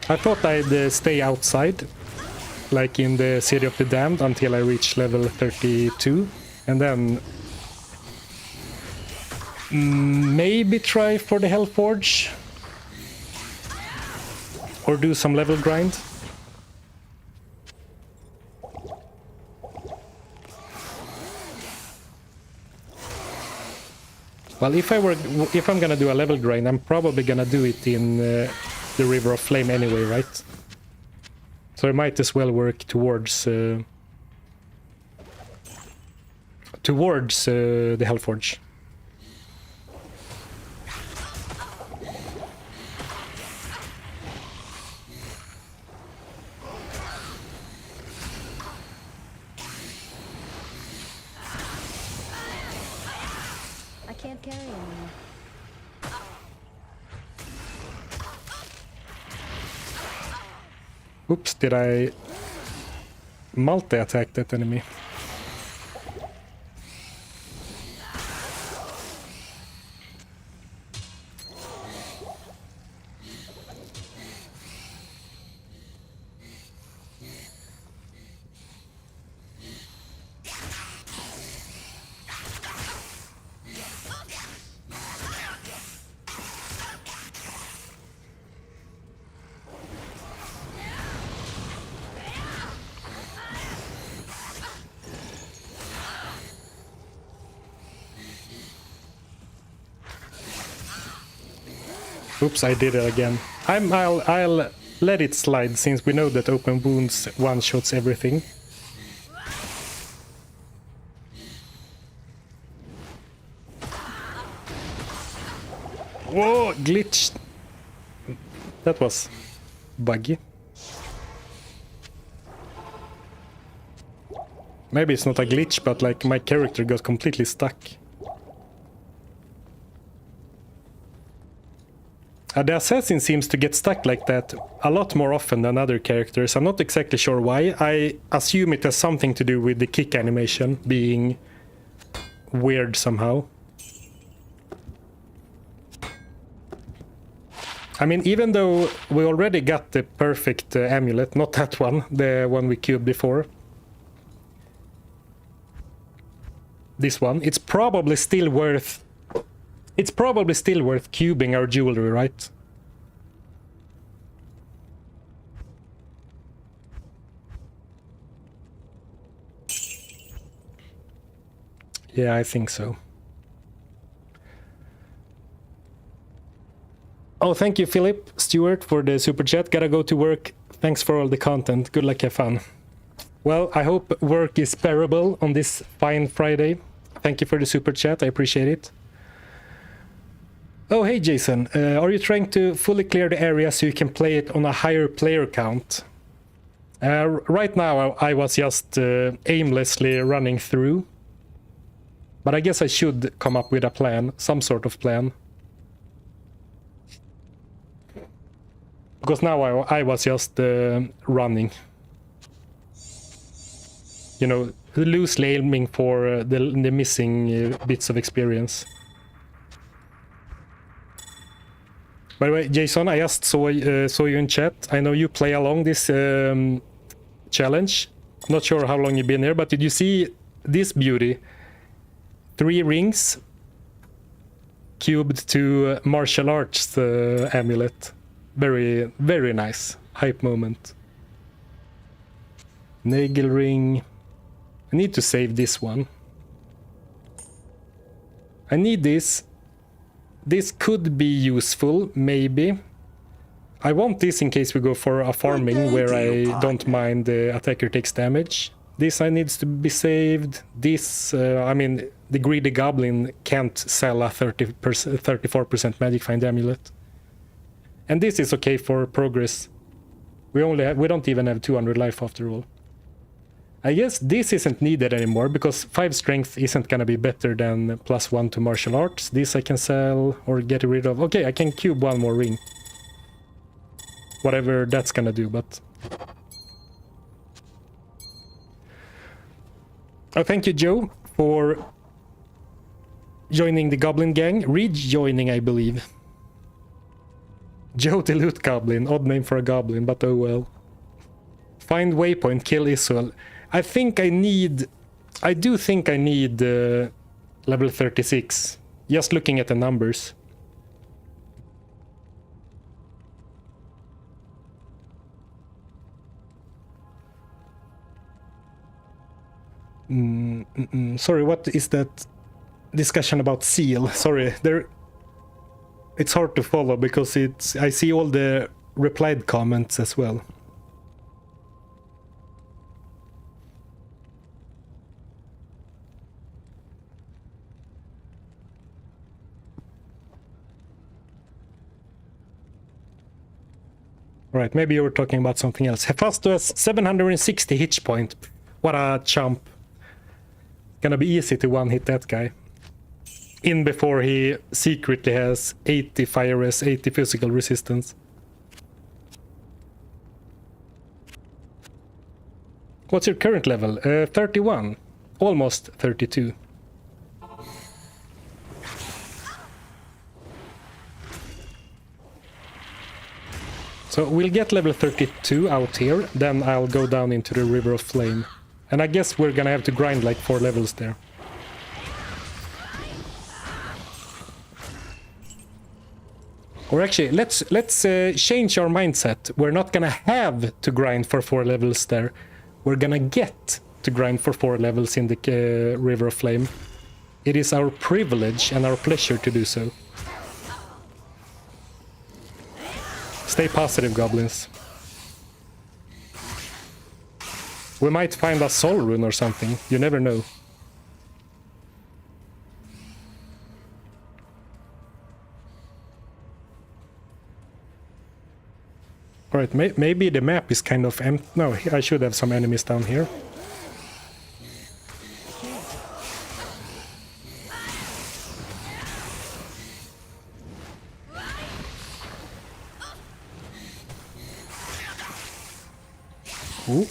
I thought I'd stay outside, like in the City of the Damned, until I reach level 32, and then maybe try for the Hellforge, or do some level grind. Well, if I'm gonna do a level grind, I'm probably gonna do it in the River of Flame anyway, right? So I might as well work towards the Hellforge. I can't carry anymore. Oops, did I multi-attack that enemy? Oops, I did it again. I'll let it slide, since we know that open wounds one-shots everything. Whoa, glitch. That was buggy. Maybe it's not a glitch, but like my character got completely stuck. The assassin seems to get stuck like that a lot more often than other characters. I'm not exactly sure why. I assume it has something to do with the kick animation being weird somehow. I mean, even though we already got the perfect amulet, not that one, the one we cubed before. This one, it's probably still worth cubing our jewelry, right? Yeah, I think so. Oh, thank you, Philip Stewart, for the super chat. Gotta go to work. Thanks for all the content. Good luck, have fun. Well, I hope work is bearable on this fine Friday. Thank you for the super chat. I appreciate it. Oh, hey, Jason. Are you trying to fully clear the area so you can play it on a higher player count? Right now, I was just aimlessly running through. But I guess I should come up with a plan, some sort of plan. Because now I was just running. You know, loosely aiming for the missing bits of experience. By the way, Jason, I just saw you in chat. I know you play along this challenge. Not sure how long you've been here, but did you see this beauty? 3 rings cubed to martial arts amulet. Very, very nice. Hype moment. Nagel ring. I need to save this one. I need this. This could be useful, maybe. I want this in case we go for a farming where I don't mind the attacker takes damage. This needs to be saved. This, I mean, the greedy goblin can't sell a 34% magic find amulet. And this is okay for progress. We don't even have 200 life after all. I guess this isn't needed anymore because 5 strength isn't gonna be better than +1 to martial arts. This I can sell or get rid of. Okay, I can cube 1 more ring. Whatever that's gonna do, but... Oh, thank you, Joe, for joining the Goblin Gang. Rejoining, I believe. Joe the Loot Goblin. Odd name for a goblin, but oh well. Find waypoint, kill Isuel. I do think I need level 36. Just looking at the numbers. Sorry, what is that discussion about seal? Sorry, it's hard to follow because I see all the replied comments as well. Right, maybe you were talking about something else. Mephisto has 760 hit point. What a chump. Gonna be easy to one-hit that guy. In before he secretly has 80 fire res, 80 physical resistance. What's your current level? 31. Almost 32. So we'll get level 32 out here, then I'll go down into the River of Flame. And I guess we're gonna have to grind like 4 levels there. Or actually, let's change our mindset. We're not gonna have to grind for 4 levels there. We're gonna get to grind for 4 levels in the River of Flame. It is our privilege and our pleasure to do so. Stay positive, goblins. We might find a soul rune or something. You never know. Alright, maybe the map is kind of empty. No, I should have some enemies down here. Ooh.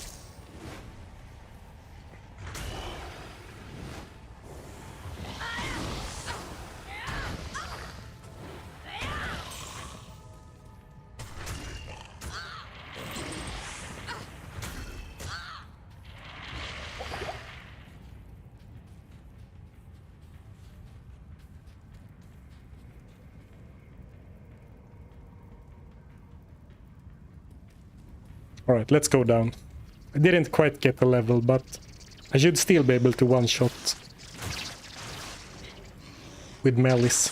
Alright, let's go down. I didn't quite get the level, but I should still be able to one-shot with Malice.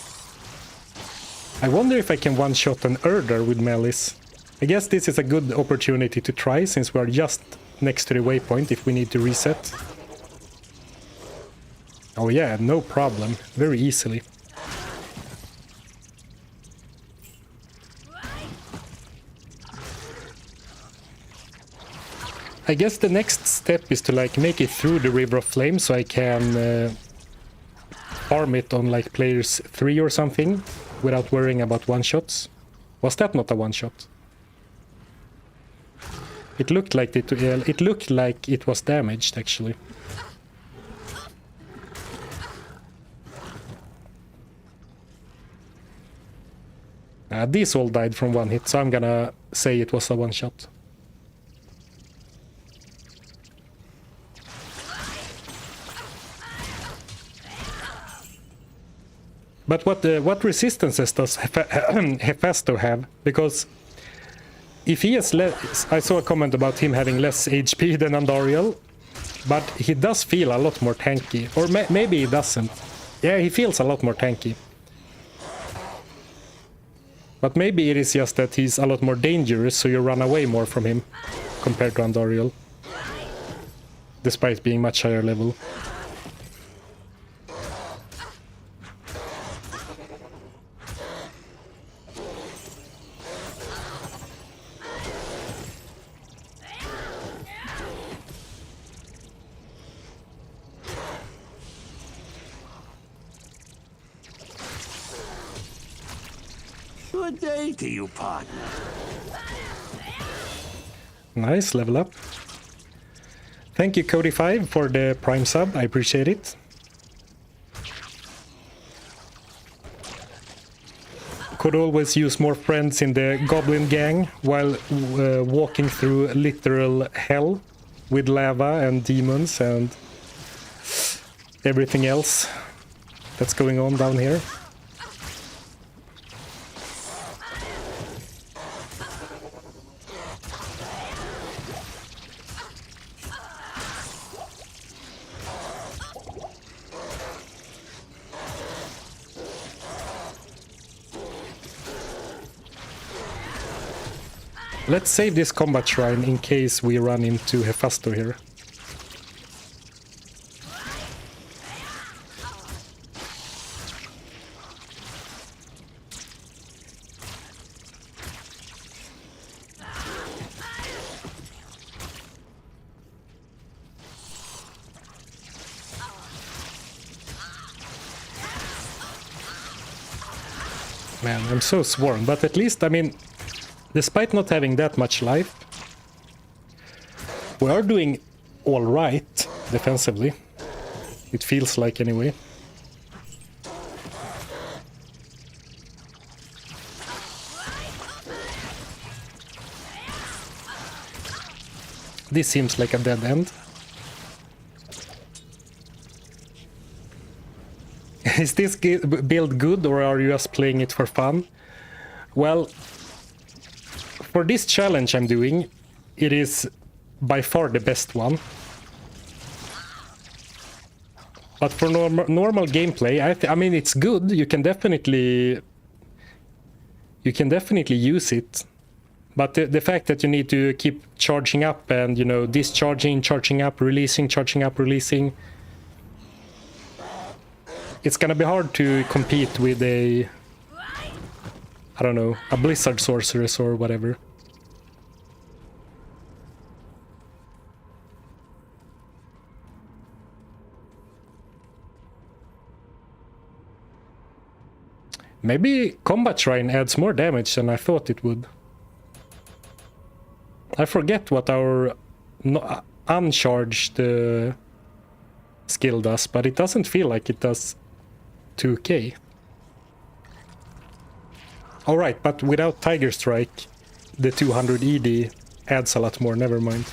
I wonder if I can one-shot an Herder with Malice. I guess this is a good opportunity to try, since we are just next to the waypoint if we need to reset. Oh yeah, no problem. Very easily. I guess the next step is to like make it through the River of Flame so I can farm it on like players 3 or something without worrying about one-shots. Was that not a one-shot? It looked like it was damaged actually. These all died from one hit, so I'm gonna say it was a one-shot. But what resistances does Mephisto have? Because if he has less, I saw a comment about him having less HP than Andariel, but he does feel a lot more tanky. Or maybe he doesn't. Yeah, he feels a lot more tanky. But maybe it is just that he's a lot more dangerous, so you run away more from him compared to Andariel, despite being much higher level. Good day to you, partner. Nice, level up. Thank you, Cody5, for the Prime sub. I appreciate it. Could always use more friends in the Goblin gang while walking through literal hell with lava and demons and everything else that's going on down here. Let's save this combat shrine in case we run into Mephisto here. Man, I'm so sworn, but at least, I mean, despite not having that much life, we are doing all right defensively. It feels like anyway. This seems like a dead end. Is this build good, or are you just playing it for fun? Well, for this challenge I'm doing, it is by far the best one. But for normal gameplay, I mean, it's good. You can definitely use it. But the fact that you need to keep charging up and, you know, discharging, charging up, releasing, charging up, releasing, it's gonna be hard to compete with a, I don't know, a Blizzard Sorceress or whatever. Maybe Combat Shrine adds more damage than I thought it would. I forget what our uncharged skill does, but it doesn't feel like it does 2k. Alright, but without Tiger Strike, the 200 ED adds a lot more, never mind.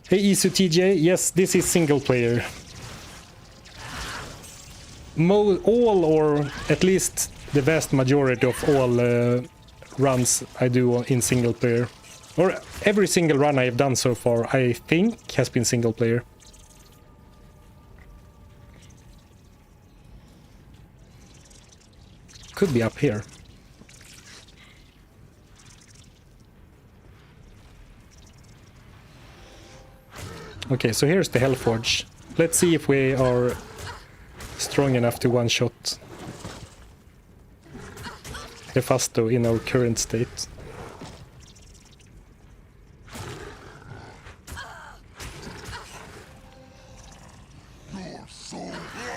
Hey Isu TJ, yes, this is single player. All, or at least the vast majority of all runs I do in single player. Or every single run I have done so far, I think, has been single player. Could be up here. Okay, so here's the Hellforge. Let's see if we are strong enough to one-shot Mephisto in our current state.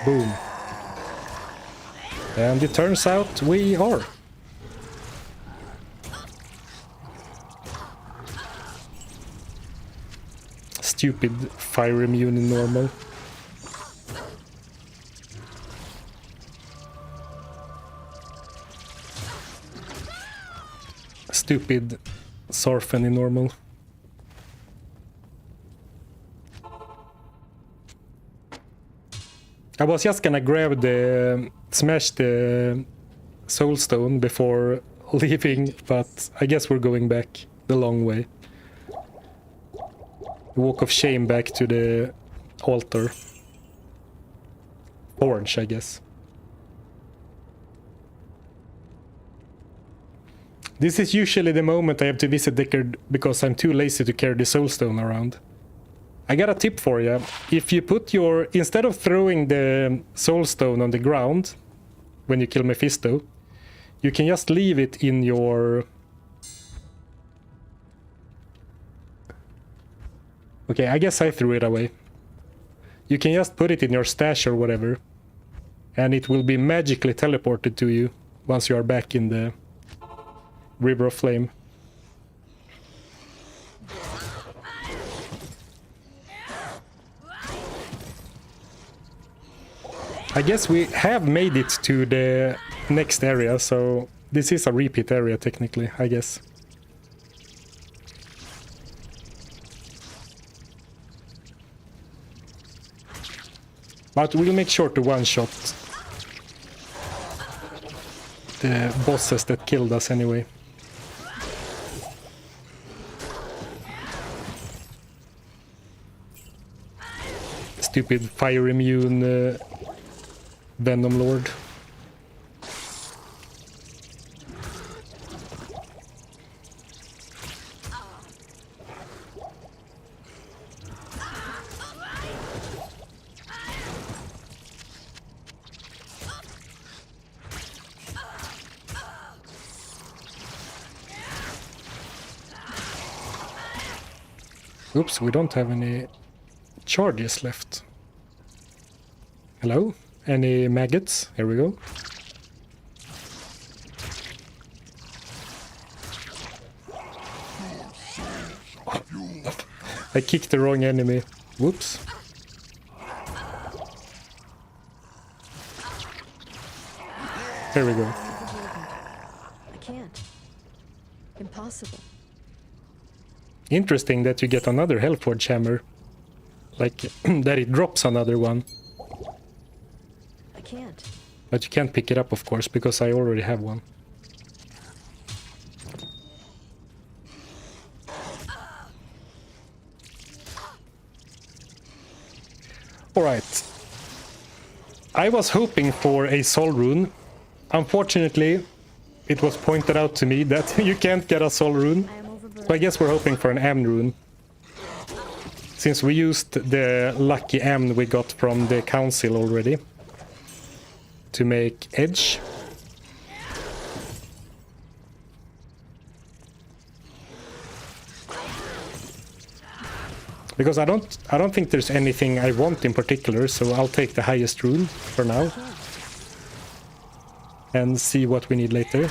Boom. And it turns out we are. Stupid fire immune in normal. Stupid Sarfen in normal. I was just gonna grab smash the soulstone before leaving, but I guess we're going back the long way. Walk of shame back to the altar. Orange, I guess. This is usually the moment I have to visit Deckard because I'm too lazy to carry the soulstone around. I got a tip for you. If you put instead of throwing the soulstone on the ground when you kill Mephisto, you can just leave it in your... Okay, I guess I threw it away. You can just put it in your stash or whatever, and it will be magically teleported to you once you are back in the River of Flame. I guess we have made it to the next area, so this is a repeat area technically, I guess. But we'll make sure to one-shot the bosses that killed us anyway. Stupid fire immune Venom Lord. Oops, we don't have any charges left. Hello? Any maggots? Here we go. I kicked the wrong enemy. Whoops. There we go. I can't. Impossible. Interesting that you get another Hellforge hammer. Like, that it drops another one. I can't. But you can't pick it up, of course, because I already have one. Alright. I was hoping for a soul rune. Unfortunately, it was pointed out to me that you can't get a soul rune. So I guess we're hoping for an Amn rune. Since we used the lucky Amn we got from the council already to make Edge. Because I don't think there's anything I want in particular, so I'll take the highest rune for now. And see what we need later.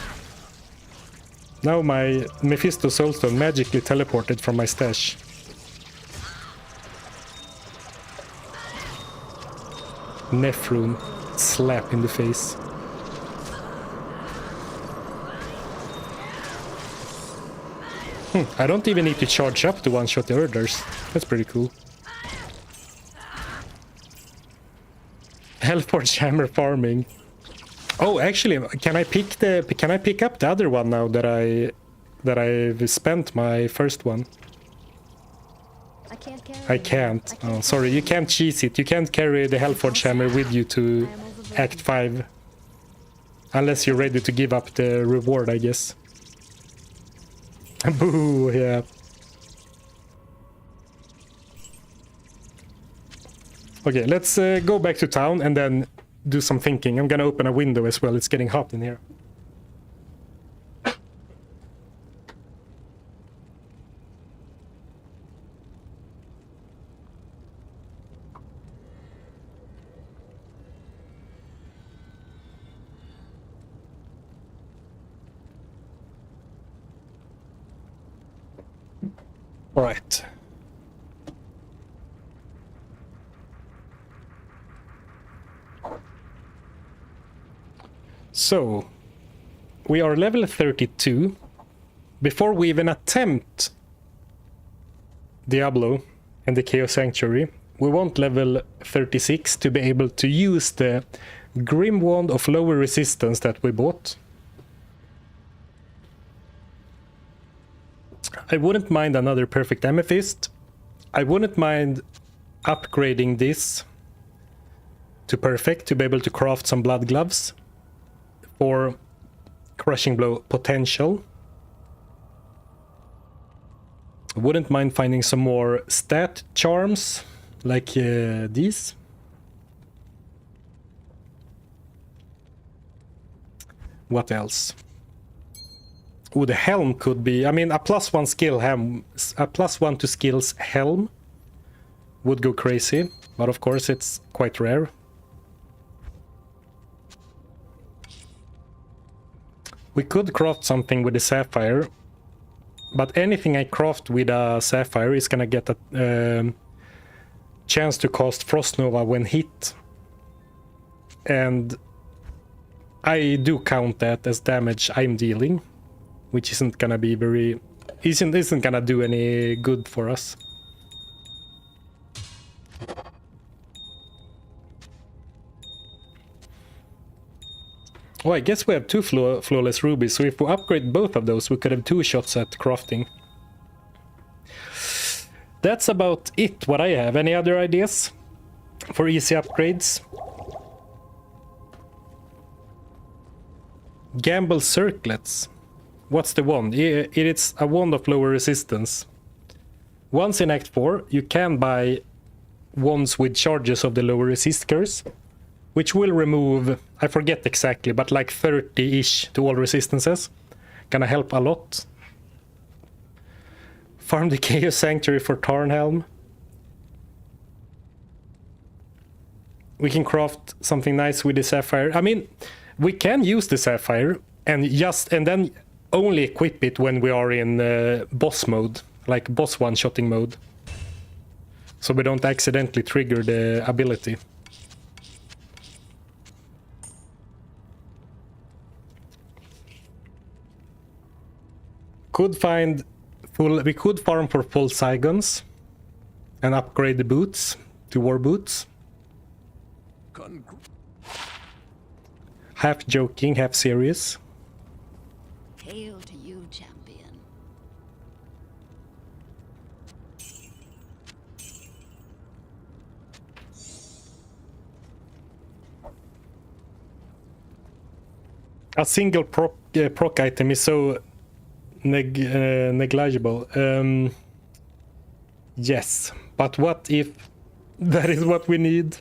Now my Mephisto Soulstone magically teleported from my stash. Nephrune. Slap in the face. I don't even need to charge up to one-shot the Urders. That's pretty cool. Hellforge Hammer farming. Oh, actually, can I pick up the other one now that I've spent my first one? I can't carry I it. can't. Oh, sorry, you can't cheese it. You can't carry the Hellforge Hammer with you to Act 5. Unless you're ready to give up the reward, I guess. Boo, yeah. Okay, let's go back to town and then do some thinking. I'm gonna open a window as well. It's getting hot in here. All right. So, we are level 32. Before we even attempt Diablo and the Chaos Sanctuary, we want level 36 to be able to use the Grim Wand of lower resistance that we bought. I wouldn't mind another perfect amethyst. I wouldn't mind upgrading this to perfect to be able to craft some blood gloves for crushing blow potential. Wouldn't mind finding some more stat charms like these. What else? Oh, the helm could be, I mean, a +1 skill helm, a +1 to skills helm would go crazy, but of course it's quite rare. We could craft something with the sapphire, but anything I craft with a sapphire is gonna get a chance to cast Frost Nova when hit. And I do count that as damage I'm dealing, which isn't gonna be very... isn't gonna do any good for us. Oh, I guess we have two flawless rubies, so if we upgrade both of those, we could have 2 shots at crafting. That's about it, what I have. Any other ideas for easy upgrades? Gamble Circlets. What's the wand? It's a wand of lower resistance. Once in Act 4, you can buy wands with charges of the lower resist curse, which will remove, I forget exactly, but like 30-ish to all resistances. Gonna help a lot. Farm the Chaos Sanctuary for Tarnhelm. We can craft something nice with the Sapphire. I mean, we can use the Sapphire and then only equip it when we are in boss mode, like boss one-shotting mode. So we don't accidentally trigger the ability. We could farm for full Saigons and upgrade the boots to war boots. Half joking, half serious. Hail to you, champion. A single proc item is so negligible. Yes, but what if that is what we need?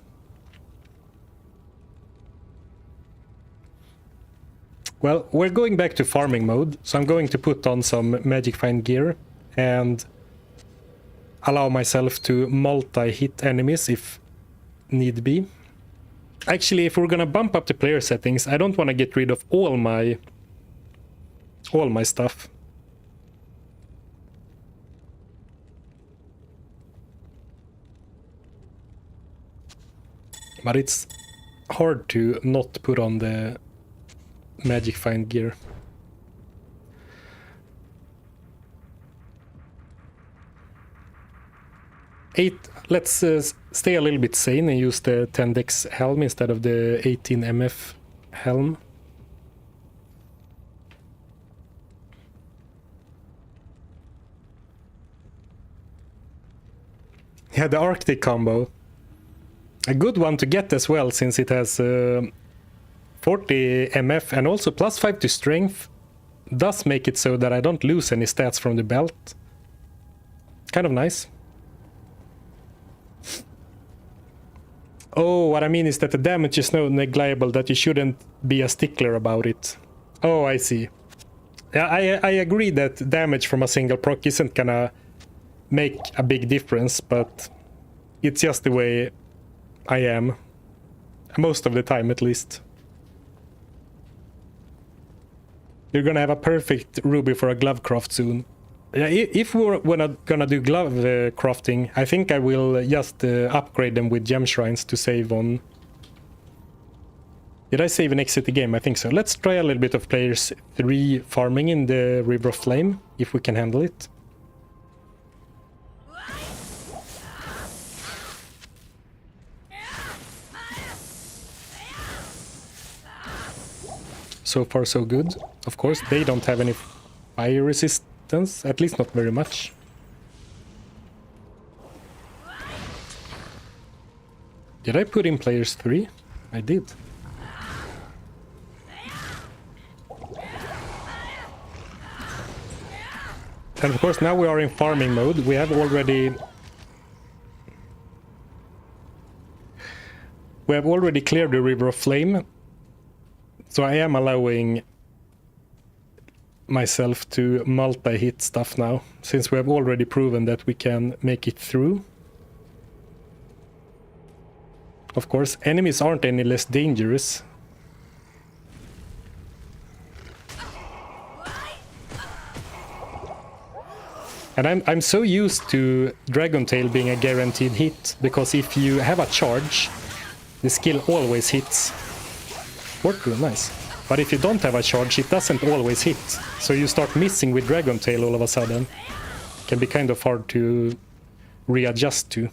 Well, we're going back to farming mode, so I'm going to put on some Magic Find gear, and allow myself to multi-hit enemies if need be. Actually, if we're gonna bump up the player settings, I don't want to get rid of all my stuff. But it's hard to not put on the magic find gear. Let's stay a little bit sane and use the 10x helm instead of the 18 MF helm. Yeah, the Arctic combo. A good one to get as well, since it has 40 MF and also +5 to strength. Does make it so that I don't lose any stats from the belt. Kind of nice. Oh, what I mean is that the damage is so negligible that you shouldn't be a stickler about it. Oh, I see. Yeah, I agree that damage from a single proc isn't gonna make a big difference, but it's just the way I am. Most of the time, at least. You're gonna have a perfect ruby for a glove craft soon. Yeah, if we're gonna do glove crafting, I think I will just upgrade them with gem shrines to save on. Did I save and exit the game? I think so. Let's try a little bit of players 3 farming in the River of Flame, if we can handle it. So far so good. Of course, they don't have any fire resistance, at least not very much. Did I put in players 3? I did. And of course now we are in farming mode. We have already cleared the River of Flame. So I am allowing myself to multi-hit stuff now, since we have already proven that we can make it through. Of course, enemies aren't any less dangerous. And I'm so used to Dragon Tail being a guaranteed hit, because if you have a charge, the skill always hits. Rune, nice. But if you don't have a charge, it doesn't always hit. So you start missing with Dragon Tail all of a sudden. Can be kind of hard to readjust to.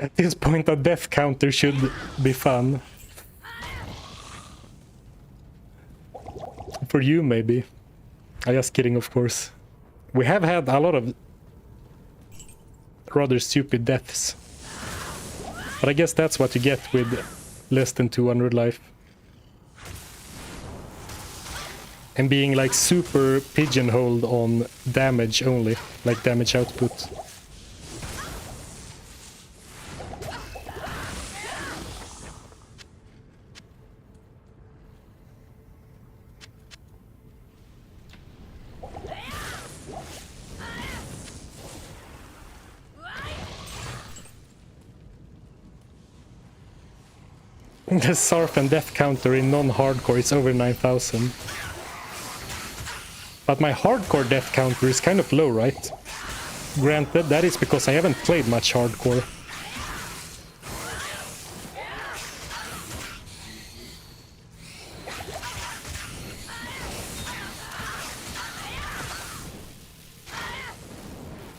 At this point, a death counter should be fun. For you, maybe. I'm just kidding, of course. We have had a lot of rather stupid deaths. But I guess that's what you get with less than 200 life. And being like super pigeonholed on damage only, like damage output. The Sarf and death counter in non-hardcore is over 9,000. But my hardcore death counter is kind of low, right? Granted, that is because I haven't played much hardcore.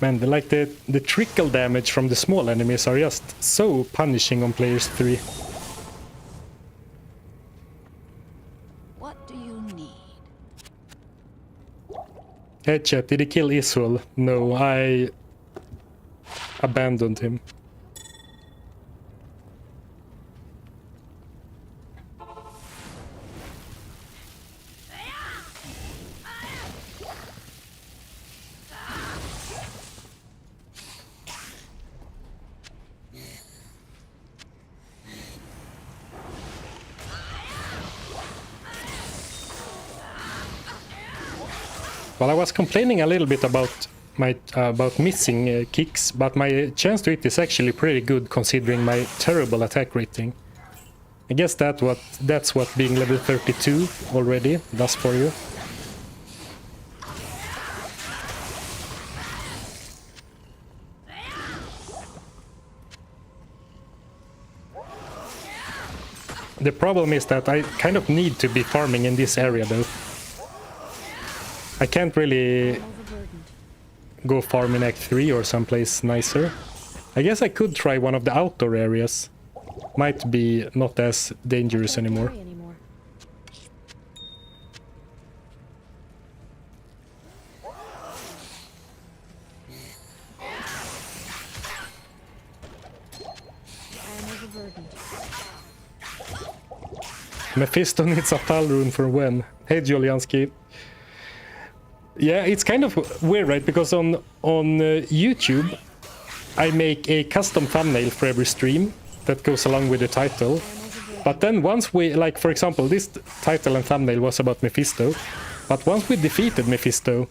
Man, the trickle damage from the small enemies are just so punishing on players 3. Hey chat, did he kill Israel? No, I abandoned him. Well, I was complaining a little bit about my missing kicks, but my chance to hit is actually pretty good considering my terrible attack rating. I guess that's what being level 32 already does for you. The problem is that I kind of need to be farming in this area though. I can't really go farm in Act 3 or someplace nicer. I guess I could try one of the outdoor areas. Might be not as dangerous anymore. Mephisto needs a Thul rune for when? Hey Julianski. Yeah, it's kind of weird, right? Because on YouTube, I make a custom thumbnail for every stream that goes along with the title. But then once we, like for example, this title and thumbnail was about Mephisto. But once we defeated Mephisto,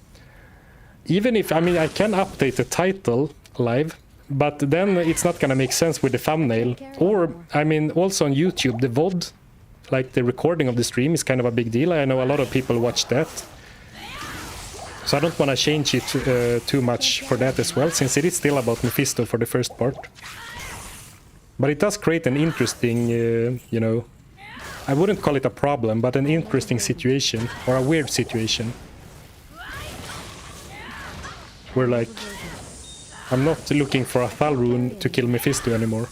even if, I mean, I can update the title live, but then it's not gonna make sense with the thumbnail. Or, I mean, also on YouTube, the VOD, like the recording of the stream is kind of a big deal. I know a lot of people watch that. So I don't want to change it too much for that as well, since it is still about Mephisto for the first part. But it does create an interesting, you know, I wouldn't call it a problem, but an interesting situation, or a weird situation. Where like, I'm not looking for a Thul rune to kill Mephisto anymore.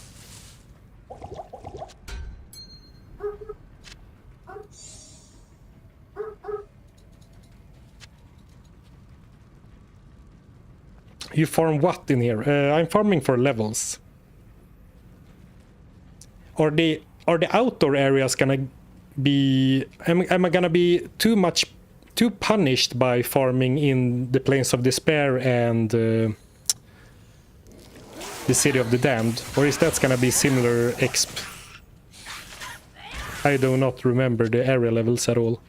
You farm what in here? I'm farming for levels. Are the outdoor areas gonna be? Am I gonna be too punished by farming in the Plains of Despair and the City of the Damned, or is that gonna be similar exp? I do not remember the area levels at all.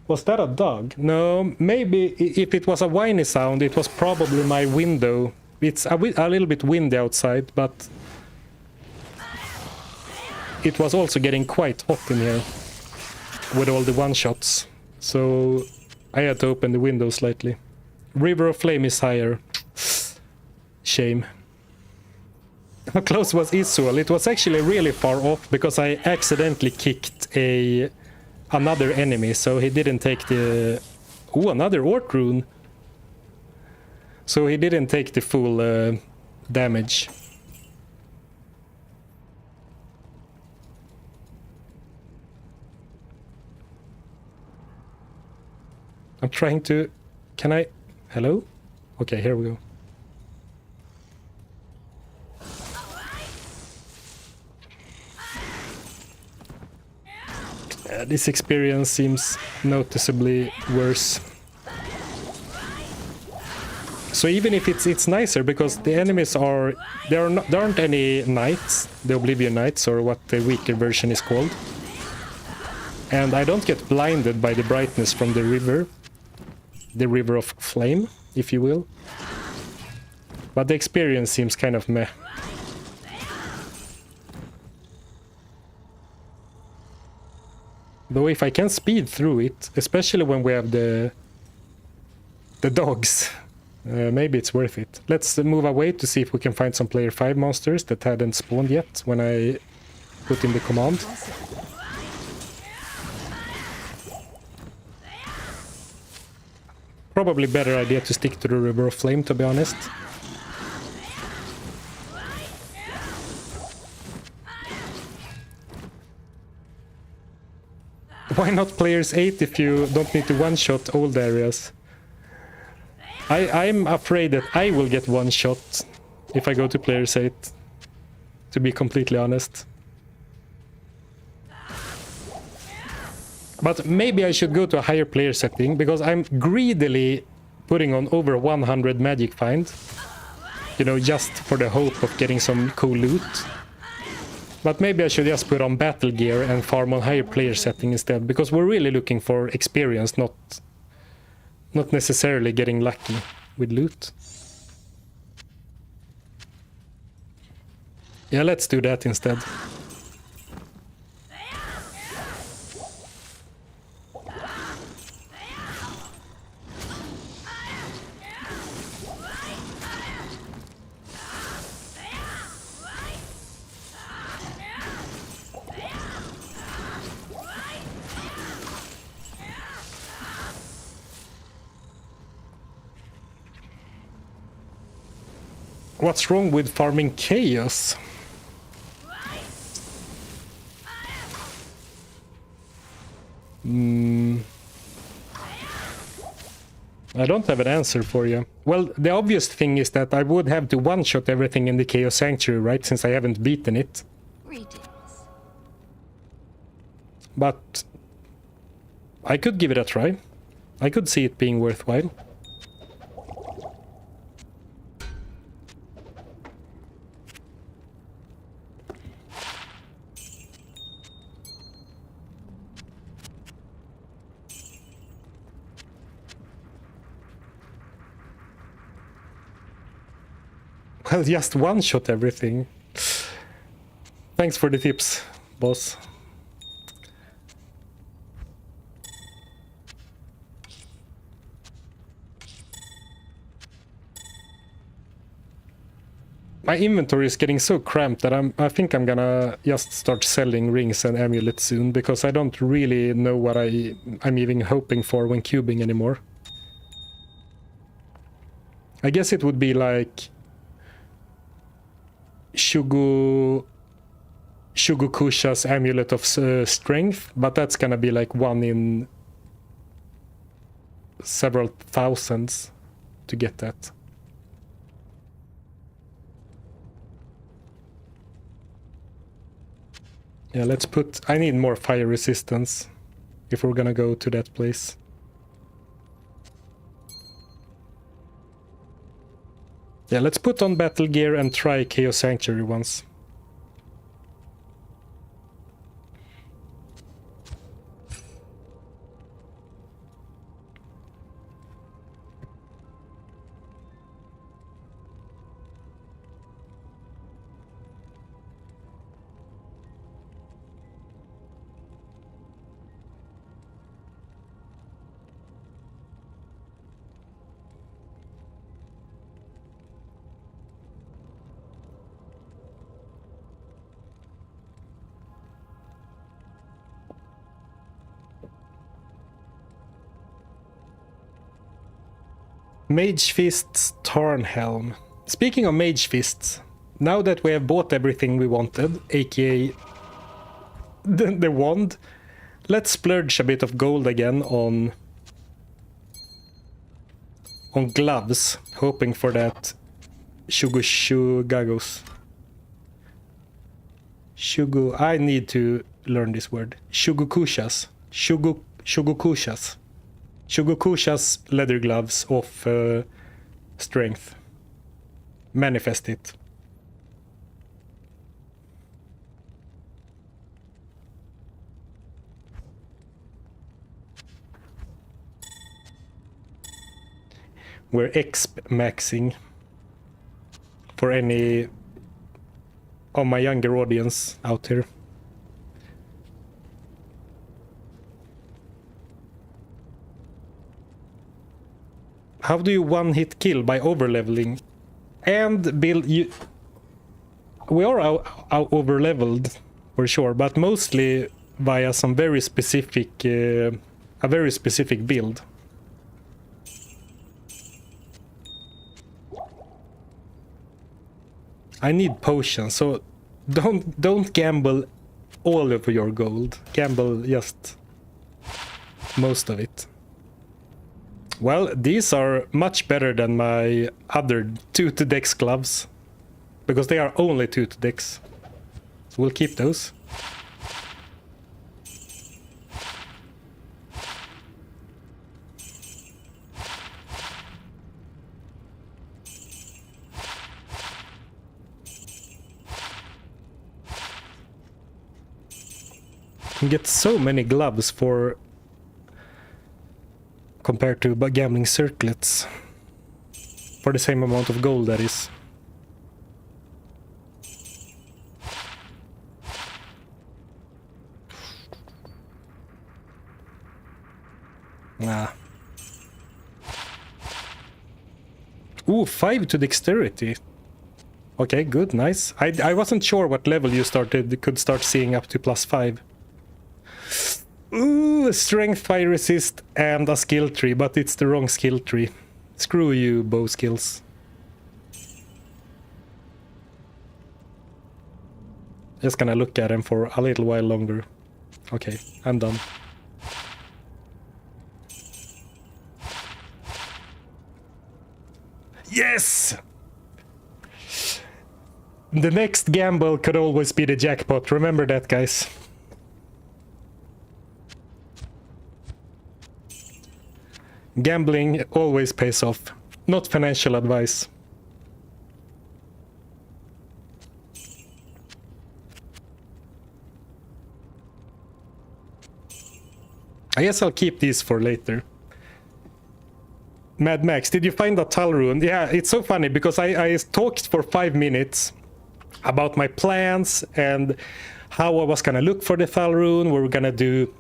Was that a dog? No, maybe if it was a whiny sound, it was probably my window. It's a little bit windy outside, but it was also getting quite hot in here with all the one-shots. So I had to open the window slightly. River of Flame is higher. Shame. How close was Isuel? It was actually really far off because I accidentally kicked another enemy, so he didn't take the... Ooh, another Orc rune. So he didn't take the full damage. I'm trying to... Can I... Hello? Okay, here we go. This experience seems noticeably worse. So even if it's nicer, because the enemies are... There aren't any knights, the Oblivion Knights, or what the weaker version is called. And I don't get blinded by the brightness from the river. The River of Flame, if you will. But the experience seems kind of meh. Though if I can speed through it, especially when we have the dogs, maybe it's worth it. Let's move away to see if we can find some player 5 monsters that hadn't spawned yet when I put in the command. Probably better idea to stick to the River of Flame, to be honest. Why not players 8 if you don't need to one-shot old areas? I'm afraid that I will get one-shot if I go to players 8, to be completely honest. But maybe I should go to a higher player setting, because I'm greedily putting on over 100 magic find. You know, just for the hope of getting some cool loot. But maybe I should just put on battle gear and farm on higher player setting instead, because we're really looking for experience, not necessarily getting lucky with loot. Yeah, let's do that instead. What's wrong with farming chaos? I don't have an answer for you. Well, the obvious thing is that I would have to one-shot everything in the Chaos Sanctuary, right? Since I haven't beaten it. Greetings. But I could give it a try. I could see it being worthwhile. Well, just one-shot everything. Thanks for the tips, boss. My inventory is getting so cramped that I think I'm gonna just start selling rings and amulets soon, because I don't really know what I'm even hoping for when cubing anymore. I guess it would be like Shugokusha's Amulet of Strength, but that's gonna be like one in several thousands to get that. Yeah, let's put... I need more fire resistance if we're gonna go to that place. Yeah, let's put on battle gear and try Chaos Sanctuary once. Mage Fist's Tarnhelm. Speaking of Mage Fists, now that we have bought everything we wanted, aka the wand, let's splurge a bit of gold again on gloves, hoping for that Shugagos. I need to learn this word. Shugokushas. Shugokusha's leather gloves of strength. Manifest it. We're exp-maxing for any of my younger audience out here. How do you one-hit kill? By overleveling and build you. We are overleveled for sure, but mostly via some very specific, a very specific build. I need potions, so don't gamble all of your gold. Gamble just most of it. Well, these are much better than my other 2-to-dex gloves, because they are only 2-to-dex. So we'll keep those. You get so many gloves for compared to gambling circlets for the same amount of gold, that is. Ah. Ooh, 5 to dexterity. Okay, good, nice. I wasn't sure what level you could start seeing up to +5. Ooh, strength, fire resist, and a skill tree, but it's the wrong skill tree. Screw you, bow skills. Just gonna look at them for a little while longer. Okay, I'm done. Yes! The next gamble could always be the jackpot. Remember that, guys. Gambling always pays off. Not financial advice. I guess I'll keep these for later. Mad Max, did you find that Thul rune? Yeah, it's so funny because I talked for 5 minutes about my plans and how I was gonna look for the Thul rune. We were gonna do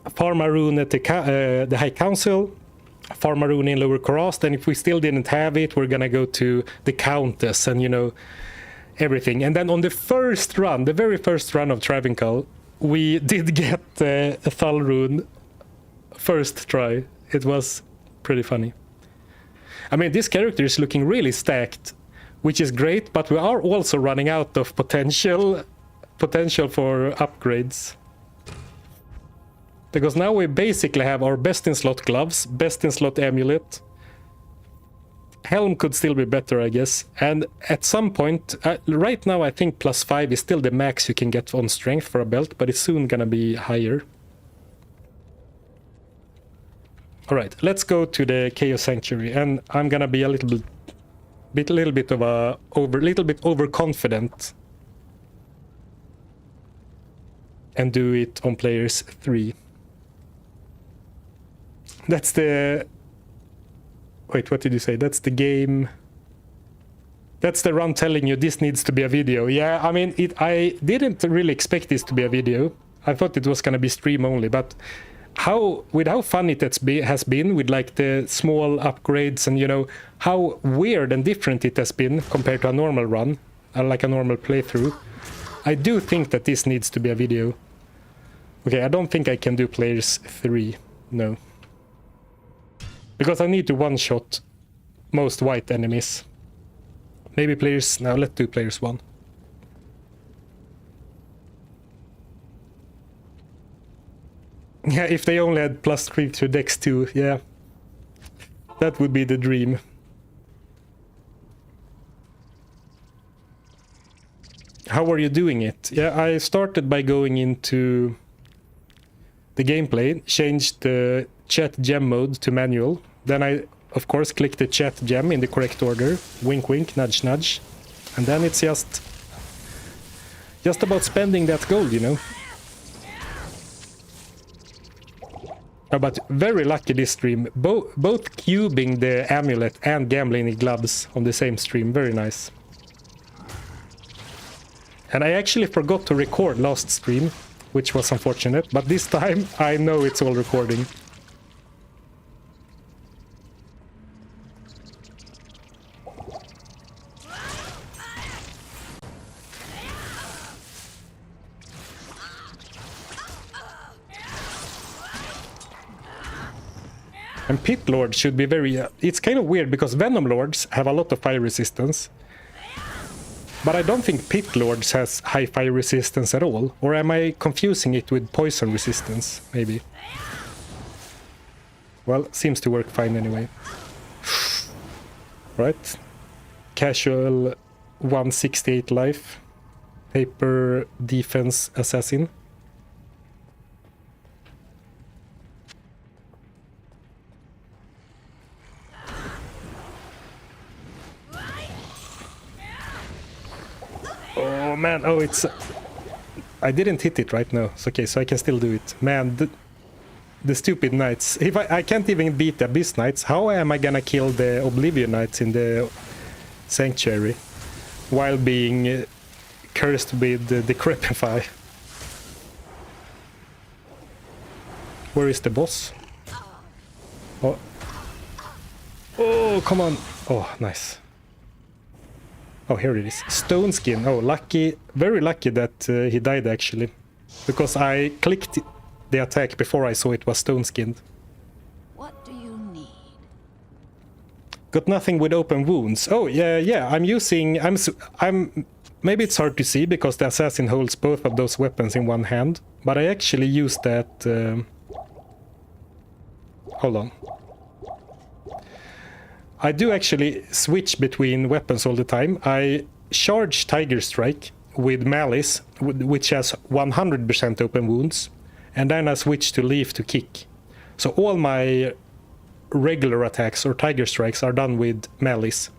Pharma rune at the High Council, Pharma rune in Lower Korast, and if we still didn't have it, we're gonna go to the Countess and, you know, everything. And then on the first run, the very first run of Travincal, we did get a Thul rune first try. It was pretty funny. I mean, this character is looking really stacked, which is great, but we are also running out of potential for upgrades. Because now we basically have our best in slot gloves, best in slot amulet. Helm could still be better, I guess. And at some point, right now I think +5 is still the max you can get on strength for a belt, but it's soon gonna be higher. Alright, let's go to the Chaos Sanctuary, and I'm gonna be a little bit overconfident and do it on players 3. That's the... Wait, what did you say? That's the game... That's the run telling you this needs to be a video. Yeah, I mean, I didn't really expect this to be a video. I thought it was gonna be stream only, but how fun it has been with like the small upgrades and, you know, how weird and different it has been compared to a normal run, like a normal playthrough. I do think that this needs to be a video. Okay, I don't think I can do players 3, no. Because I need to one-shot most white enemies. Maybe players... Now let's do players 1. Yeah, if they only had +3 to Dex 2, yeah. That would be the dream. How are you doing it? Yeah, I started by going into the gameplay, changed the chat gem mode to manual. Then I, of course, clicked the chat gem in the correct order. Wink, wink, nudge, nudge. And then it's just about spending that gold, you know. But very lucky this stream. Both cubing the amulet and gambling the gloves on the same stream. Very nice. And I actually forgot to record last stream, which was unfortunate. But this time, I know it's all recording. And Pit Lord should be very... it's kind of weird because Venom Lords have a lot of fire resistance. But I don't think Pit Lords has high fire resistance at all. Or am I confusing it with poison resistance, maybe? Well, seems to work fine anyway. Right. Casual 168 life. Paper defense assassin. Oh man, oh it's... I didn't hit it right now. It's okay, so I can still do it. Man, the stupid knights. If I can't even beat the Abyss Knights, how am I gonna kill the Oblivion Knights in the Sanctuary while being cursed with the Decrepify? Where is the boss? Oh. Oh, come on. Oh, nice. Oh, here it is. Stone Skin. Oh, lucky. Very lucky that he died, actually. Because I clicked the attack before I saw it was Stone Skinned. What do you need? Got nothing with open wounds. Oh, yeah. I'm using... I'm... Maybe it's hard to see because the assassin holds both of those weapons in one hand. But I actually use that... Hold on. I do actually switch between weapons all the time. I charge Tiger Strike with Malice, which has 100% open wounds, and then I switch to Leaf to kick. So all my regular attacks or Tiger Strikes are done with Malice.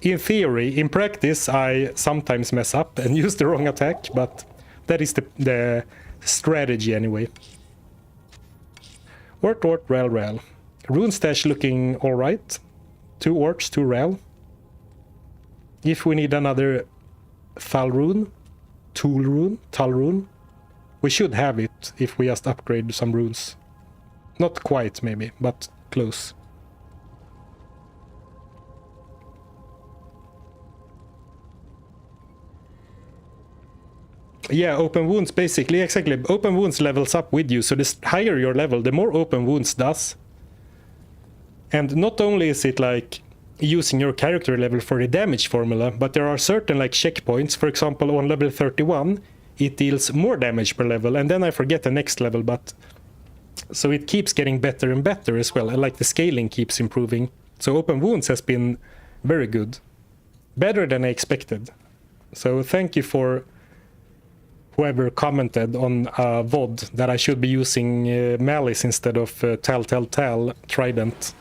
In theory, in practice, I sometimes mess up and use the wrong attack, but that is the strategy anyway. Ort, rel. Rune stash looking alright. 2 orcs, 2 rel. If we need another Thul rune, we should have it if we just upgrade some runes. Not quite maybe, but close. Yeah, open wounds basically, exactly. Open wounds levels up with you, so the higher your level, the more open wounds does. And not only is it like using your character level for the damage formula, but there are certain like checkpoints. For example, on level 31, it deals more damage per level, and then I forget the next level, but... So it keeps getting better and better as well, and like the scaling keeps improving. So open wounds has been very good. Better than I expected. So thank you for whoever commented on VOD that I should be using Malice instead of Tal Trident.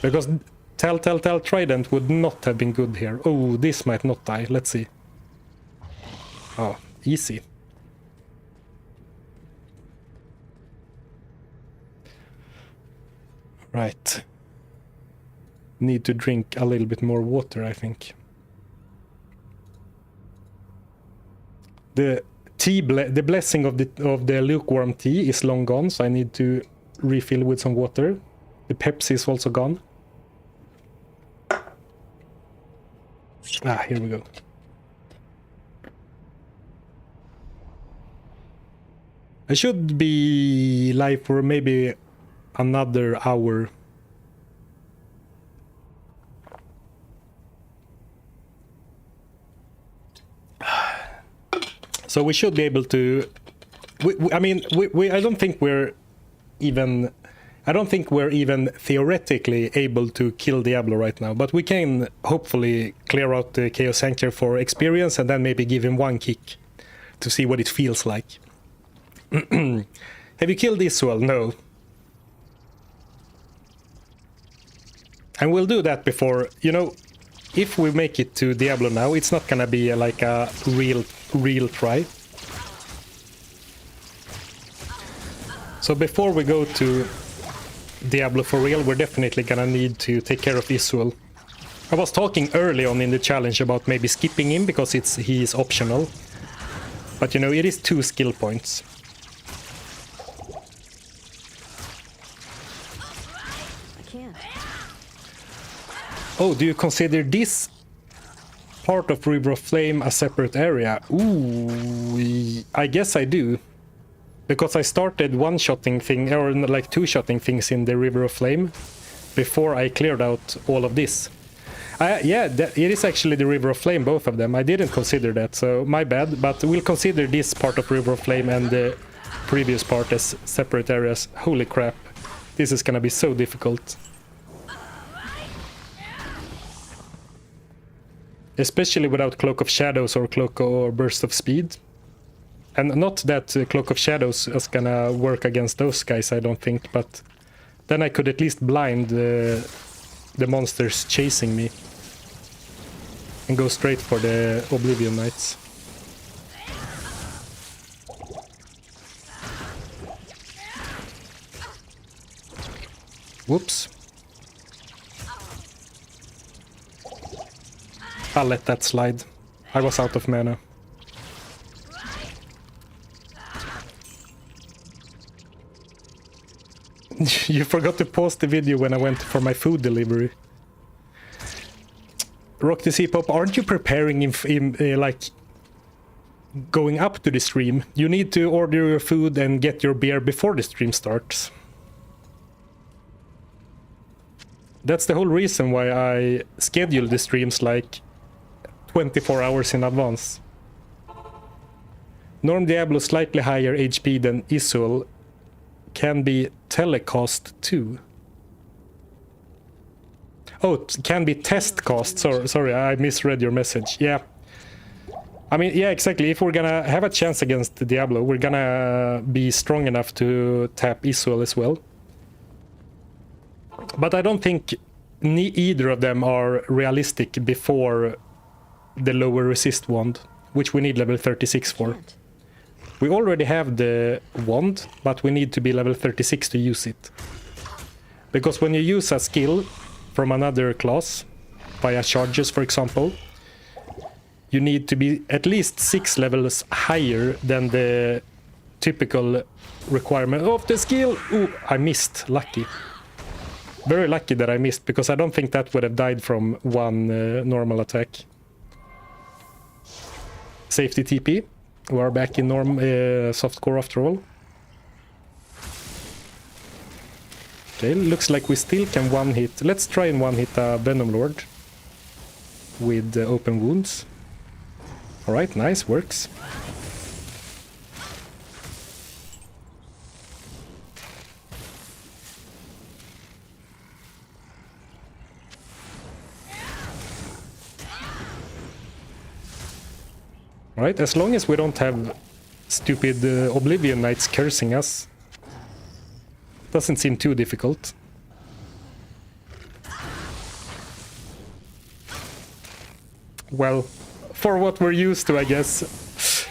Because Tal Trident would not have been good here. Oh, this might not die. Let's see. Oh, easy. Right. Need to drink a little bit more water, I think. The the blessing of the lukewarm tea is long gone, so I need to refill with some water. The Pepsi is also gone. Ah, here we go. I should be live for maybe another hour. So we should be able to... I don't think we're even... I don't think we're even theoretically able to kill Diablo right now, but we can hopefully clear out the Chaos Sanctuary for experience and then maybe give him one kick to see what it feels like. Have you killed Isuel? No. And we'll do that before, you know, if we make it to Diablo now, it's not gonna be like a real try. So before we go to Diablo for real, we're definitely gonna need to take care of Isuel. I was talking early on in the challenge about maybe skipping him because he is optional. But you know, it is 2 skill points. Oh, do you consider this part of River of Flame a separate area? Ooh, I guess I do. Because I started one-shotting thing, or like two-shotting things in the River of Flame before I cleared out all of this. Yeah, it is actually the River of Flame, both of them. I didn't consider that, so my bad. But we'll consider this part of River of Flame and the previous part as separate areas. Holy crap. This is gonna be so difficult. Especially without Cloak of Shadows or Cloak or Burst of Speed. And not that Cloak of Shadows is gonna work against those guys, I don't think, but then I could at least blind the monsters chasing me. And go straight for the Oblivion Knights. Whoops. I'll let that slide. I was out of mana. You forgot to pause the video when I went for my food delivery. Rock the Sea Pop, aren't you preparing like going up to the stream? You need to order your food and get your beer before the stream starts. That's the whole reason why I schedule the streams like 24 hours in advance. Norm Diablo slightly higher HP than Isul can be telecast too. Oh, it can be test cast. Sorry, I misread your message. Yeah. I mean, yeah, exactly. If we're gonna have a chance against Diablo, we're gonna be strong enough to tap Isul as well. But I don't think either of them are realistic before the lower resist wand, which we need level 36 for. We already have the wand, but we need to be level 36 to use it. Because when you use a skill from another class, via charges for example, you need to be at least 6 levels higher than the typical requirement of the skill. Ooh, I missed. Lucky. Very lucky that I missed, because I don't think that would have died from one normal attack. Safety TP. We are back in softcore after all. Okay, looks like we still can one-hit. Let's try and one-hit a Venom Lord with open wounds. Alright, nice, works. Right, as long as we don't have stupid Oblivion Knights cursing us, doesn't seem too difficult. Well, for what we're used to, I guess.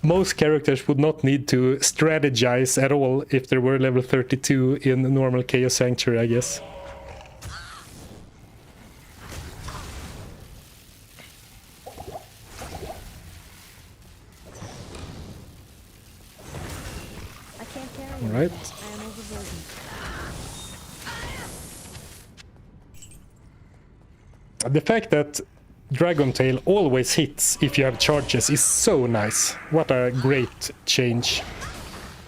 Most characters would not need to strategize at all if they were level 32 in normal Chaos Sanctuary, I guess. Right. The fact that Dragon Tail always hits if you have charges is so nice. What a great change.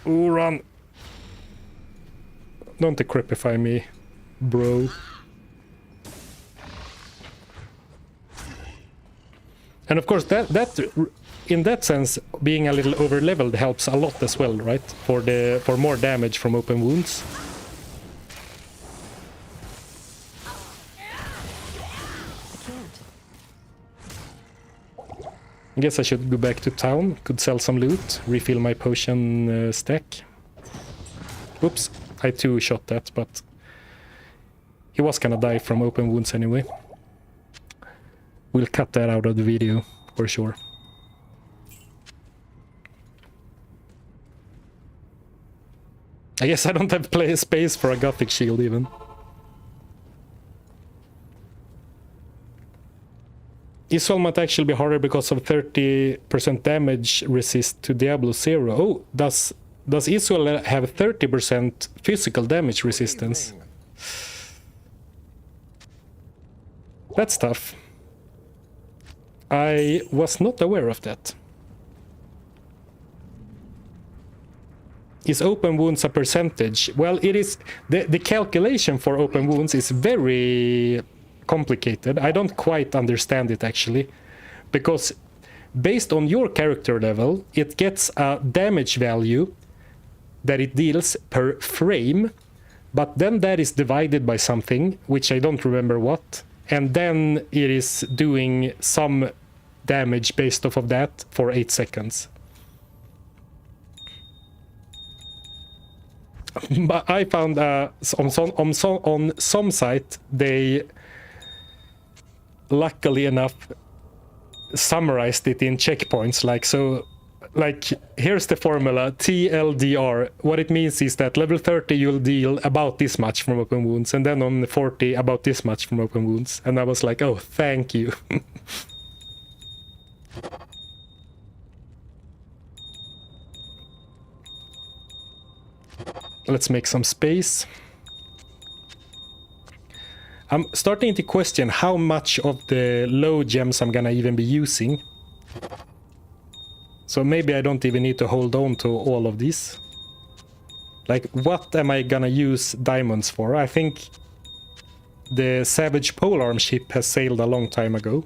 Ooh, run. Don't decrepify me, bro. And of course that in that sense, being a little over-leveled helps a lot as well, right? For more damage from open wounds. I guess I should go back to town, could sell some loot, refill my potion stack. Oops, I two-shot that, but he was gonna die from open wounds anyway. We'll cut that out of the video, for sure. I guess I don't have space for a Gothic shield even. Isul might actually be harder because of 30% damage resist to Diablo 0. Oh, does Isul have 30% physical damage resistance? That's tough. I was not aware of that. Is open wounds a percentage? Well, it is. The calculation for open wounds is very complicated. I don't quite understand it actually, because based on your character level, it gets a damage value that it deals per frame, but then that is divided by something, which I don't remember what, and then it is doing some damage based off of that for 8 seconds. But I found on some site they luckily enough summarized it in checkpoints, like, so like, here's the formula, TLDR. What it means is that level 30 you'll deal about this much from open wounds, and then on 40 about this much from open wounds. And I was like, oh, thank you. Let's make some space. I'm starting to question how much of the low gems I'm gonna even be using. So maybe I don't even need to hold on to all of these. Like, what am I gonna use diamonds for? I think the Savage Polearm ship has sailed a long time ago.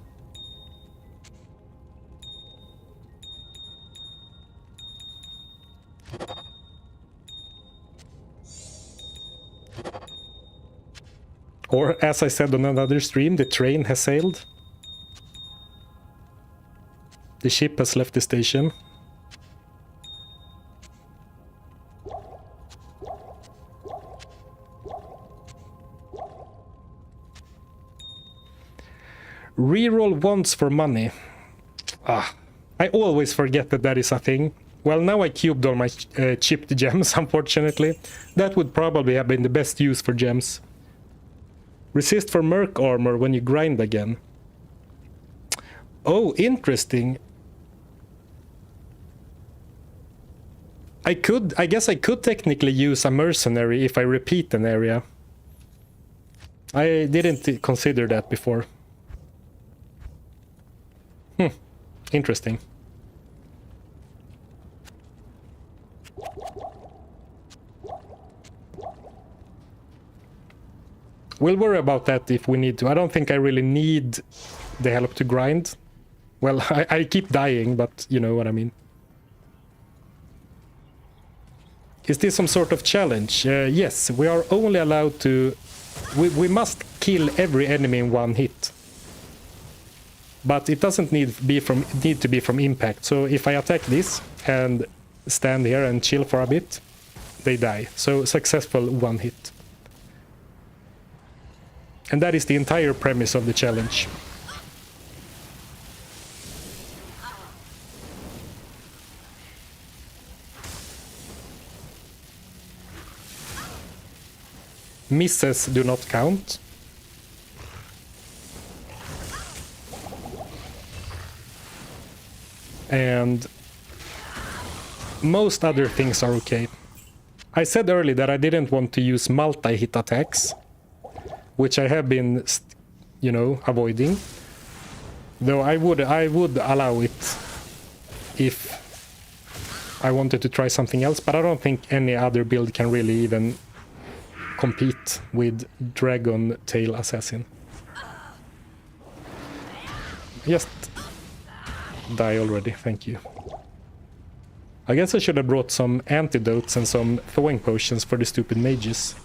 Or, as I said on another stream, the train has sailed. The ship has left the station. Reroll once for money. Ah, I always forget that that is a thing. Well, now I cubed all my chipped gems, unfortunately. That would probably have been the best use for gems. Resist for Merc armor when you grind again. Oh, interesting. I guess I could technically use a mercenary if I repeat an area. I didn't consider that before. Interesting. We'll worry about that if we need to. I don't think I really need the help to grind. Well, I keep dying, but you know what I mean. Is this some sort of challenge? Yes, we are only allowed to... We must kill every enemy in one hit. But it doesn't need to be from impact. So if I attack this and stand here and chill for a bit, they die. So successful one hit. And that is the entire premise of the challenge. Misses do not count. And most other things are okay. I said earlier that I didn't want to use multi-hit attacks, which I have been, you know, avoiding. Though I would allow it if I wanted to try something else, but I don't think any other build can really even compete with Dragon Tail Assassin. Just die already, thank you. I guess I should have brought some antidotes and some thawing potions for the stupid mages.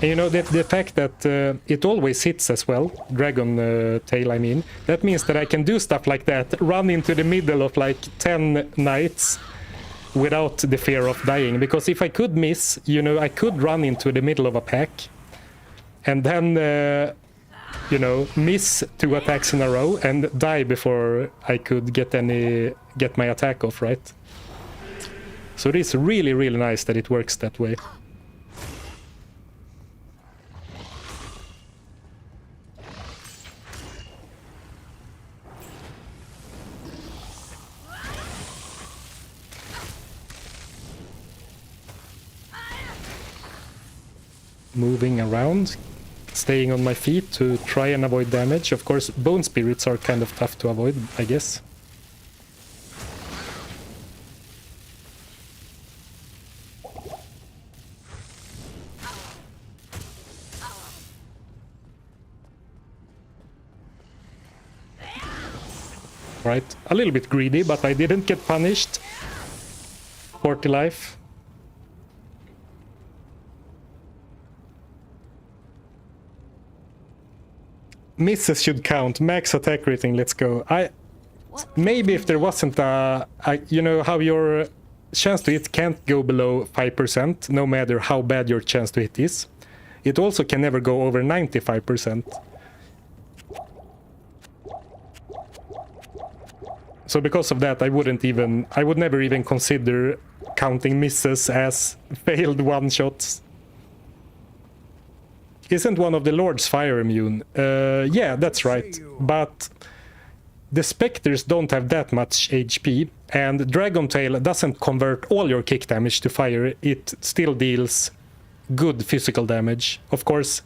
And you know, the fact that it always hits as well, Dragon Tail I mean, that means that I can do stuff like that, run into the middle of like 10 knights without the fear of dying. Because if I could miss, you know, I could run into the middle of a pack and then, you know, miss 2 attacks in a row and die before I could get my attack off, right? So it is really, really nice that it works that way. Moving around, staying on my feet to try and avoid damage. Of course, bone spirits are kind of tough to avoid, I guess. Right, a little bit greedy, but I didn't get punished. 40 life. Misses should count. Max attack rating, let's go. Maybe if there wasn't you know how your chance to hit can't go below 5%, no matter how bad your chance to hit is. it also can never go over 95%. So because of that, I would never even consider counting misses as failed one-shots. Isn't one of the Lords fire immune? Yeah, that's right. But the Spectres don't have that much HP, and Dragon Tail doesn't convert all your kick damage to fire. It still deals good physical damage. Of course,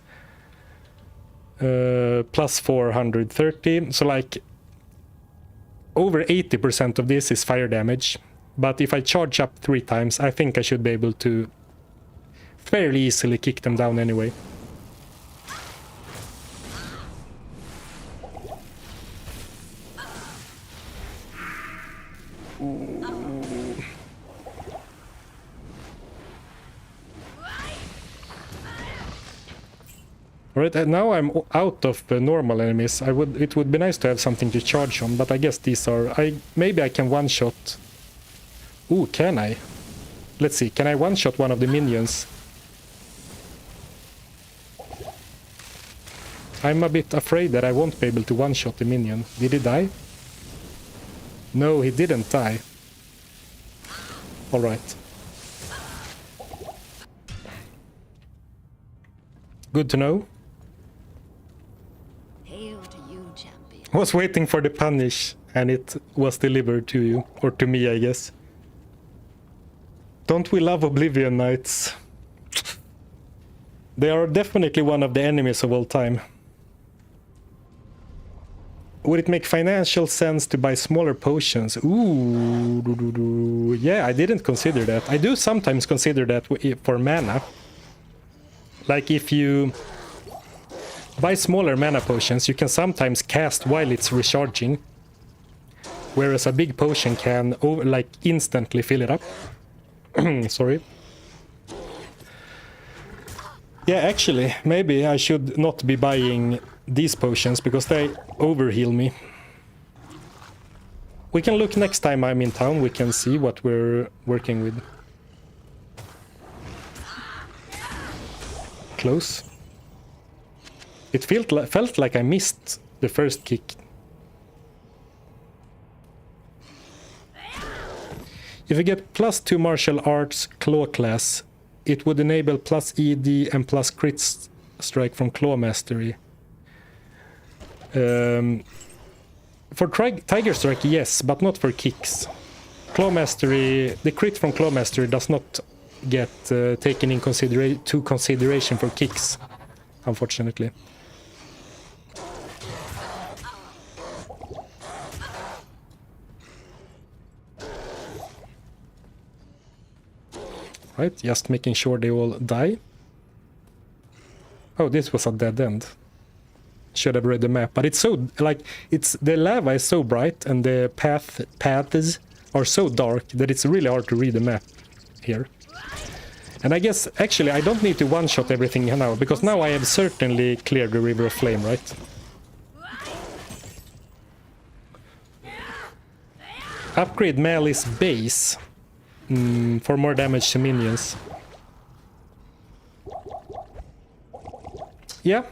plus 430. So like over 80% of this is fire damage. But if I charge up 3 times, I think I should be able to fairly easily kick them down anyway. Alright, and now I'm out of normal enemies. It would be nice to have something to charge on, but I guess these are... maybe I can one-shot... Ooh, can I? Let's see, can I one-shot one of the minions? I'm a bit afraid that I won't be able to one-shot the minion. Did he die? No, he didn't die. Alright. Good to know. Hail to you, champion. Was waiting for the punish, and it was delivered to you. Or to me, I guess. Don't we love Oblivion Knights? They are definitely one of the enemies of all time. Would it make financial sense to buy smaller potions? Ooh, yeah, I didn't consider that. I do sometimes consider that for mana. Like if you buy smaller mana potions, you can sometimes cast while it's recharging. Whereas a big potion can like instantly fill it up. Sorry. Yeah, actually, maybe I should not be buying these potions because they overheal me. We can look next time I'm in town, we can see what we're working with. Close. It felt like I missed the first kick. If you get +2 martial arts claw class, it would enable +ED and +crit strike from claw mastery. For Tiger Strike, yes, but not for kicks. Claw Mastery, the crit from Claw Mastery does not get taken in consideration for kicks, unfortunately. Right, just making sure they all die. Oh, this was a dead end. Should have read the map, but it's so like the lava is so bright and the paths are so dark that it's really hard to read the map here. And I guess actually I don't need to one-shot everything now because now I have certainly cleared the River of Flame, right? Upgrade Malice base for more damage to minions. Yeah.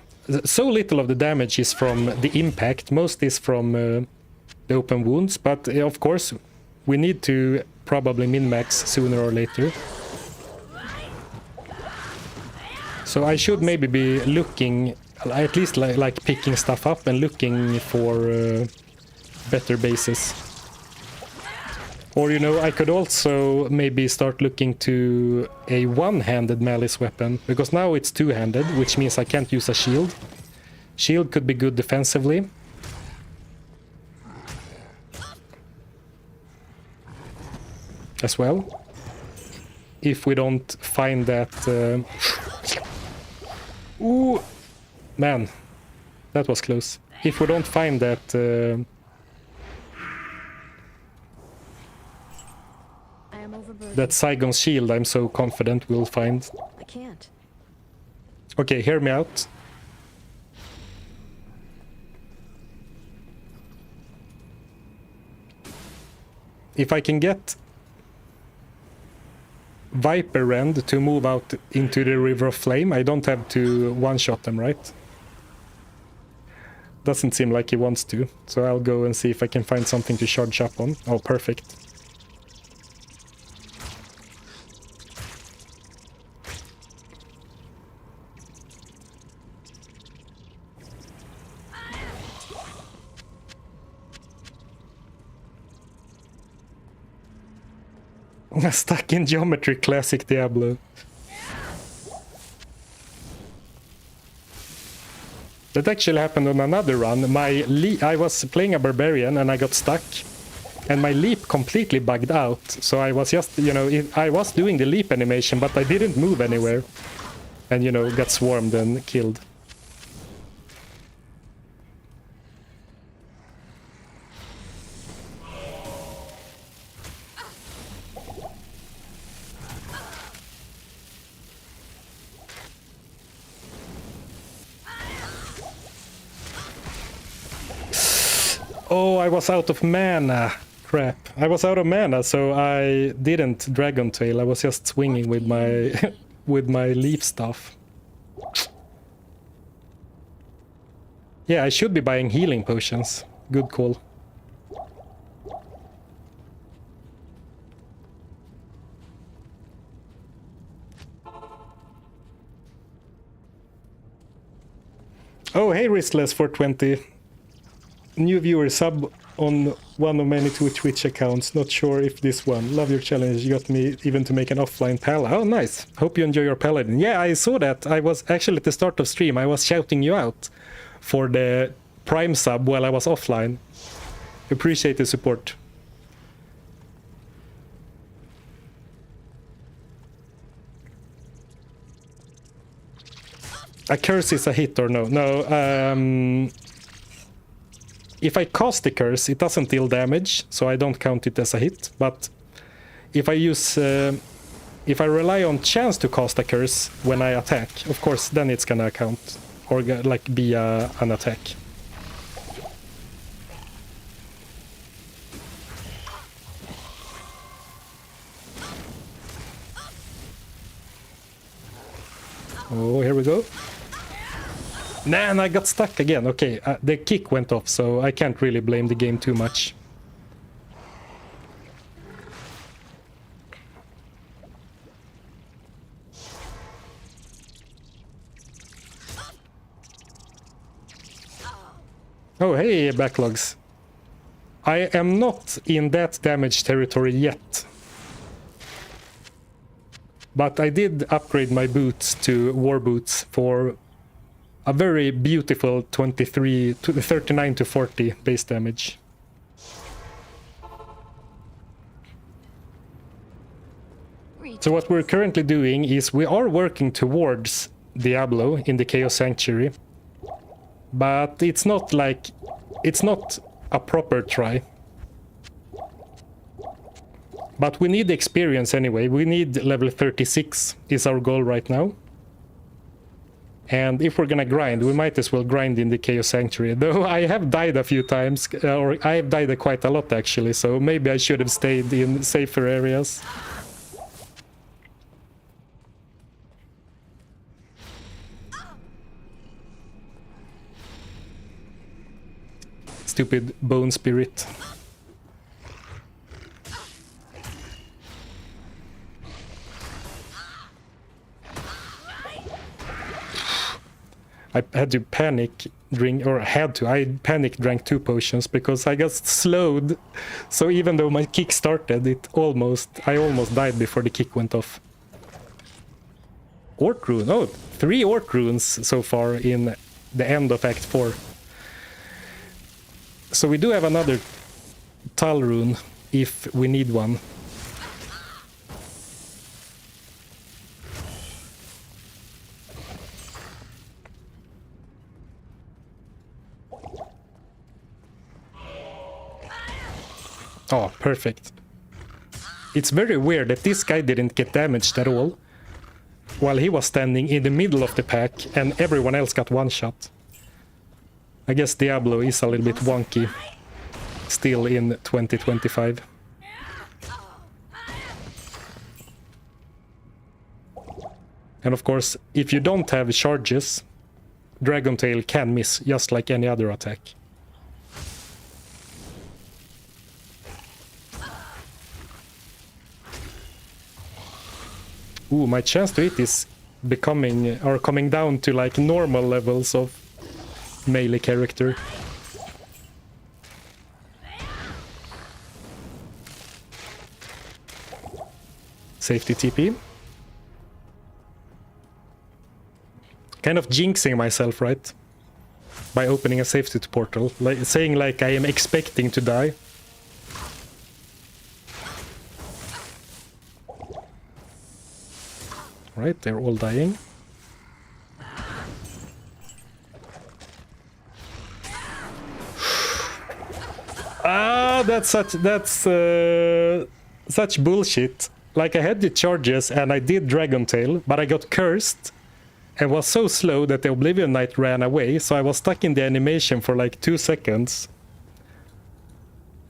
So little of the damage is from the impact, most is from the open wounds, but of course we need to probably min-max sooner or later. So I should maybe be looking, at least like picking stuff up and looking for better bases. Or, you know, I could also maybe start looking to a one-handed malice weapon, because now it's two-handed, which means I can't use a shield. Shield could be good defensively. As well. If we don't find that... Ooh! Man, that was close. If we don't find that... that Saigon's shield, I'm so confident we'll find. I can't. Okay, hear me out. If I can get Viper Rend to move out into the River of Flame. I don't have to one-shot them, right? Doesn't seem like he wants to, so I'll go and see if I can find something to charge up on. Oh, perfect. Stuck in geometry, classic Diablo. That actually happened on another run. I was playing a barbarian and I got stuck, and my leap completely bugged out. So I was just, you know, I was doing the leap animation, but I didn't move anywhere, and you know, got swarmed and killed. Oh, I was out of mana. Crap. I was out of mana, so I didn't Dragon Tail. I was just swinging with my with my leaf stuff. Yeah, I should be buying healing potions. Good call. Oh, hey, Ristless 420. New viewer, sub on one of many two Twitch accounts. Not sure if this one. Love your challenge. You got me even to make an offline pal. Oh, nice. Hope you enjoy your paladin. Yeah, I saw that. I was actually at the start of stream. I was shouting you out for the Prime sub while I was offline. Appreciate the support. A curse is a hit or no? No. If I cast the curse, it doesn't deal damage, so I don't count it as a hit. But if I use, if I rely on chance to cast a curse when I attack, of course, then it's gonna count or like be an attack. Oh, here we go. Nah, and I got stuck again. Okay, the kick went off, so I can't really blame the game too much. Oh, hey, backlogs. I am not in that damage territory yet. But I did upgrade my boots to war boots for a very beautiful 23 to 39 to 40 base damage. So what we're currently doing is we are working towards Diablo in the Chaos Sanctuary, but it's not like, it's not a proper try. But we need the experience anyway. We need level 36 is our goal right now. And if we're gonna grind, we might as well grind in the Chaos Sanctuary. Though I have died a few times, or I have died quite a lot actually, so maybe I should have stayed in safer areas. Stupid bone spirit. I had to panic drink, or I panic drank 2 potions because I got slowed. So even though my kick started, I almost died before the kick went off. Orc rune, oh, 3 orc runes so far in the end of Act 4. So we do have another Thul rune if we need one. Oh, perfect. It's very weird that this guy didn't get damaged at all, while he was standing in the middle of the pack and everyone else got one shot. I guess Diablo is a little bit wonky still in 2025. And of course, if you don't have charges, Dragon Tail can miss just like any other attack. Ooh, my chance to hit is coming down to like normal levels of melee character. Safety TP. Kind of jinxing myself, right? By opening a safety portal, like saying like I am expecting to die. Right, they're all dying. That's such bullshit. Like I had the charges and I did Dragon Tail, but I got cursed and was so slow that the Oblivion Knight ran away, so I was stuck in the animation for like 2 seconds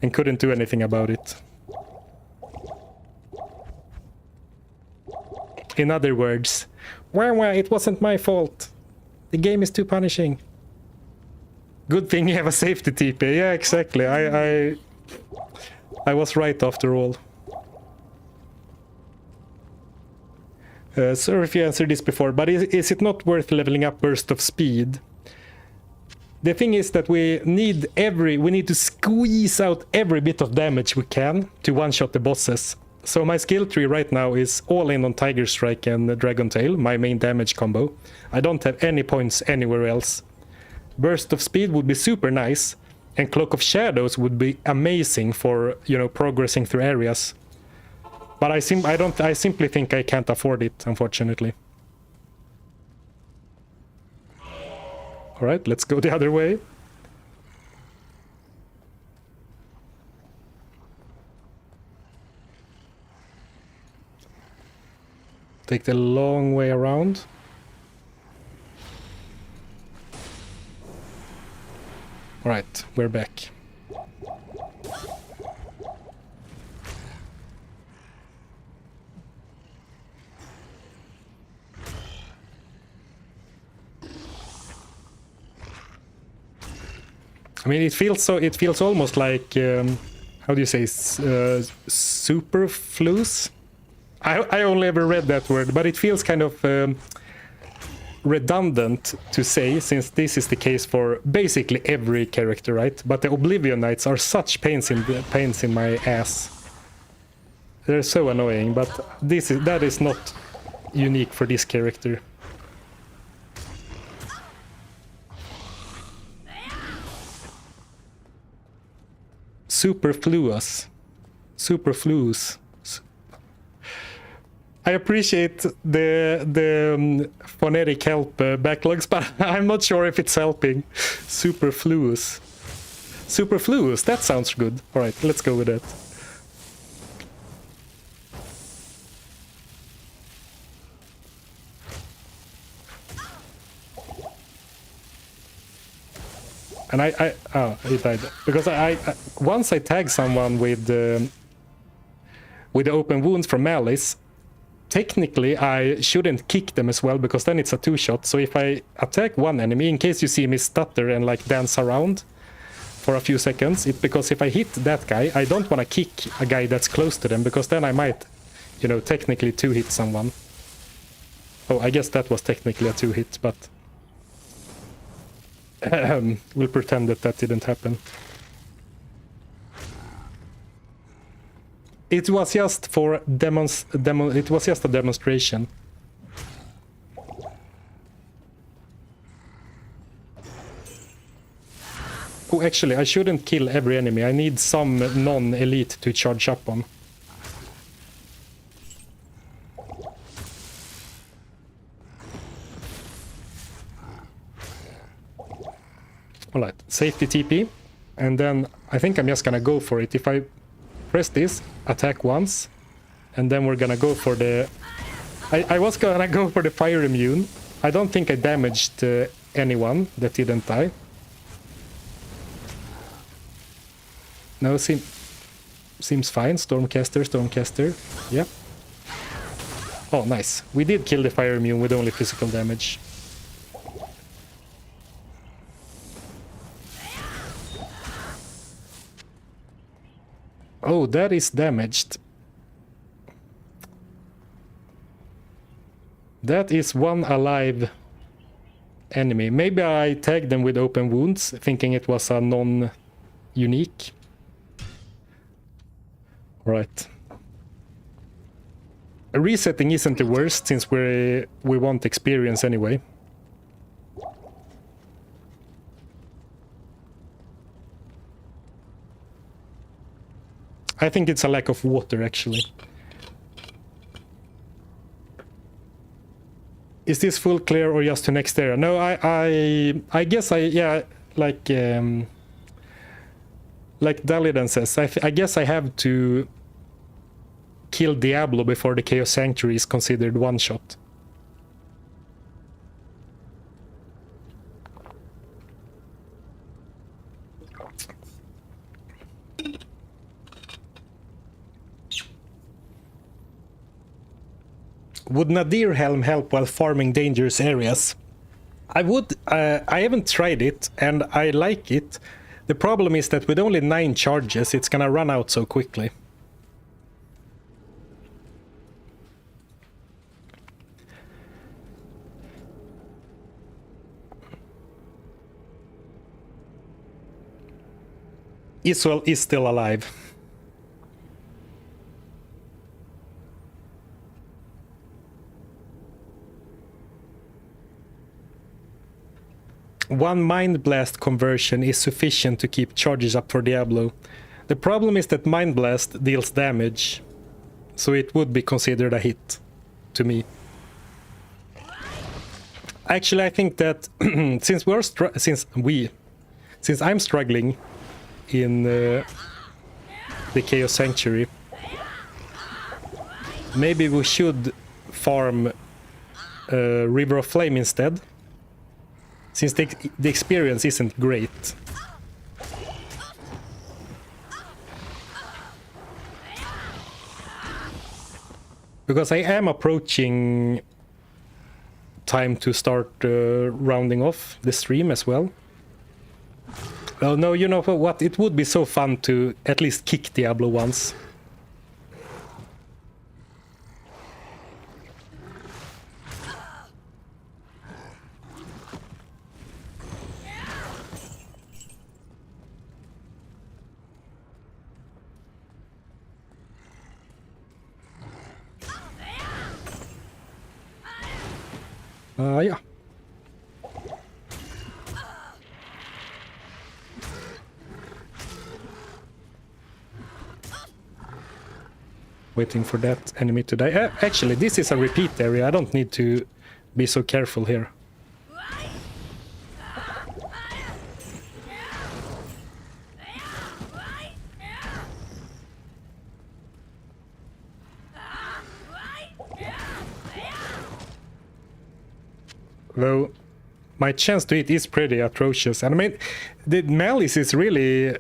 and couldn't do anything about it. In other words, wah, it wasn't my fault. The game is too punishing. Good thing you have a safety TP. Yeah, exactly. I was right after all. Sorry if you answered this before, but is it not worth leveling up Burst of Speed? The thing is that we need to squeeze out every bit of damage we can to one-shot the bosses. So my skill tree right now is all in on Tiger Strike and Dragon Tail, my main damage combo. I don't have any points anywhere else. Burst of Speed would be super nice, and Cloak of Shadows would be amazing for, you know, progressing through areas. But I simply think I can't afford it, unfortunately. All right, let's go the other way. Take the long way around. All right, we're back. I mean, it feels almost like how do you say, superfluous? I only ever read that word, but it feels kind of redundant to say, since this is the case for basically every character, right? But the Oblivion Knights are such pains in my ass. They're so annoying, but that is not unique for this character. Superfluous. I appreciate the phonetic help backlogs, but I'm not sure if it's helping. Superfluous. Superfluous, that sounds good. Alright, let's go with that. And he died. Because once I tag someone with the open wounds from Malice, technically I shouldn't kick them as well, because then it's a two-shot. So if I attack one enemy, in case you see me stutter and like dance around for a few seconds, it's because if I hit that guy, I don't want to kick a guy that's close to them, because then I might, you know, technically two-hit someone. Oh, I guess that was technically a two-hit, but we'll pretend that didn't happen. It was just for it was just a demonstration. Oh, actually, I shouldn't kill every enemy. I need some non-elite to charge up on. Alright, safety TP. And then I think I'm just gonna go for it. If I press this, attack once, and then we're gonna go for the... I was gonna go for the fire immune. I don't think I damaged anyone that didn't die. No, seems fine. Stormcaster. Yep. Oh, nice. We did kill the fire immune with only physical damage. Oh, that is damaged. That is one alive enemy. Maybe I tagged them with open wounds, thinking it was a non-unique. Right. Resetting isn't the worst, since we want experience anyway. I think it's a lack of water, actually. Is this full clear or just to next area? No, I guess yeah, like Dalidan says, I guess I have to kill Diablo before the Chaos Sanctuary is considered one shot. Would Nadir Helm help while farming dangerous areas? I would. I haven't tried it, and I like it. The problem is that with only 9 charges, it's gonna run out so quickly. Israel is still alive. One Mind Blast conversion is sufficient to keep charges up for Diablo. The problem is that Mind Blast deals damage, so it would be considered a hit to me. Actually, I think that since I'm struggling in the Chaos Sanctuary, maybe we should farm River of Flame instead, since the experience isn't great. Because I am approaching time to start rounding off the stream as well. Oh no, you know what? It would be so fun to at least kick Diablo once. Yeah. Waiting for that enemy to die. Actually, this is a repeat area. I don't need to be so careful here. Though my chance to hit is pretty atrocious. And I mean, the Malice is really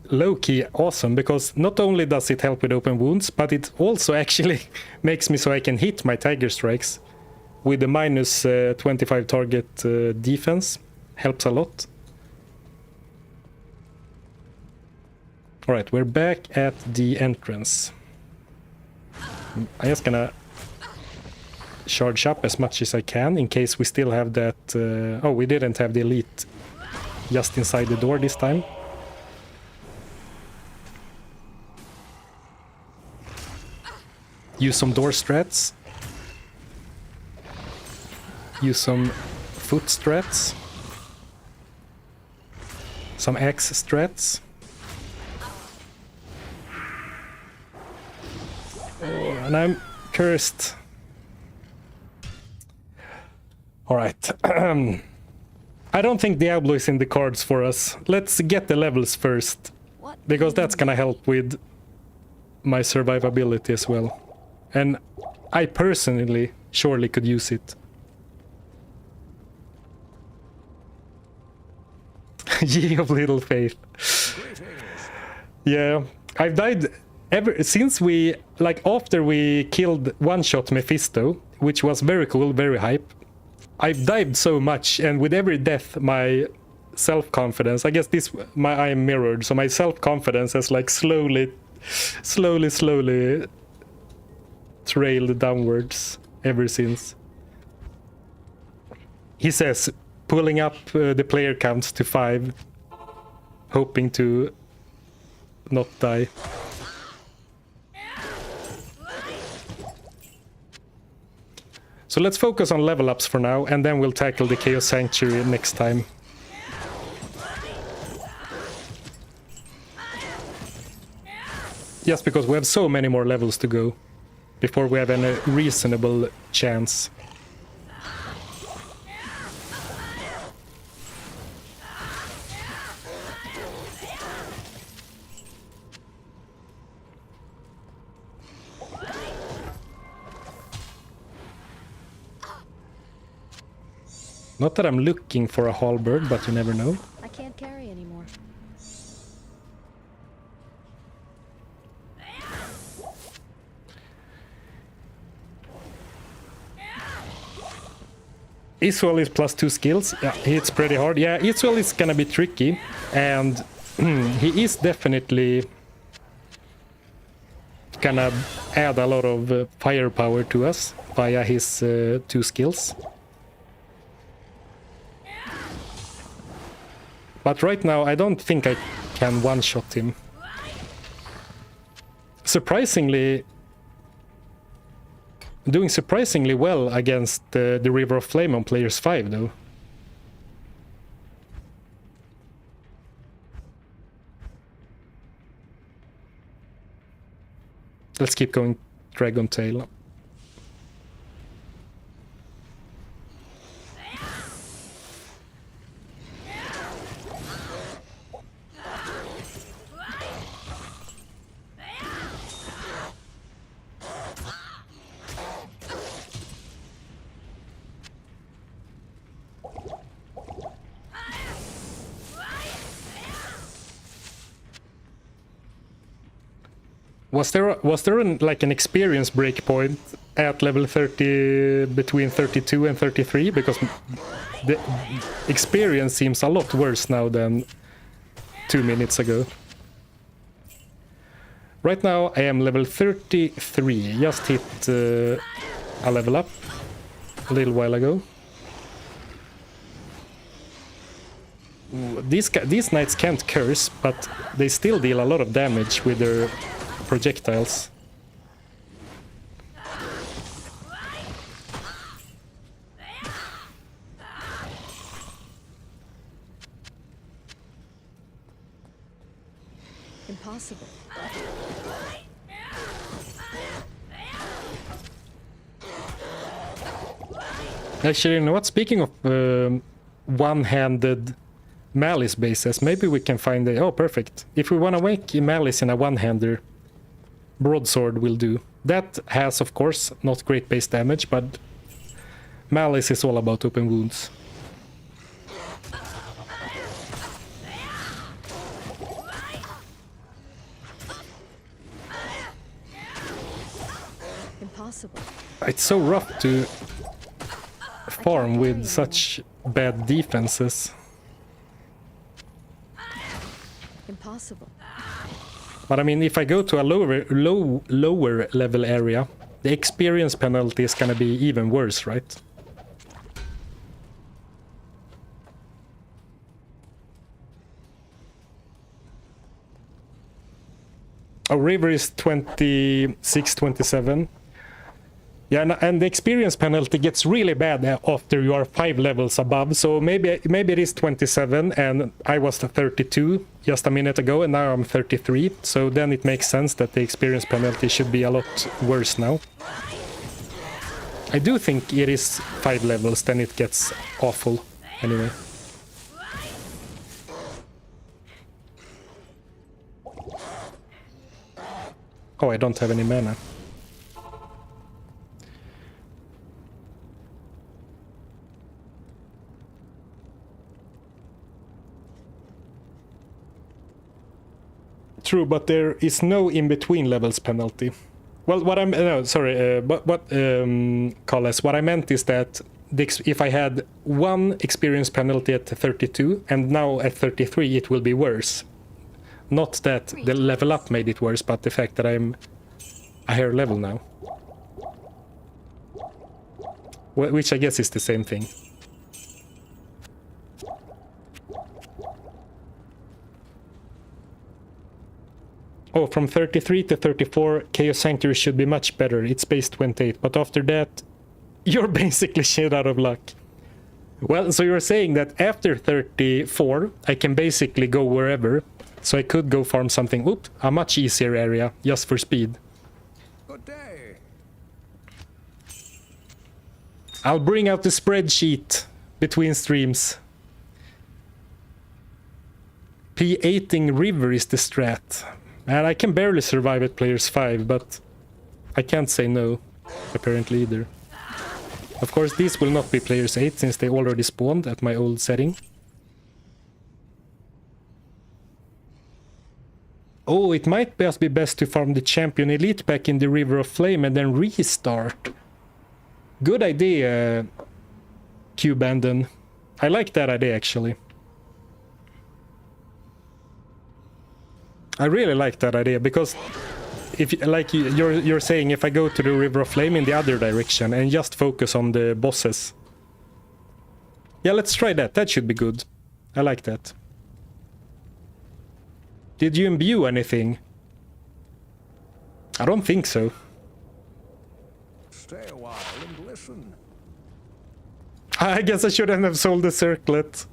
low-key awesome, because not only does it help with open wounds, but it also actually makes me so I can hit my Tiger Strikes with the minus 25 target defense. Helps a lot. Alright, we're back at the entrance. I'm just gonna charge up as much as I can in case we still have that... oh, we didn't have the elite just inside the door this time. Use some door strats. Use some foot strats. Some axe strats. Oh, and I'm cursed. Alright. I don't think Diablo is in the cards for us. Let's get the levels first, because that's gonna help with my survivability as well. And I personally surely could use it. Ye of little faith. Yeah, I've died ever since we, like, after we killed one-shot Mephisto, which was very cool, very hype, I've dived so much, and with every death, my self-confidence, I guess I am mirrored, so my self-confidence has like slowly trailed downwards ever since. He says, pulling up the player counts to 5, hoping to not die. So let's focus on level ups for now, and then we'll tackle the Chaos Sanctuary next time. Just because we have so many more levels to go before we have any reasonable chance. Not that I'm looking for a halberd, but you never know. I can't carry anymore. Israel is +2 skills. Yeah, it's pretty hard. Yeah, Israel is gonna be tricky, and he is definitely gonna add a lot of firepower to us via his 2 skills. But right now, I don't think I can one-shot him. Surprisingly, doing surprisingly well against the River of Flame on players 5, though. Let's keep going Dragon Tail. Was there like an experience breakpoint at level 30 between 32 and 33? Because the experience seems a lot worse now than 2 minutes ago. Right now I am level 33, just hit a level up a little while ago. Ooh, these knights can't curse, but they still deal a lot of damage with their projectiles. Impossible. Actually, you know what? Speaking of one-handed Malice bases, maybe we can find a... Oh, perfect. If we want to make Malice in a one-hander, Broadsword will do. That has, of course, not great base damage, but Malice is all about open wounds. Impossible. It's so rough to farm with such bad defenses. Impossible. But I mean, if I go to a lower level area, the experience penalty is gonna be even worse, right? Our river is 26, 27. Yeah, and the experience penalty gets really bad after you are 5 levels above. So maybe it is 27, and I was 32 just a minute ago, and now I'm 33. So then it makes sense that the experience penalty should be a lot worse now. I do think it is 5 levels, then it gets awful anyway. Oh, I don't have any mana. True, but there is no in-between levels penalty. Well, what I'm... No, sorry, but what... Colles, what I meant is that if I had one experience penalty at 32 and now at 33 it will be worse. Not that the level up made it worse, but the fact that I'm a higher level now. Which I guess is the same thing. Oh, from 33 to 34, Chaos Sanctuary should be much better. It's base 28, but after that, you're basically shit out of luck. Well, so you're saying that after 34, I can basically go wherever. So I could go farm something, a much easier area, just for speed. Good day. I'll bring out the spreadsheet between streams. P8ing River is the strat. And I can barely survive at players 5, but I can't say no, apparently either. Of course, these will not be players 8 since they already spawned at my old setting. Oh, it might just be best to farm the champion elite back in the River of Flame and then restart. Good idea, Q-Bandon. I like that idea, actually. I really like that idea, because if like you're saying, if I go to the River of Flame in the other direction and just focus on the bosses. Yeah, let's try that. That should be good. I like that. Did you imbue anything? I don't think so. Stay a while and listen. I guess I shouldn't have sold the circlet.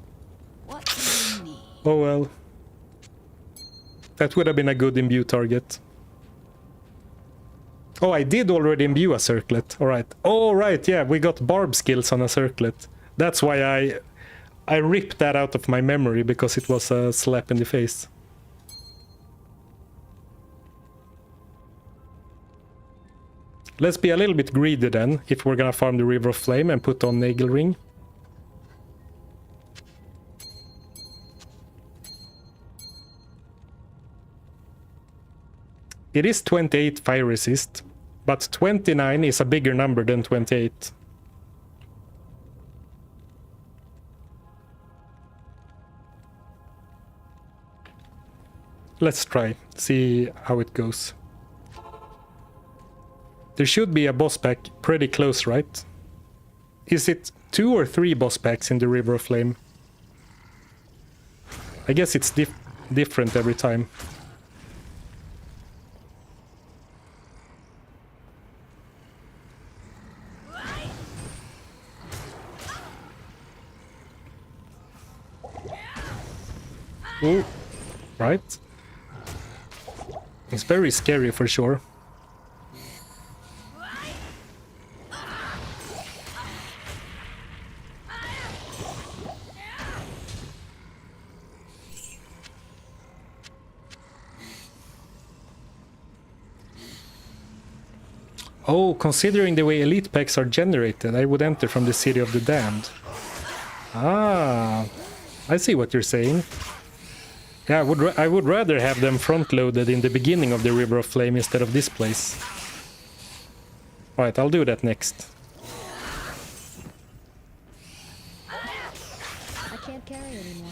What do you need? Oh well. That would have been a good imbue target. Oh, I did already imbue a circlet. Alright. Oh, right, yeah, we got barb skills on a circlet. That's why I ripped that out of my memory, because it was a slap in the face. Let's be a little bit greedy then, if we're gonna farm the River of Flame and put on Nagel Ring. It is 28 fire resist, but 29 is a bigger number than 28. Let's try, see how it goes. There should be a boss pack pretty close, right? Is it 2 or 3 boss packs in the River of Flame? I guess it's different every time. Ooh, right? It's very scary for sure. Oh, considering the way elite packs are generated, I would enter from the City of the Damned. Ah, I see what you're saying. Yeah, I would rather have them front-loaded in the beginning of the River of Flame instead of this place. Alright, I'll do that next. I can't carry anymore.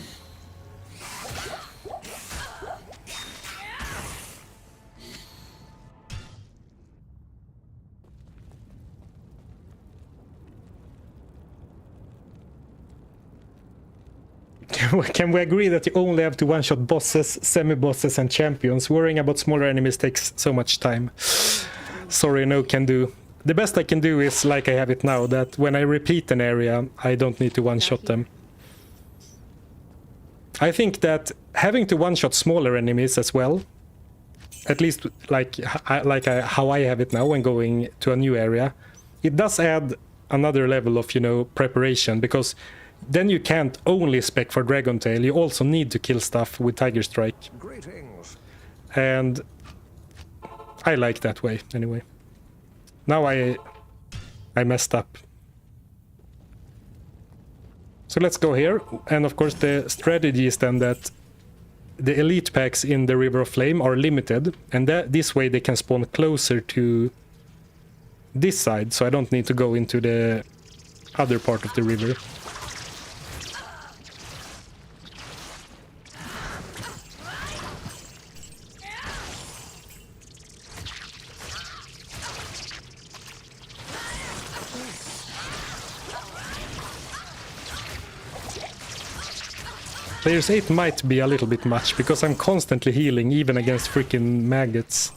Can we agree that you only have to one-shot bosses, semi-bosses and champions? Worrying about smaller enemies takes so much time. Sorry, no can do. The best I can do is like I have it now, that when I repeat an area, I don't need to one-shot them. I think that having to one-shot smaller enemies as well, at least like how I have it now when going to a new area, it does add another level of, you know, preparation, because then you can't only spec for Dragon Tail, you also need to kill stuff with Tiger Strike. Greetings. And I like that way, anyway. Now I messed up. So let's go here, and of course the strategy is then that the elite packs in the River of Flame are limited, and this way they can spawn closer to this side, so I don't need to go into the other part of the river. Players 8 might be a little bit much, because I'm constantly healing, even against freaking maggots.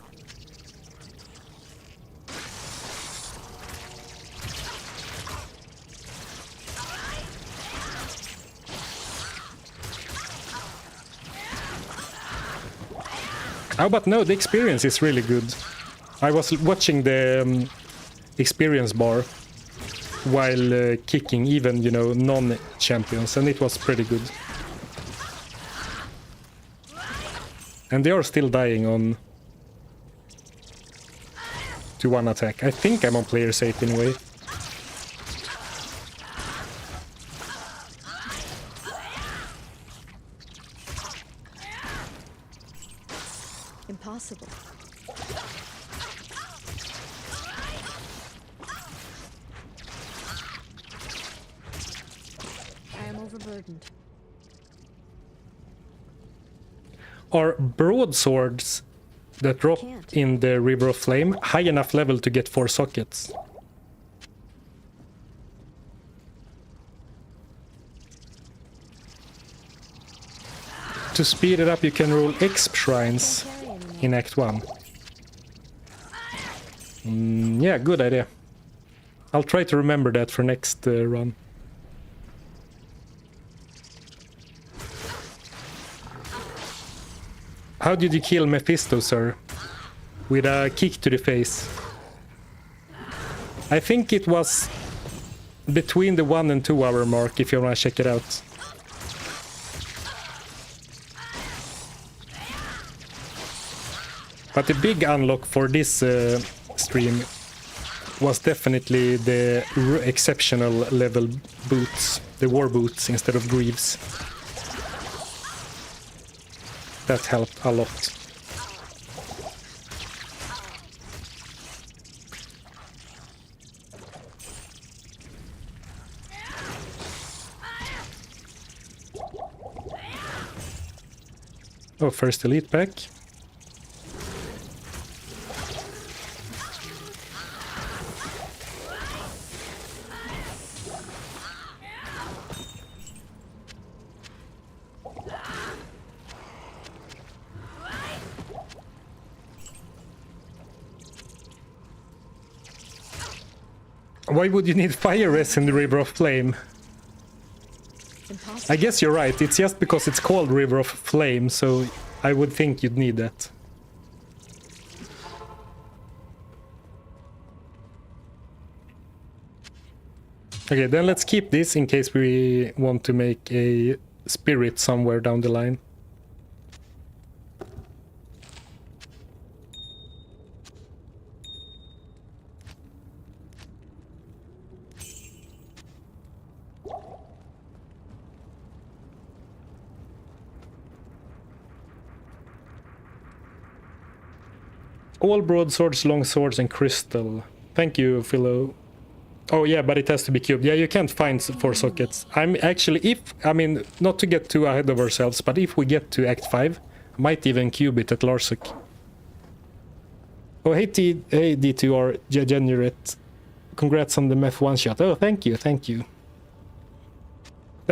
Oh, but no, the experience is really good. I was watching the experience bar while kicking even, you know, non-champions, and it was pretty good. And they are still dying on to one attack. I think I'm on player 8 anyway. Impossible. I am overburdened. Are broadswords that drop in the River of Flame high enough level to get 4 sockets? To speed it up, you can roll X shrines in Act 1. Yeah, good idea. I'll try to remember that for next run. How did you kill Mephisto, sir? With a kick to the face. I think it was between the 1 and 2 hour mark, if you want to check it out. But the big unlock for this stream was definitely the exceptional level boots, the war boots instead of greaves. That helped a lot. Oh, first elite pack. Why would you need fire res in the River of Flame? Impossible. I guess you're right, it's just because it's called River of Flame, so I would think you'd need that. Okay, then let's keep this in case we want to make a spirit somewhere down the line. All broadswords, longswords, and crystal. Thank you, Philo. Oh yeah, but it has to be cubed. Yeah, you can't find 4 sockets. I'm actually, I mean, not to get too ahead of ourselves, but if we get to Act 5, I might even cube it at Larsuk. Oh, hey D2R, Degenerate. Congrats on the Meph one-shot. Oh, thank you, thank you.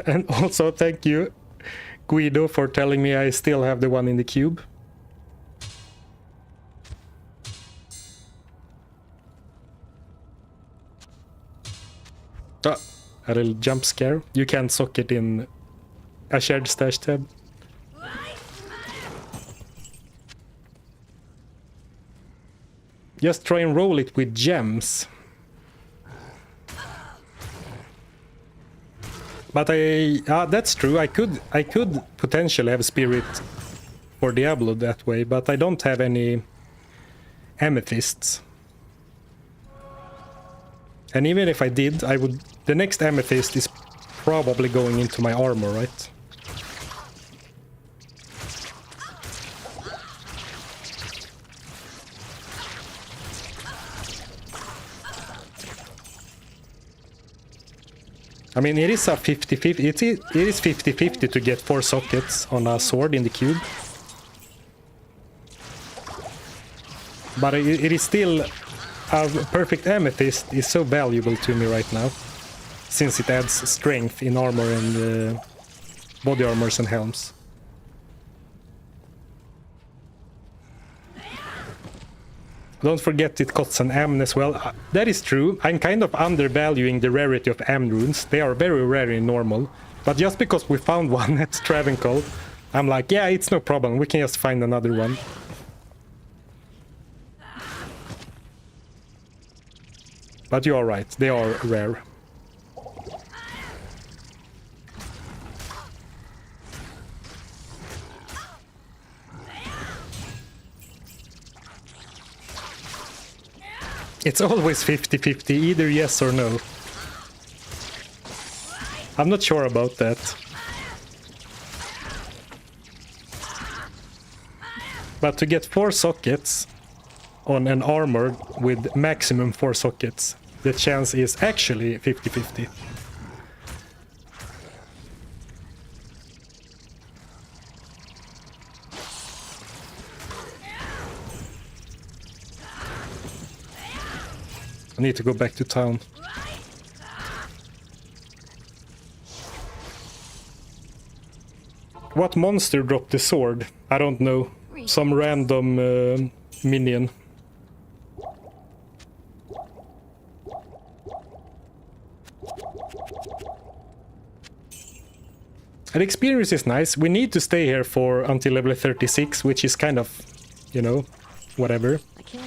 And also thank you, Guido, for telling me I still have the one in the cube. A little jump scare. You can't sock it in a shared stash tab. Just try and roll it with gems. But that's true. I could potentially have spirit for Diablo that way, but I don't have any amethysts. And even if I did, the next amethyst is probably going into my armor, right? I mean, it is a 50-50. It is 50-50 to get 4 sockets on a sword in the cube. But it is still... A perfect amethyst is so valuable to me right now, since it adds strength in armor and body armors and helms. Don't forget it costs an am as well. That is true. I'm kind of undervaluing the rarity of am runes. They are very rare in normal. But just because we found one at Travancore, I'm like, yeah, it's no problem. We can just find another one. But you are right, they are rare. It's always 50-50, either yes or no. I'm not sure about that. But to get 4 sockets on an armor with maximum 4 sockets, the chance is actually 50-50. I need to go back to town. What monster dropped the sword? I don't know. Some random minion. The experience is nice. We need to stay here for until level 36, which is kind of, you know, whatever. I can't.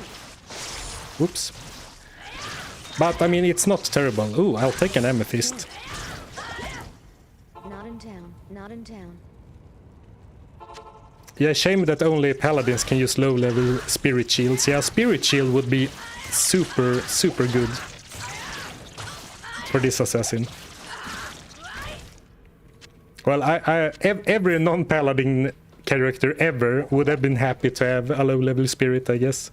Oops. But I mean, it's not terrible. Ooh, I'll take an amethyst. Not in town. Not in town. Yeah, shame that only paladins can use low-level spirit shields. Yeah, spirit shield would be super, super good for this assassin. Well, every non-paladin character ever would have been happy to have a low-level spirit, I guess.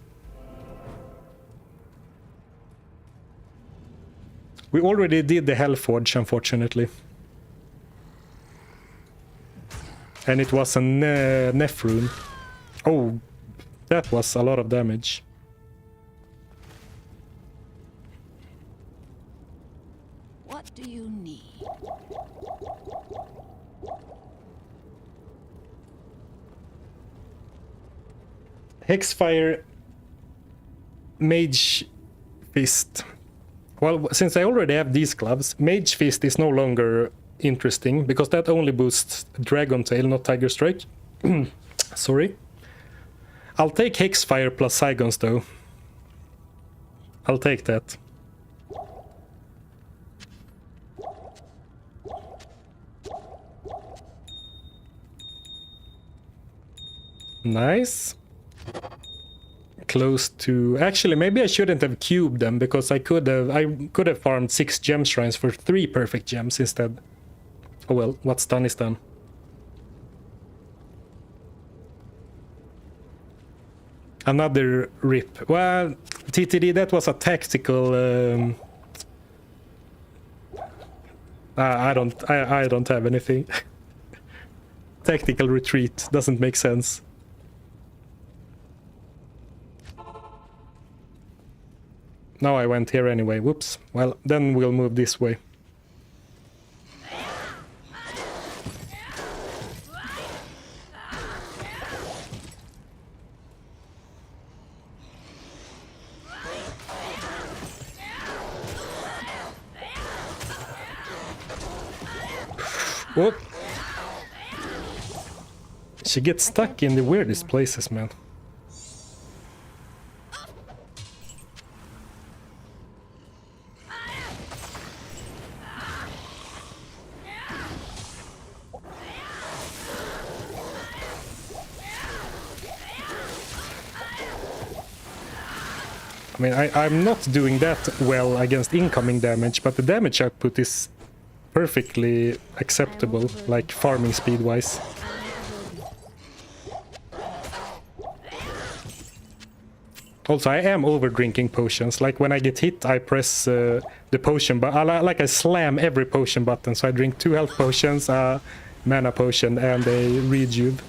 We already did the Hellforge, unfortunately. And it was a Neph rune. Oh, that was a lot of damage. What do you need? Hexfire Mage Fist. Well, since I already have these gloves, Mage Fist is no longer interesting, because that only boosts Dragon Tail, not Tiger Strike. Sorry. I'll take Hexfire plus Saigons, though. I'll take that. Nice. Close to... Actually, maybe I shouldn't have cubed them, because I could have farmed 6 gem shrines for 3 perfect gems instead. Oh well, what's done is done. Another rip. Well, TTD, that was a tactical... I don't have anything. Tactical retreat doesn't make sense. Now I went here anyway, whoops. Well, then we'll move this way. Whoop. She gets stuck in the weirdest places, man. I mean, I'm not doing that well against incoming damage, but the damage output is perfectly acceptable, like farming speed-wise. Also, I am over drinking potions. Like when I get hit, I press the potion, but like I slam every potion button. So I drink 2 health potions, a mana potion, and a rejuve.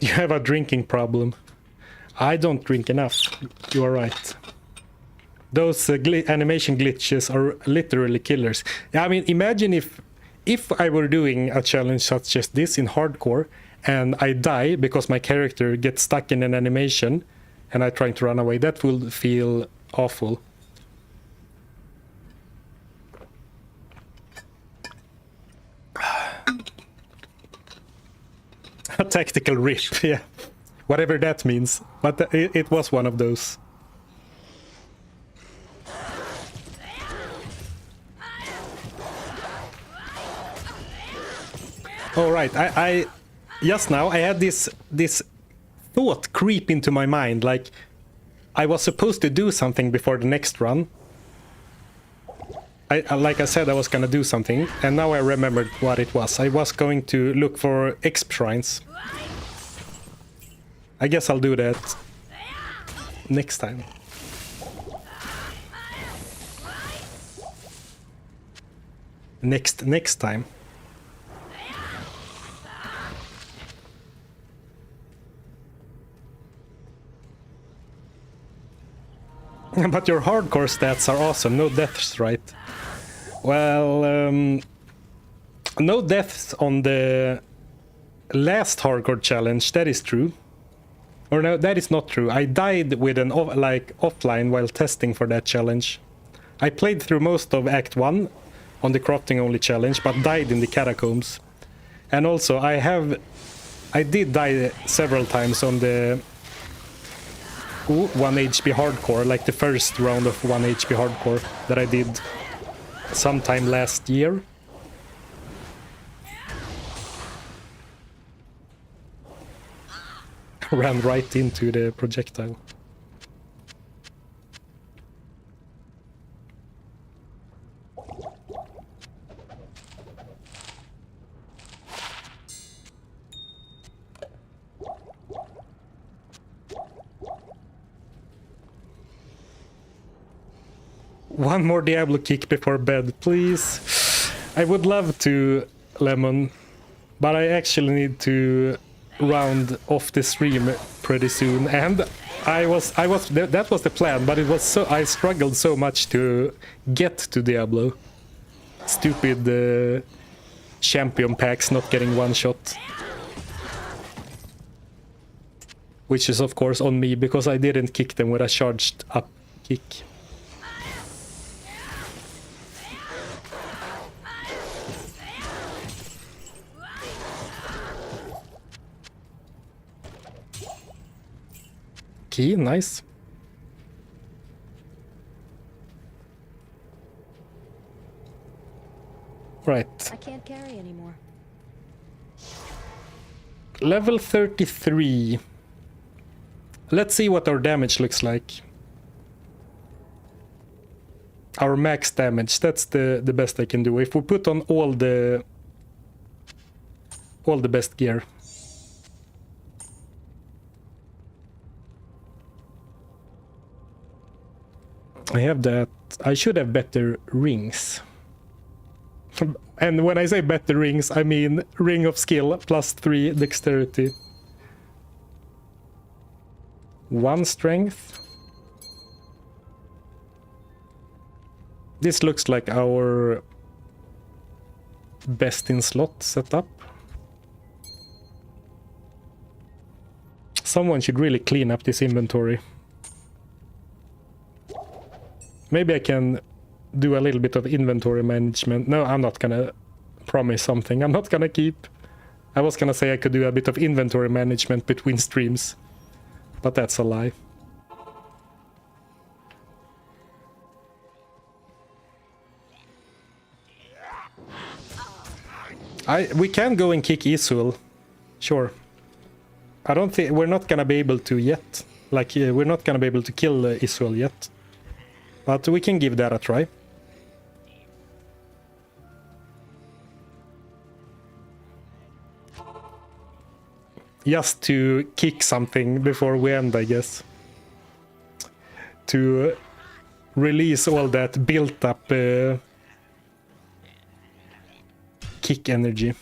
You have a drinking problem. I don't drink enough. You are right. Those animation glitches are literally killers. I mean, imagine if I were doing a challenge such as this in hardcore and I die because my character gets stuck in an animation and I'm trying to run away. That will feel awful. A tactical rip, yeah. Whatever that means. But it was one of those. All right, I just now I had this thought creep into my mind, like I was supposed to do something before the next run. Like I said, I was gonna do something, and now I remembered what it was. I was going to look for exp shrines. I guess I'll do that next time. Next time. But your hardcore stats are awesome. No deaths, right? Well, no deaths on the last hardcore challenge. That is true. Or no, that is not true. I died with an offline while testing for that challenge. I played through most of Act 1 on the crafting only challenge, but died in the catacombs. And also, I did die several times on the 1 HP hardcore, like the first round of 1 HP hardcore that I did sometime last year. Ran right into the projectile. One more Diablo kick before bed, please. I would love to, Lemon, but I actually need to round off the stream pretty soon. And that was the plan, but it was so I struggled so much to get to Diablo. Stupid champion packs not getting one shot. Which is of course on me because I didn't kick them with a charged up kick. Key, nice. Right. I can't carry anymore. Level 33. Let's see what our damage looks like. Our max damage, that's the best I can do. If we put on all the best gear. I have that. I should have better rings. And when I say better rings, I mean ring of skill +3 dexterity. 1 strength. This looks like our best in slot setup. Someone should really clean up this inventory. Maybe I can do a little bit of inventory management. No, I'm not gonna promise something I'm not gonna keep. I was gonna say I could do a bit of inventory management between streams, but that's a lie. We can go and kick Isul, sure. I don't think we're not gonna be able to yet. Like we're not gonna be able to kill Isul yet, but we can give that a try. Just to kick something before we end, I guess. To release all that built up kick energy.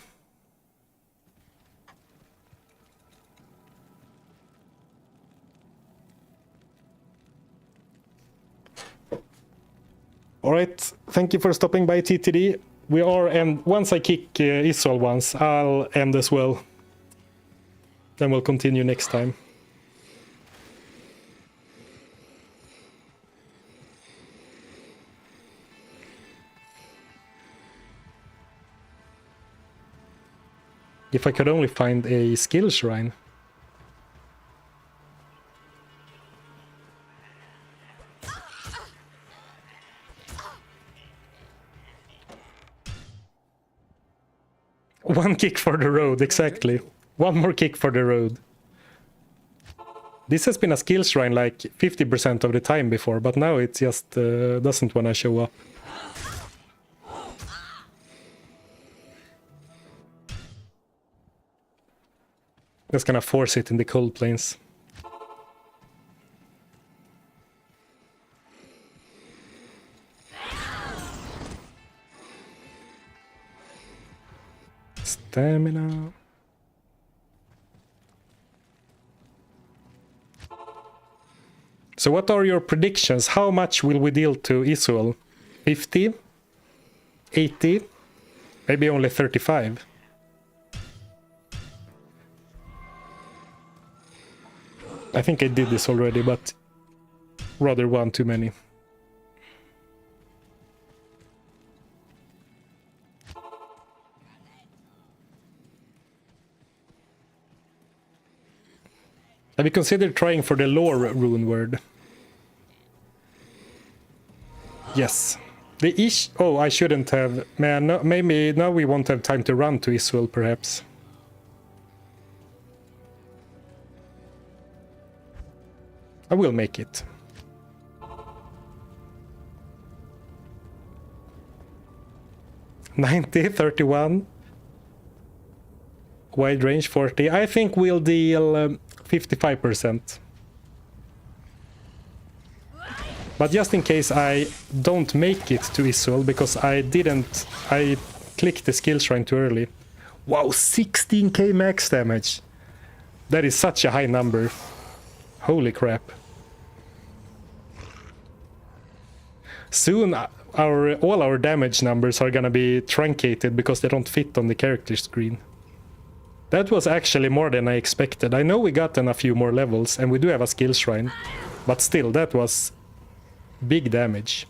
Alright, thank you for stopping by, TTD. We are, and once I kick Isul once, I'll end as well. Then we'll continue next time. If I could only find a skill shrine. One kick for the road, exactly. One more kick for the road. This has been a skill shrine like 50% of the time before, but now it just doesn't want to show up. Just gonna force it in the cold plains. Stamina. So what are your predictions? How much will we deal to Isul? 50? 80? Maybe only 35? I think I did this already, but rather one too many. Have you considered trying for the lore rune word? Yes. The ish... Oh, I shouldn't have... Man, no, maybe now we won't have time to run to Isul, perhaps. I will make it. $90, 31. Wide range 40. I think we'll deal 55%. But just in case I don't make it to Isul, because I clicked the skill shrine too early. Wow, 16k max damage. That is such a high number. Holy crap. Soon all our damage numbers are gonna be truncated because they don't fit on the character screen. That was actually more than I expected. I know we got a few more levels and we do have a skill shrine, but still, that was big damage.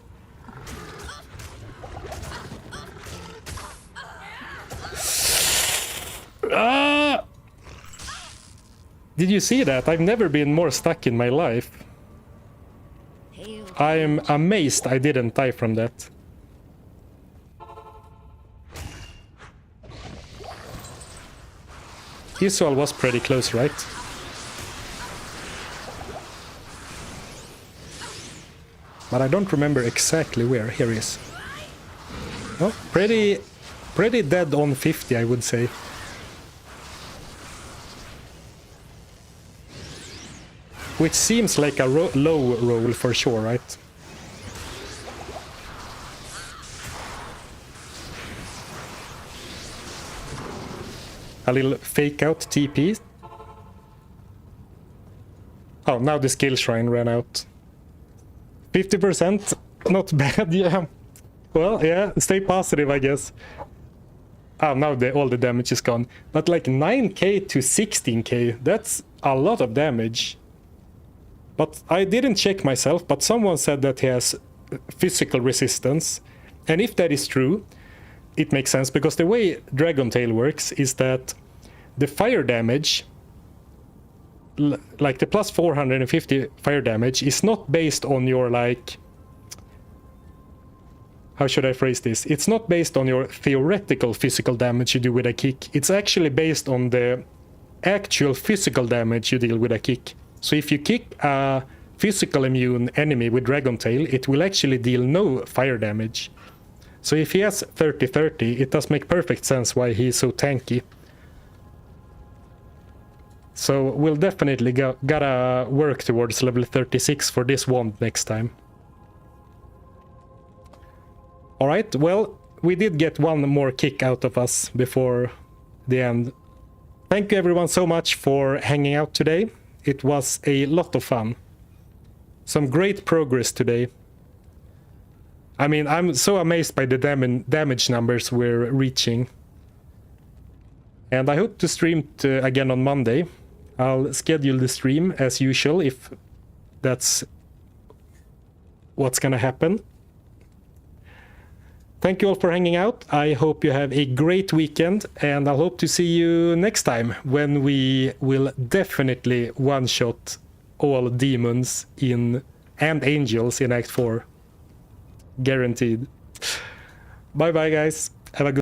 Ah! Did you see that? I've never been more stuck in my life. I'm amazed I didn't die from that. Isul was pretty close, right? But I don't remember exactly where. Here he is. Oh, pretty dead on 50, I would say. Which seems like a low roll for sure, right? A little fake out TP. Oh, now the skill shrine ran out. 50%, not bad, yeah. Well, yeah, stay positive, I guess. Oh, now all the damage is gone. But like 9k to 16k, that's a lot of damage. But I didn't check myself, but someone said that he has physical resistance. And if that is true, it makes sense, because the way Dragon Tail works is that the fire damage, like the plus 450 fire damage, is not based on your, like, how should I phrase this? It's not based on your theoretical physical damage you do with a kick. It's actually based on the actual physical damage you deal with a kick. So if you kick a physical immune enemy with Dragon Tail, it will actually deal no fire damage. So if he has 30-30, it does make perfect sense why he's so tanky. So we'll definitely gotta work towards level 36 for this wand next time. Alright, well, we did get one more kick out of us before the end. Thank you everyone so much for hanging out today. It was a lot of fun. Some great progress today. I mean, I'm so amazed by the damage numbers we're reaching. And I hope to stream again on Monday. I'll schedule the stream as usual if that's what's gonna happen. Thank you all for hanging out. I hope you have a great weekend, and I hope to see you next time when we will definitely one-shot all demons and angels in Act 4. Guaranteed. Bye bye guys. Have a good